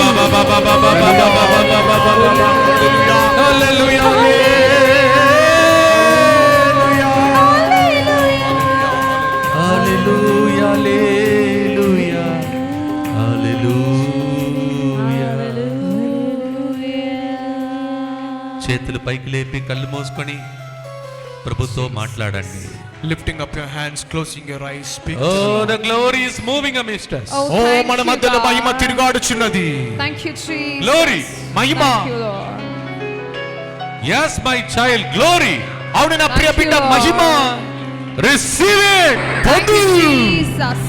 Hallelujah. Hallelujah. Hallelujah. Hallelujah. చేతులు పైకి లేపి కళ్ళు మూసుకొని ప్రభుతో మాట్లాడండి. Lifting up your hands, closing your eyes, speak. Oh, the glory is moving amidst us. Oh, oh thank మన you, మధ్యలో God. Mahima తిరుగాడుచున్నది. Thank you, Jesus. Glory. Mahima. Thank you, Lord. Yes, my child, glory. అవును నా ప్రియ బిడ్డ, Thank you, Mahima. Receive it. Thank you, Jesus.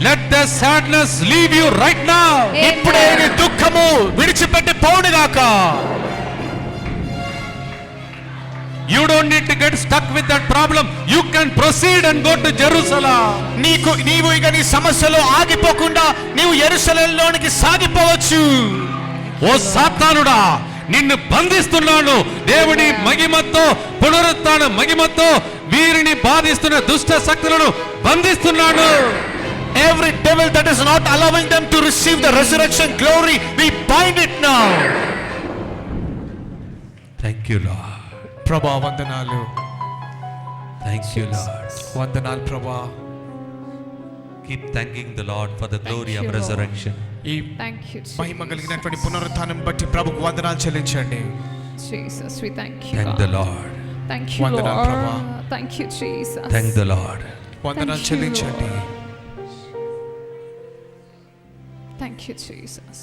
Let the sadness leave you right now. Amen. ఇప్పుడే నీ దుఃఖము విడిచిపెట్టి పోవునుగాక. You don't need to get stuck with that problem. You can proceed and go to Jerusalem. నీవు ఇక నీ సమస్యలో ఆగిపోకుండా నీవు యెరూషలేములోనికి సాగిపోవచ్చు. ఓ సాతానుడా, నిన్ను బంధిస్తున్నాను. దేవుని మహిమతో, పునరుత్థాన మహిమతో వీరిని బాధిస్తున్న దుష్ట శక్తులను బంధిస్తున్నాను. Every devil that is not allowing them to receive the resurrection glory, we bind it now. Thank you, Lord. ప్రభా వందనాలు. Thank you, Lord. వందనాలు ప్రభా. Keep thanking the Lord for the glory Thank of you, Lord. resurrection. ఈ Thank you, Mahima Jesus. కలిగినటువంటి పునరుత్థానం బట్టి ప్రభుకు వందనాలు చెల్లించండి. Jesus, we thank you, Thank God. the Lord. Thank you, వందనాలు Lord. ప్రభా. Thank you, Jesus. Thank the Lord. వందనాలు Thank you, చెల్లించండి. Lord. Thank you, Jesus.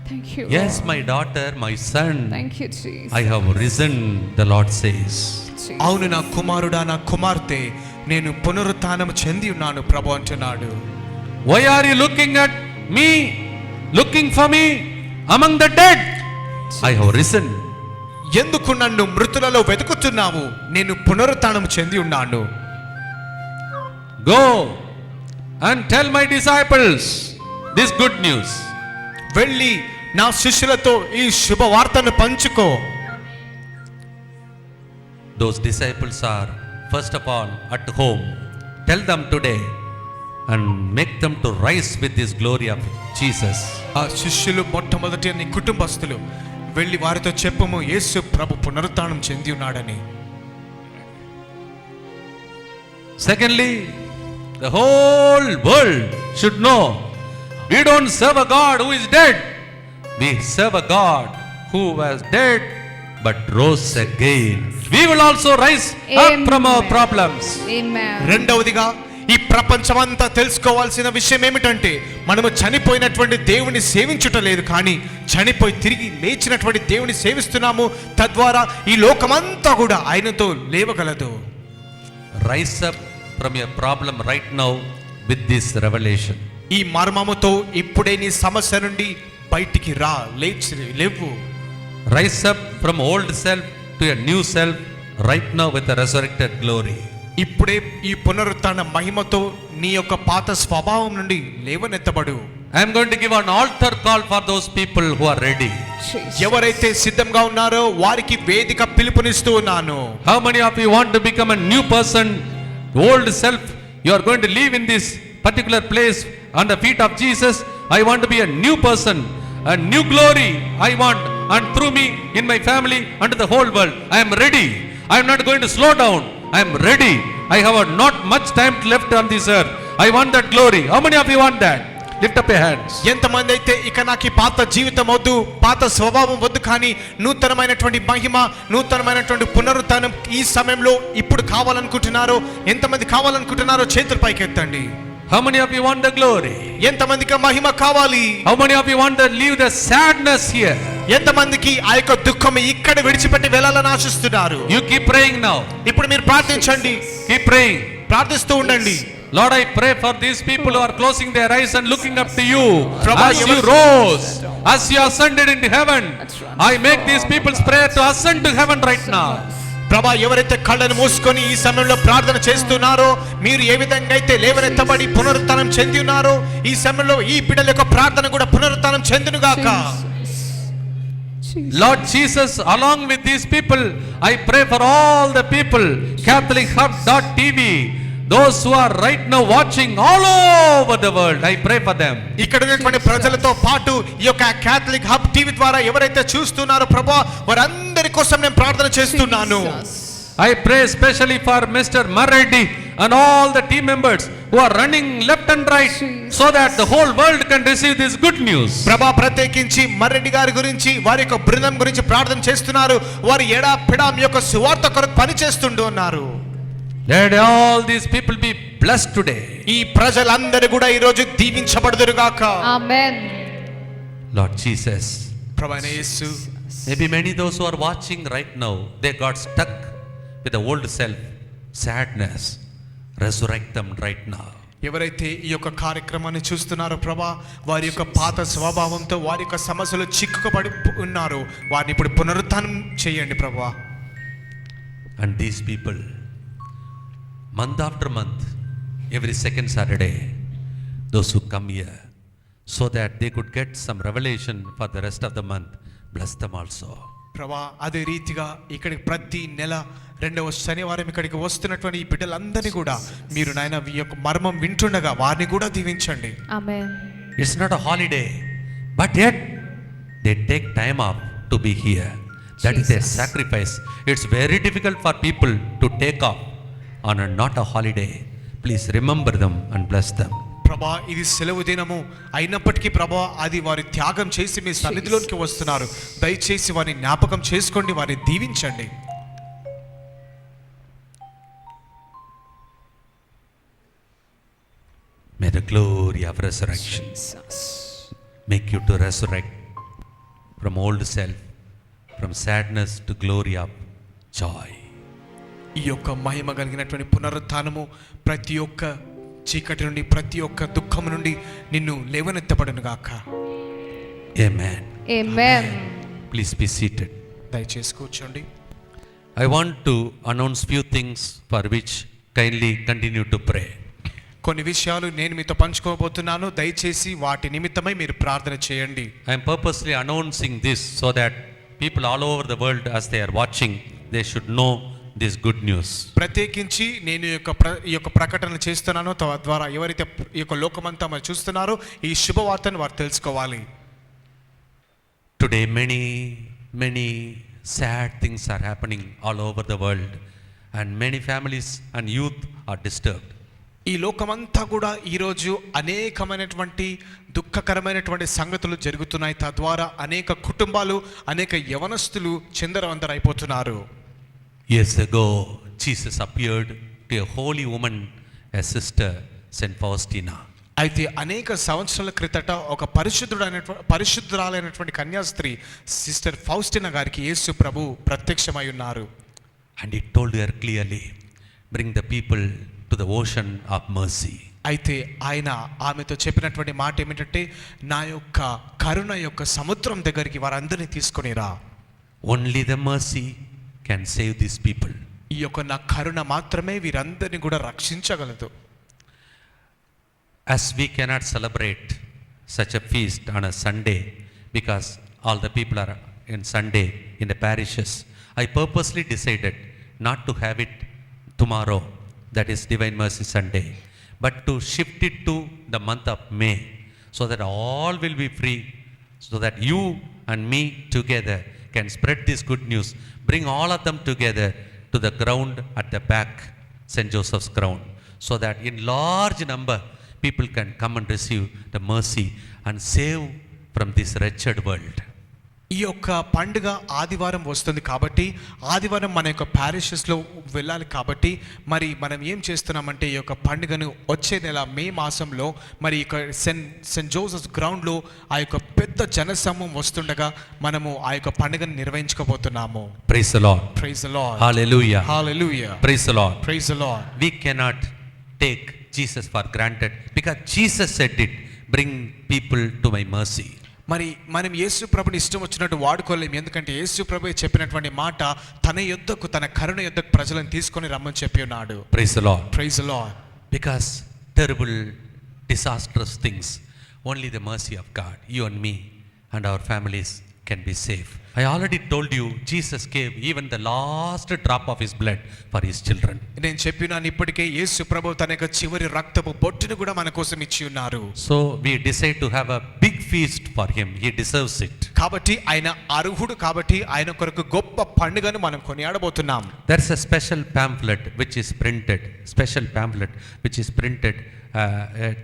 Thank you, Yes, Lord. my daughter, my son, Thank you, Jesus. I have risen, the Lord says. Jesus. అవును నా కుమారుడా, నా కుమార్తె, నేను పునరుత్థానం చెంది ఉన్నాను ప్రభు అంటున్నాడు. Why are you looking at me, looking for me among the dead? I have risen. ఎందుకు నన్ను మృతులలో వెతుకుతున్నావు? నేను పునరుత్థానం చెంది ఉన్నాను. Go and tell my disciples this good news. వెళ్ళి నా శిష్యులతో ఈ శుభవార్తను పంచుకో. Those disciples are first of all at home. Tell them today and make them to rise with this glory of Jesus. ఆ శిష్యులు మొట్టమొదటి నీ కుటుంబస్తులు వెళ్ళి వారితో చెప్పుము, యేసు ప్రభు పునరుత్థానం చెంది ఉన్నాడని. Secondly, the whole world should know we don't serve a God who is dead. We serve a God who was dead but rose again. We will also rise up from our Amen. problems. Amen. రెండవదిగా ఈ ప్రపంచమంతా తెలుసుకోవాల్సిన విషయం ఏమిటంటే మనము చనిపోయినటువంటి దేవుని సేవించుట లేదు, కానీ చనిపోయి తిరిగి లేచినటువంటి దేవుని సేవిస్తున్నాము. తద్వారా ఈ లోకమంతా కూడా ఆయనతో లేవగలదు. Rise up from your problem right now with this revelation. ఈ మర్మముతో ఇప్పుడే నీ సమస్య నుండి బయటికి రా, లేవు. Rise up from old self to a new self right now with the resurrected glory. ఇప్పుడే ఈ పునరుత్థాన మహిమతో నీ యొక్క పాత స్వభావం నుండి లేవనెత్తబడు. I am going to give an altar call for those people who are ready. Jesus. ఎవరైతే సిద్ధంగా ఉన్నారో వారికి వేదిక పిలుపునిస్తూ ఉన్నాను. How many of you want to become a new person? Old self, you are going to live in this particular place on the feet of Jesus. I want to be a new person, a new glory I want, and through me, in my family, and to the whole world. I am ready. I am not going to slow down. I am ready. I have not much time left on this earth. I want that glory. How many of you want that? Lift up your hands. ఎంతమంది అయితే ఇక నాకు ఈ పాత జీవితం వద్దు, పాత స్వభావం వద్దు, కానీ నూతనమైనటువంటి మహిమ, నూతనమైనటువంటి పునరుత్థానం ఈ సమయంలో ఇప్పుడు కావాలనుకుంటున్నారో, ఎంతమంది కావాలనుకుంటున్నారో చేతులు పైకెత్తండి. How many of you want the glory? ఎంతమందికి మహిమ కావాలి? How many of you want to leave the sadness here? ఎంతమందికి ఆ యొక్క దుఃఖం ఇక్కడ విడిచిపెట్టి వెళ్ళాలని ఆశిస్తున్నారు? You keep praying now. ఇప్పుడు మీరు ప్రార్థించండి, Keep praying. ప్రార్థిస్తూ ఉండండి. Lord, I pray for these people who are closing their eyes and looking up to you. Prabha, As you rose, as you ascended into heaven, I make these people's prayer to ascend to heaven right now. ప్రభా, ఎవరైతే కళ్ళను మూసుకొని ఈ సమయంలో ప్రార్థన చేస్తున్నారో, మీరు ఏ విధంగా అయితే లేవనెత్తబడి పునరుత్థానం చెంది ఉన్నారో, ఈ సమయంలో ఈ బిడ్డల యొక్క ప్రార్థన కూడా పునరుత్థానం చెందునుగాక. Lord Jesus, along with these people, I pray for all the people, CatholicHub.tv, those who are right now watching all over the world, I pray for them. ఇక్కడ ఉన్నటువంటి ప్రజలతో పాటు ఈ యొక్క క్యాథలిక్ హబ్ టీవీ ద్వారా ఎవరైతే చూస్తున్నారో ప్రభా, వారందరి కోసం నేను ప్రార్థన చేస్తున్నాను. I pray especially for Mr. Marreddy and all the team members who are running left and right so that the whole world can receive this good news. ప్రభా, ప్రత్యేకించి మర్రెడ్డి గారి గురించి, వారి యొక్క బృందం గురించి ప్రార్థన చేస్తున్నారు. వారు ఎడా పిడా మీ యొక్క సువార్త కొరకు పని చేస్తుంటూ ఉన్నారు. Let all these people be blessed today. ఈ ప్రజలందరూ కూడా ఈ రోజు దీవించబడుదురుగాక. ఆమేన్. Lord Jesus, ప్రభువైన యేసు, maybe many those who are watching right now, they got stuck with the old self, sadness. Resurrect them right now. ఎవరైతే ఈ యొక్క కార్యక్రమాన్ని చూస్తున్నారో ప్రభా, వారి యొక్క పాత స్వభావంతో వారి యొక్క సమస్యలు చిక్కుకుపడి ఉన్నారు, వారిని ఇప్పుడు పునరుత్థానం చేయండి ప్రభా. And these people, month after month, every second Saturday, those who come here, so that they could get some revelation for the rest of the month, bless them also. ప్రభా, అదే రీతిగా ఇక్కడికి ప్రతి నెల 2వ శనివారం ఇక్కడికి వస్తున్నటువంటి ఈ బిడ్డలందరినీ కూడా మీరు నాయన ఈ యొక్క మర్మం వింటుండగా వారిని కూడా దీవించండి. ఆమేన్. It's not a holiday, but yet they take time off to be here. That is their sacrifice. It's very difficult for people to take off on a not a holiday. Please remember them and bless them. ప్రభా, ఇది సెలవు దినము అయినప్పటికీ ప్రభా, అది వారి త్యాగం చేసి మీ సన్నిధిలోనికి వస్తున్నారు. దయచేసి వారిని జ్ఞాపకం చేసుకోండి, వారిని దీవించండి. May the glory of resurrection make you to resurrect from old self, from sadness to glory of joy. ఈ యొక్క మహిమ కలిగినటువంటి పునరుత్థానము ప్రతి ఒక్క చీకటి నుండి, ప్రతి ఒక్క దుఃఖము నుండి నిన్ను లేవనెత్తబడును గాక. Amen. Amen. Please be seated. దయచేసి కూర్చోండి. I want to announce few things for which kindly continue to pray. కొన్ని విషయాలు నేను మీతో పంచుకోబోతున్నాను, దయచేసి వాటి నిమిత్తమై మీరు ప్రార్థన చేయండి. I am purposely announcing this so that people all over the world, as they are watching, they should know this good news. ప్రత్యేకించి నేను ఈ యొక్క ప్రకటన చేస్తున్నాను, తద్వారా ఎవరైతే ఈ యొక్క లోకమంతా మరి చూస్తున్నారో ఈ శుభవార్తను వారు తెలుసుకోవాలి. Today many sad things are happening all over the world, and many families and youth are disturbed. ఈ లోకమంతా కూడా ఈరోజు అనేకమైనటువంటి దుఃఖకరమైనటువంటి సంగతులు జరుగుతున్నాయి. తద్వారా అనేక కుటుంబాలు, అనేక యవనస్తులు చిందరవందరైపోతున్నారు. Years ago, Jesus appeared to a holy woman, a sister, Saint Faustina. అయితే అనేక సంవత్సరాల క్రితట ఒక పరిశుద్ధురాలైనటువంటి కన్యాస్త్రీ సిస్టర్ ఫౌస్టినా గారికి యేసు ప్రభు ప్రత్యక్షమై ఉన్నారు. And he told her clearly, bring the people to the ocean of mercy. అయితే ఆయన ఆమెతో చెప్పినటువంటి మాట ఏమిటంటే, నా యొక్క కరుణ యొక్క సముద్రం దగ్గరికి వారందరినీ తీసుకొని రా. Only the mercy can save these people. ఈ యొక్క నా కరుణ మాత్రమే వీరందరినీ కూడా రక్షించగలదు. As we cannot celebrate such a feast on a Sunday because all the people are in Sunday in the parishes, I purposely decided not to have it tomorrow, that is Divine Mercy Sunday, but to shift it to the month of May, so that all will be free, so that you and me together can spread this good news, bring all of them together to the ground at the back, St. Joseph's ground, so that in large number people can come and receive the mercy and save from this wretched world. ఈ యొక్క పండుగ ఆదివారం వస్తుంది కాబట్టి, ఆదివారం మన యొక్క ప్యారిషెస్లో వెళ్ళాలి కాబట్టి, మరి మనం ఏం చేస్తున్నామంటే ఈ యొక్క పండుగను వచ్చే నెల మే మాసంలో మరి ఇక సెయింట్ జోసెఫ్స్ గ్రౌండ్లో ఆ యొక్క పెద్ద జనసమూహం వస్తుండగా మనము ఆ యొక్క పండుగను నిర్వహించుకోబోతున్నాము. Praise the Lord. Praise the Lord. Hallelujah. Hallelujah. Praise the Lord. Praise the Lord. We cannot take Jesus for granted because Jesus said it, bring people to my mercy. మరి మనం యేసు ప్రభుని ఇష్టం వచ్చినట్టు వాడుకోలేము, ఎందుకంటే యేసు ప్రభు చెప్పినటువంటి మాట తన యొద్దకు, తన కరుణ యొద్దకు ప్రజలను తీసుకొని రమ్మని చెప్పి ఉన్నాడు. Praise the Lord. Praise the Lord. Because terrible, disastrous things, only the mercy of God, you and me and our families can be safe. I already told you, Jesus gave even the last drop of his blood for his children. నేను చెప్పినాను ఇప్పటికే, యేసు ప్రభు తన యొక్క చివరి రక్తపు బొట్టును కూడా మన కోసం ఇచ్చి ఉన్నారు. So we decide to have a big feast for him. He deserves it. కాబట్టి ఆయన అర్హుడు, కాబట్టి ఆయన కొరకు గొప్ప పండుగను మనం కొనియాడబోతున్నాం. There's a special pamphlet which is printed,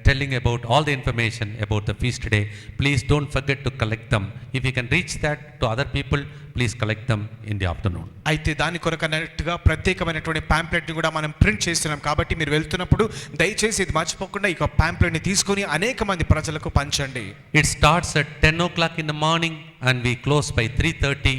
telling about all the information about the feast day. Please don't forget to collect them. If you can reach that to other people, please collect them in the afternoon. అయితే దాని కొరకు అన్నట్టుగా ప్రత్యేకమైనటువంటి pamphlet ని కూడా మనం print చేస్తున్నాం. కాబట్టి మీరు వెళ్తున్నప్పుడు దయచేసి ఇది మర్చిపోకుండా ఈ పాంప్లెట్ ని తీసుకొని అనేక మంది ప్రజలకు పంచండి. It starts at 10 o'clock in the morning and we close by 3:30,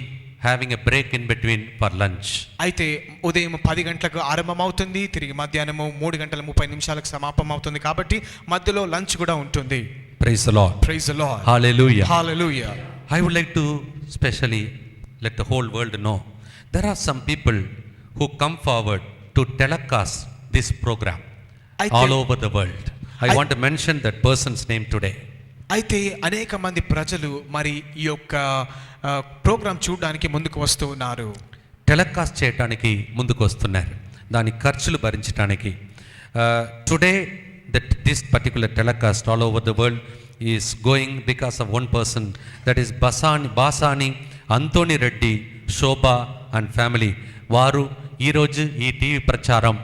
having a break in between for lunch. అయితే ఉదయం 10 గంటలకు ఆరంభమవుతుంది, తిరిగి మధ్యాహ్నం 3:30 సమాపనం అవుతుంది. కాబట్టి మధ్యలో లంచ్ కూడా ఉంటుంది. Praise the Lord. Praise the lord. Hallelujah. Hallelujah. I would like to specially let the whole world know there are some people who come forward to telecast this program all over the world. I want to mention that person's name today. అయితే అనేక మంది ప్రజలు మరి ఈ యొక్క programme చూడడానికి ముందుకు వస్తూ ఉన్నారు. టెలికాస్ట్ చేయడానికి ముందుకు వస్తున్నారు, దాని ఖర్చులు భరించడానికి. Today this particular telecast all over the world is going because of one person, that is Basani Anthony Reddy Shobha and family. వారు ఈరోజు ఈ టీవీ ప్రచారం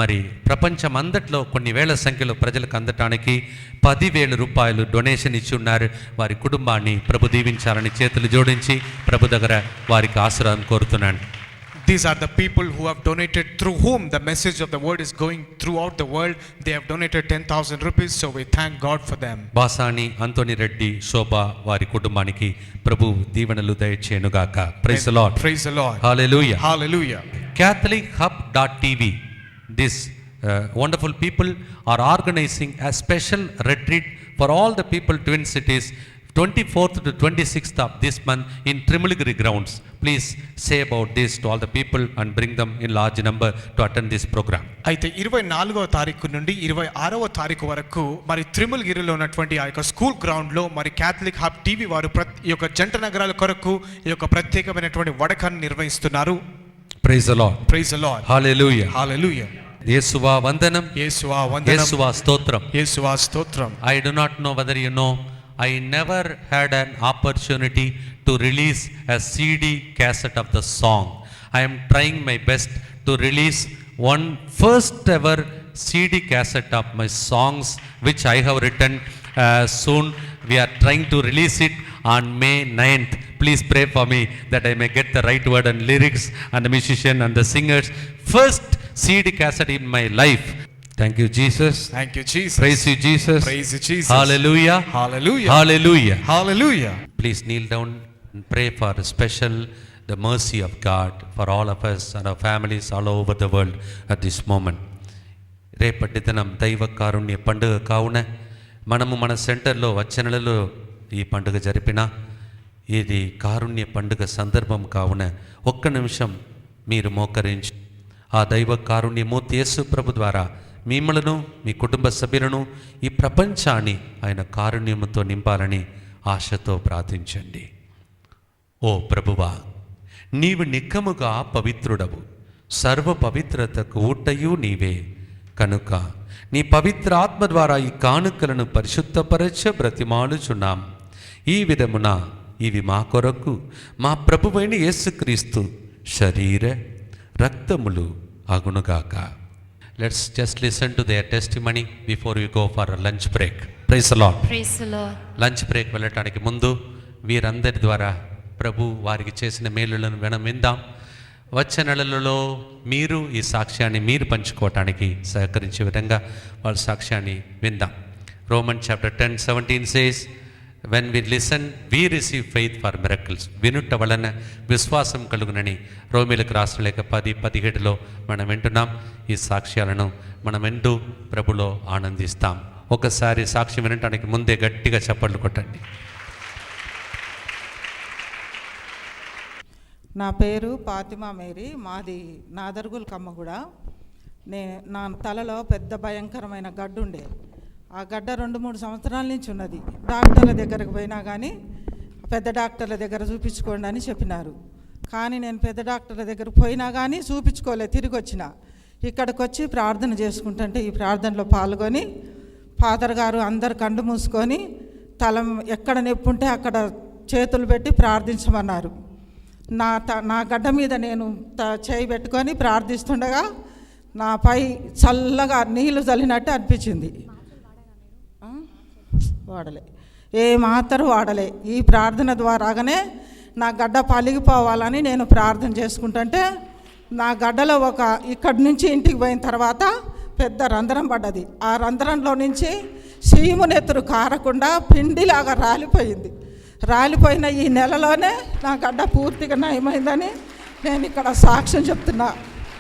మరి ప్రపంచం అంతట్లో కొన్ని వేల సంఖ్యలో ప్రజలకు అందటానికి 10,000 రూపాయలు డొనేషన్ ఇచ్చి ఉన్నారు. వారి కుటుంబాన్ని ప్రభు దీవించాలని చేతులు జోడించి ప్రభు దగ్గర వారికి ఆశీర్వాదం కోరుతున్నాను. These are the people who have donated, through whom the message of the word is going throughout the world. They have donated 10,000 rupees, so we thank God for them. Basani Anthony Reddy శోభా వారి కుటుంబానికి ప్రభు దీవెనలు దయచేయునుగాక. Praise the Lord. Praise the Lord. Hallelujah. Hallelujah. CatholicHub.tv, this wonderful people are organizing a special retreat for all the people, Twin Cities, 24th to 26th of this month in Trimulgiri grounds. Please say about this to all the people and bring them in large number to attend this program. అయితే 24వ తారీఖు నుండి 26వ తారీఖు వరకు మరి త్రిముల్గిరిలో ఉన్నటువంటి ఆ యొక్క school ground లో మరి క్యాథలిక్ హబ్ టీవీ వారు ఈ యొక్క జంట నగరాల కొరకు ఈ యొక్క ప్రత్యేకమైనటువంటి వడకాన్ని నిర్వహిస్తున్నారు. Praise the Lord. Praise the Lord. Hallelujah. Hallelujah. యేసువా వందనం. యేసువా వందనం. యేసువా స్తోత్రం. యేసువా స్తోత్రం. I do not know whether you know, I never had an opportunity to release a CD cassette of the song. I am trying my best to release one first ever CD cassette of my songs which I have written. Soon we are trying to release it on May 9th. Please pray for me that I may get the right word and lyrics and the musician and the singers. First CD cassette in my life. Thank you, Jesus. Thank you, Jesus. Praise you, Jesus. Praise you, Jesus. Hallelujah. Hallelujah. Hallelujah. Hallelujah. Please kneel down and pray for special the mercy of God for all of us and our families all over the world at this moment. రేపటి దినం దైవ కారుణ్య పండుగ కావున మనము మన సెంటర్లో వచ్చే నెలలో ఈ పండుగ జరిపిన ఇది కారుణ్య పండుగ సందర్భం కావున ఒక్క నిమిషం మీరు మోకరించి ఆ దైవ కారుణ్యమూర్తి యేసు ప్రభు ద్వారా మిమ్మలను మీ కుటుంబ సభ్యులను ఈ ప్రపంచాన్ని ఆయన కారుణ్యముతో నింపాలని ఆశతో ప్రార్థించండి. ఓ ప్రభువా, నీవు నిక్కముగా పవిత్రుడవు, సర్వ పవిత్రతకు ఊటయు నీవే కనుక నీ పవిత్ర ఆత్మ ద్వారా ఈ కానుకలను పరిశుద్ధపరచ బ్రతిమాలుచున్నాం. ఈ విధమున ఇవి మా కొరకు మా ప్రభువైన యేసుక్రీస్తు శరీర రక్తములు అగునుగాక. Let's just listen to their testimony before we go for a lunch break. Praise the Lord. Praise the Lord. Lunch break వెళ్ళటానికి ముందు వీరందరి ద్వారా ప్రభు వారికి చేసిన మేలులను విందాం. వచ్చే నెలలలో మీరు ఈ సాక్ష్యాన్ని మీరు పంచుకోవటానికి సహకరించే విధంగా వాళ్ళ సాక్ష్యాన్ని విందాం. Romans chapter 10:17 says, when we listen, we receive faith for miracles. వినుట వలన విశ్వాసం కలుగునని రోమీలకు రాసిన లేఖ 10:17లో మనం వింటున్నాం. ఈ సాక్ష్యాలను మనం ఎందు ప్రభులో ఆనందిస్తాం. ఒకసారి సాక్ష్యం వినటానికి ముందే గట్టిగా చప్పట్లు కొట్టండి. నా పేరు ఫాతిమా మేరీ, మాది నాదర్గుల్ కమ్మగూడ. నా తలలో పెద్ద భయంకరమైన గడ్డు ఉండే. ఆ గడ్డ 2-3 సంవత్సరాల నుంచి ఉన్నది. డాక్టర్ల దగ్గరకు పోయినా కానీ పెద్ద డాక్టర్ల దగ్గర చూపించుకోండి అని చెప్పినారు. కానీ నేను పెద్ద డాక్టర్ల దగ్గర పోయినా కానీ చూపించుకోలేదు. తిరిగి వచ్చిన ఇక్కడికి వచ్చి ప్రార్థన చేసుకుంటుంటే ఈ ప్రార్థనలో పాల్గొని ఫాదర్ గారు అందరు కండు మూసుకొని తల ఎక్కడ నొప్పి ఉంటే అక్కడ చేతులు పెట్టి ప్రార్థించమన్నారు. నా గడ్డ మీద నేను చేయి పెట్టుకొని ప్రార్థిస్తుండగా నాపై చల్లగా నీళ్లు చల్లినట్టు అనిపించింది. వాడలే, ఏ మాత్రం వాడలే. ఈ ప్రార్థన ద్వారాగానే నా గడ్డ పలిగిపోవాలని నేను ప్రార్థన చేసుకుంటుంటే నా గడ్డలో ఇక్కడి నుంచి ఇంటికి పోయిన తర్వాత పెద్ద రంధ్రం పడ్డది. ఆ రంధ్రంలో నుంచి సీమునెత్తురు కారకుండా పిండిలాగా రాలిపోయింది. రాలిపోయిన ఈ నెలలోనే నా గడ్డ పూర్తిగా నయమైందని నేను ఇక్కడ సాక్ష్యం చెప్తున్నా.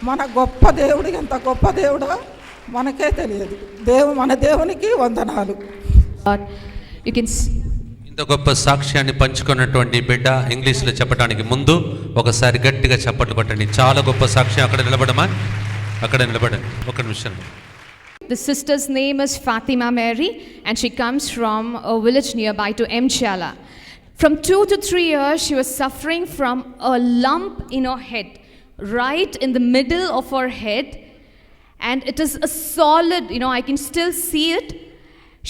మన గొప్ప దేవుడు ఎంత గొప్ప దేవుడో మనకే తెలియదు. మన దేవునికి వందనాలు. ఇంత గొప్ప సాక్ష్యాన్ని పంచుకున్నటువంటి బిడ్డ ఇంగ్లీష్లో చెప్పడానికి ముందు ఒకసారి గట్టిగా చప్పట్లు కొట్టండి. చాలా గొప్ప సాక్ష్యం. అక్కడ నిలబడండి ఒక నిమిషం. The sister's name is Fatima Mary and she comes from a village nearby to Mchala. From 2 to 3 years she was suffering from a lump in her head, right in the middle of her head, and it is a solid, I can still see it.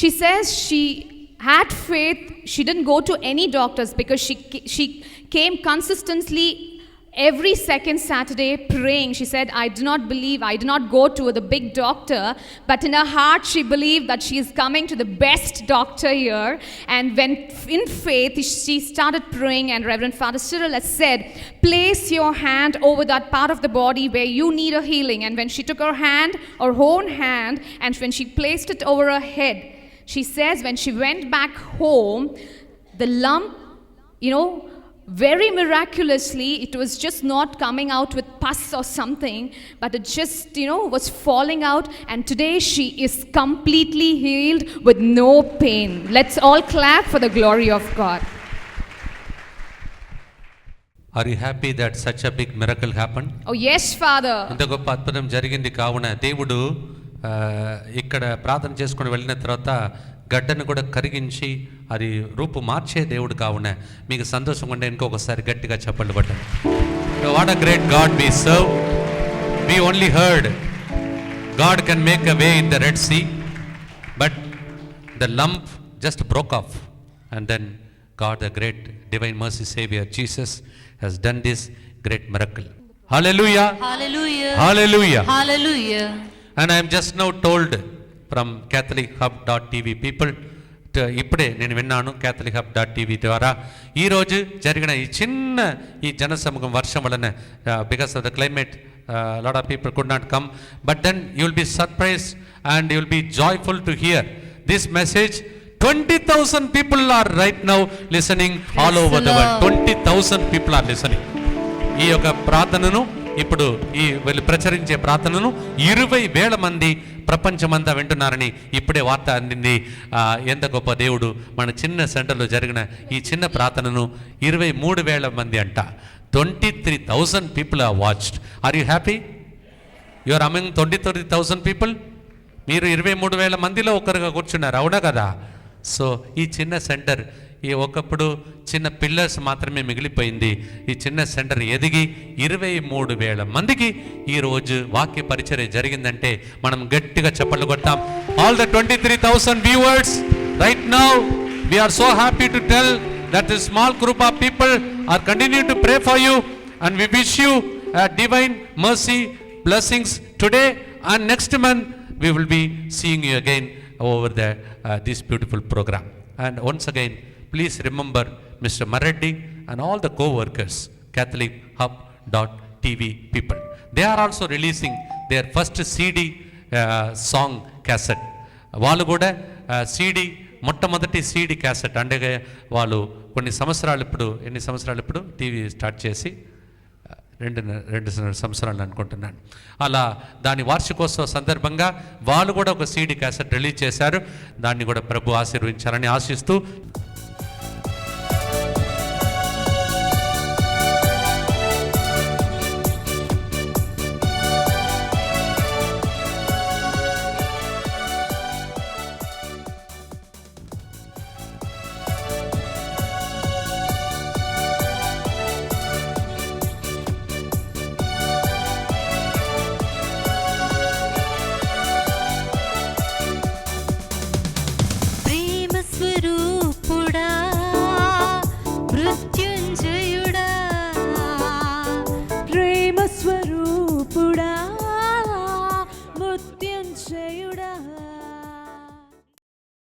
She says she had faith. She didn't go to any doctors because she came consistently every second Saturday praying. She said, I do not go to the big doctor, but in her heart she believed that she is coming to the best doctor here. And when in faith she started praying, and Reverend Father Cyril has said, place your hand over that part of the body where you need a healing. And when she took her own hand, and when she placed it over her head, she says when she went back home, the lump, very miraculously, it was just not coming out with pus or something, but it just, was falling out. And today she is completely healed with no pain. Let's all clap for the glory of God. Are you happy that such a big miracle happened? Oh yes, Father. ఇంత గొప్ప అద్భుతం జరిగింది. కావున దేవుడు ఇక్కడ ప్రార్థన చేసుకుని వెళ్ళిన తర్వాత గడ్డను కూడా కరిగించి అది రూపు మార్చే దేవుడు. కావున మీకు సంతోషం ఉంటే ఇంకొకసారి గట్టిగా చప్పట్లు కొట్టండి. What a great God we serve. We only heard God can make a way in the Red Sea, but the lump just broke off, and then God the great divine mercy saviour Jesus has done this great miracle. Hallelujah. Hallelujah. Hallelujah. Hallelujah. And I am just now told from catholichub.tv people, ఇప్పుడే నేను విన్నాను catholichub.tv ద్వారా ఈరోజు జరిగిన ఈ జనసమూహం వర్షం వలన because of the climate lot of people could not come, but then you will be surprised and you will be joyful to hear this message. 20,000 people are right now listening all over the world. 20,000 people are listening. ఈ యొక్క ప్రార్థనను ఇప్పుడు వీళ్ళు ప్రచురించే ప్రార్థనను 20,000 మంది ప్రపంచమంతా వింటున్నారని ఇప్పుడే వార్త అందింది. ఎంత గొప్ప దేవుడు. మన చిన్న సెంటర్లో జరిగిన ఈ చిన్న ప్రార్థనను 23,000 మంది అంట. 23,000 people are watched. Are you happy? You are among 23,000 people. మీరు 23,000 మందిలో ఒకరుగా కూర్చున్నారు, అవునా కదా? సో ఈ చిన్న సెంటర్ ఒకప్పుడు చిన్న పిల్లర్స్ మాత్రమే మిగిలిపోయింది. ఈ చిన్న సెంటర్ ఎదిగి 23,000 మందికి ఈరోజు వాక్య పరిచర్య జరిగిందంటే మనం గట్టిగా చప్పట్లు కొడతాం. All the 23,000 viewers right now, we are so happy to tell that this small group of people are continuing to pray for you, and we wish you a divine mercy blessings today, and next month we will be seeing you again over this beautiful program. And once again, please remember Mr. Mareddy and all the co-workers, catholichub.tv people. They are also releasing their first CD song cassette. వాళ్ళు కూడా CD మొట్టమొదటి CD cassette అంటే వాళ్ళు కొన్ని సంవత్సరాలు ఎన్ని సంవత్సరాలు ఇప్పుడు టీవీ స్టార్ట్ చేసి రెండు సంవత్సరాలు అనుకుంటున్నాను. అలా దాని వార్షికోత్సవ సందర్భంగా వాళ్ళు కూడా ఒక సీడీ క్యాసెట్ రిలీజ్ చేశారు. దాన్ని కూడా ప్రభు ఆశీర్వదించాలని ఆశిస్తూ